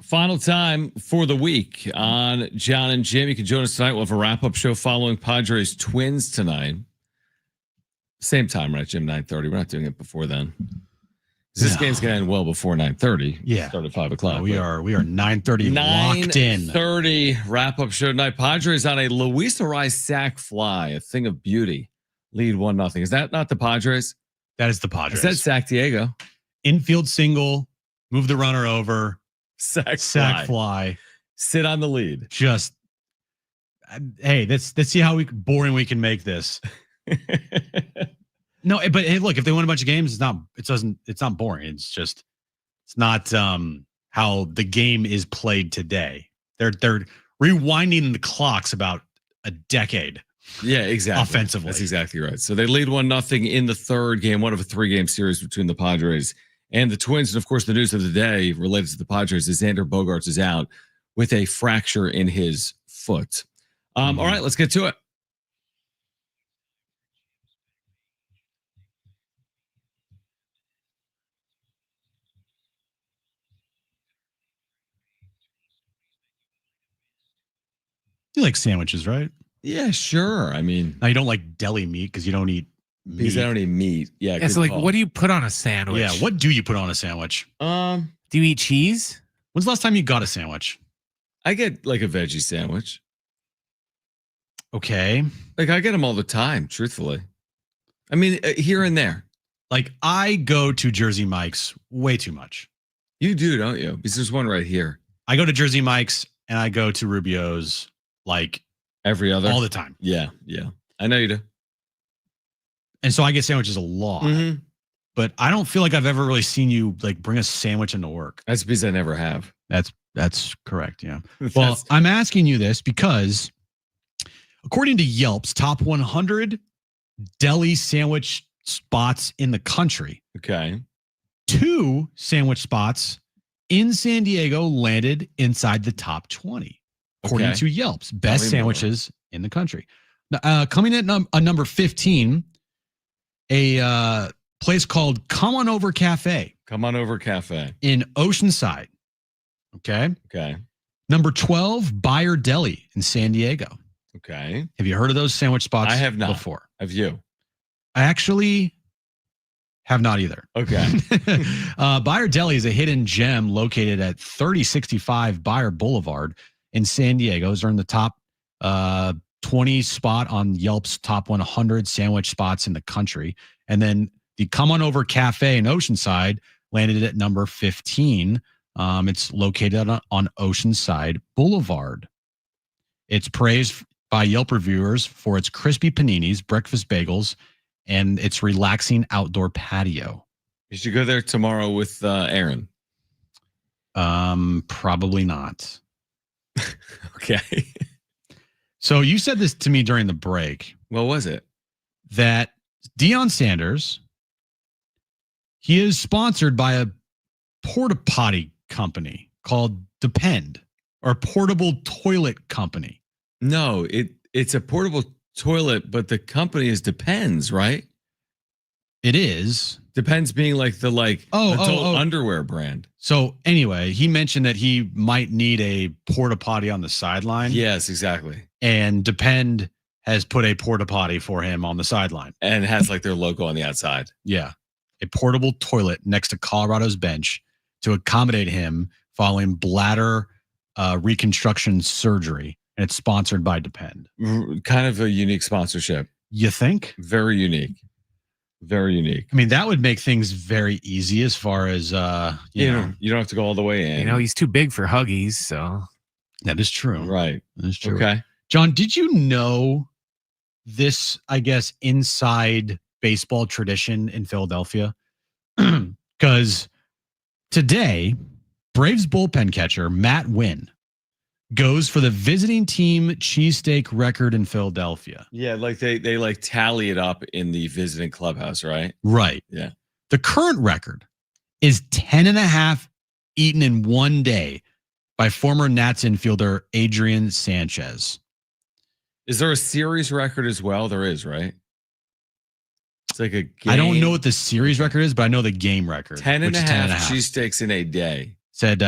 Final time for the week on Jon and Jim. You can join us tonight. We'll have a wrap-up show following Padres Twins tonight. Same time, right, Jim? 9:30. We're not doing it before then. This game's going to end well before 9:30. Yeah. Start at 5 o'clock. We are 9:30 locked in. 9:30 wrap-up show tonight. Padres on a Luis Ariz sac fly, a thing of beauty. Lead 1-0. Is that not the Padres? That is the Padres. Is that Sac Diego? Infield single, move the runner over, sac fly. Sit on the lead. Just, hey, let's see how boring we can make this. No, but hey, look, if they win a bunch of games, it's not boring. It's not how the game is played today. They're rewinding the clocks about a decade. Yeah, exactly. Offensively. That's exactly right. So they lead 1-0 in the third game, one of a 3-game series between the Padres and the Twins. And of course, the news of the day related to the Padres is Xander Bogaerts is out with a fracture in his foot. All right, let's get to it. You like sandwiches, right? Yeah, sure. I mean, now you don't like deli meat because you don't eat meat. Because I don't eat meat. Yeah. So like, what do you put on a sandwich? Yeah. What do you put on a sandwich? Do you eat cheese? When's the last time you got a sandwich? I get like a veggie sandwich. Okay. Like I get them all the time, truthfully. I mean, here and there. Like I go to Jersey Mike's way too much. You do, don't you? Because there's one right here. I go to Jersey Mike's and I go to Rubio's like every other all the time. Yeah, yeah. I know you do. And so I get sandwiches a lot. Mm-hmm. But I don't feel like I've ever really seen you like bring a sandwich into work. That's because I never have. That's correct. Yeah. Well, I'm asking you this because according to Yelp's top 100 deli sandwich spots in the country. Okay. 2 sandwich spots in San Diego landed inside the top 20, according to Yelp's best sandwiches in the country. Coming at number 15, a place called Come On Over Cafe. Come On Over Cafe. In Oceanside. Okay. Okay. Number 12, Buyer Deli in San Diego. Okay. Have you heard of those sandwich spots? I have not. Before. Have you? I actually have not either. Okay. Buyer Deli is a hidden gem located at 3065 Buyer Boulevard in San Diego. They're in the top 20 spot on Yelp's top 100 sandwich spots in the country. And then the Come On Over Cafe in Oceanside landed at number 15. It's located on Oceanside Boulevard. It's praised by Yelp reviewers for its crispy paninis, breakfast bagels, and its relaxing outdoor patio. You should go there tomorrow with Aaron. Probably not. Okay. So you said this to me during the break. What was it? That Deion Sanders, he is sponsored by a porta potty company called Depend, or portable toilet company. No, it's a portable toilet, but the company is Depends, right? It is. Depends being like the adult underwear brand. So anyway, he mentioned that he might need a porta potty on the sideline. Yes, exactly. And Depend has put a porta potty for him on the sideline. And it has like their logo on the outside. Yeah. A portable toilet next to Colorado's bench to accommodate him following bladder reconstruction surgery. And it's sponsored by Depend. Kind of a unique sponsorship. You think? Very unique. Very unique. I mean, that would make things very easy as far as, you know. You don't have to go all the way in. You know, he's too big for Huggies, so. That is true. Right. That is true. Okay. John, did you know this, I guess, inside baseball tradition in Philadelphia? Because today, Braves bullpen catcher Matt Winn goes for the visiting team cheesesteak record in Philadelphia. Yeah, like they like tally it up in the visiting clubhouse, right? Right. Yeah. The current record is 10.5 eaten in one day by former Nats infielder Adrian Sanchez. Is there a series record as well? There is, right? It's like a game. I don't know what the series record is, but I know the game record. 10.5 cheesesteaks in a day. Said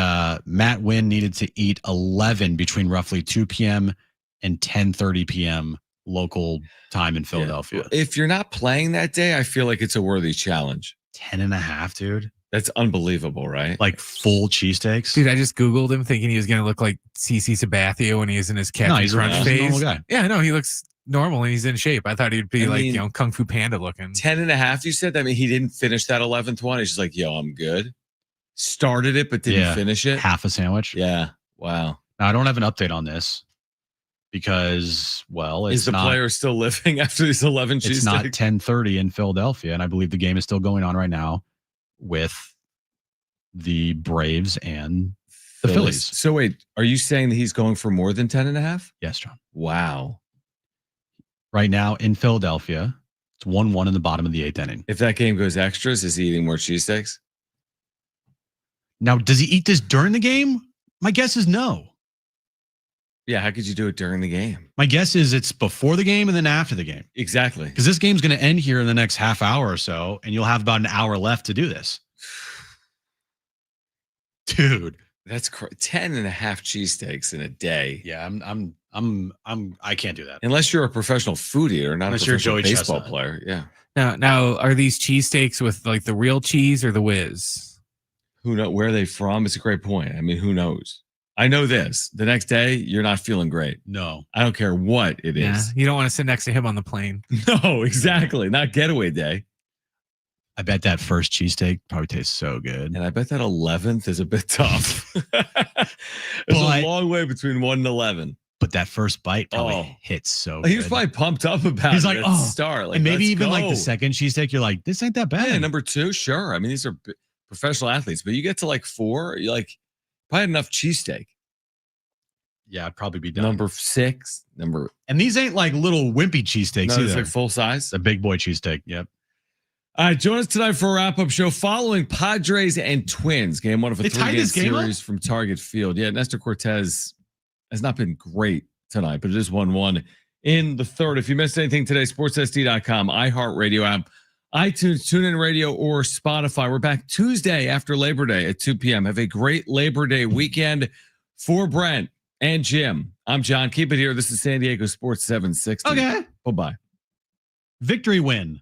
Matt Wynn needed to eat 11 between roughly 2 p.m. and 10:30 p.m. local time in Philadelphia. Yeah. If you're not playing that day, I feel like it's a worthy challenge. 10.5, dude. That's unbelievable, right? Like full cheesesteaks. Dude, I just Googled him thinking he was going to look like CC Sabathia when he was in his Captain Crunch phase. He's a normal guy. Yeah, no, he looks normal and he's in shape. I thought he'd be Kung Fu Panda looking. 10.5, you said? I mean, he didn't finish that 11th one. He's just like, yo, I'm good. Started it, but didn't finish it. Half a sandwich. Yeah. Wow. Now, I don't have an update on this because, well, is the player still living after these 11 cheesesteaks? It's not 10:30 in Philadelphia, and I believe the game is still going on right now with the Braves and the Phillies. So wait, are you saying that he's going for more than 10.5? Yes, John. Wow. Right now in Philadelphia, it's 1-1 in the bottom of the 8th inning. If that game goes extras, is he eating more cheesesteaks? Now, does he eat this during the game? My guess is no. Yeah, how could you do it during the game? My guess is it's before the game and then after the game. Exactly. Because this game's going to end here in the next half hour or so, and you'll have about an hour left to do this. Dude, that's 10.5 cheesesteaks in a day. Yeah, I can't do that unless you're a professional food eater, not unless a professional you're Joey baseball Chestnut. player. Yeah. Now, are these cheesesteaks with like the real cheese or the whiz? Who knows where are they from? It's a great point. I mean, who knows? I know this. The next day, you're not feeling great. No, I don't care what it is. You don't want to sit next to him on the plane. No, exactly. Not getaway day. I bet that first cheesesteak probably tastes so good. And I bet that 11th is a bit tough. There's a long way between 1 and 11. But that first bite probably hits so He was good. probably pumped up about He's it like, at the start. Like, and maybe let's even go. like the second cheesesteak, you're like, this ain't that bad. Yeah, number 2, sure. I mean, these are professional athletes. But you get to like 4, you're like, probably enough cheesesteak. Yeah, I'd probably be done. Number 6, and these ain't like little wimpy cheesesteaks either. It's like full size. The big boy cheesesteak. Yep. All right, join us tonight for a wrap-up show following Padres and Twins. Game 1 of a 3-game series from Target Field. Yeah, Nestor Cortez has not been great tonight, but it is 1-1 in the third. If you missed anything today, sportssd.com, iHeartRadio app, iTunes, TuneIn Radio, or Spotify. We're back Tuesday after Labor Day at 2 p.m. Have a great Labor Day weekend. For Brent and Jim, I'm John. Keep it here. This is San Diego Sports 760. Okay. Bye-bye. Victory win.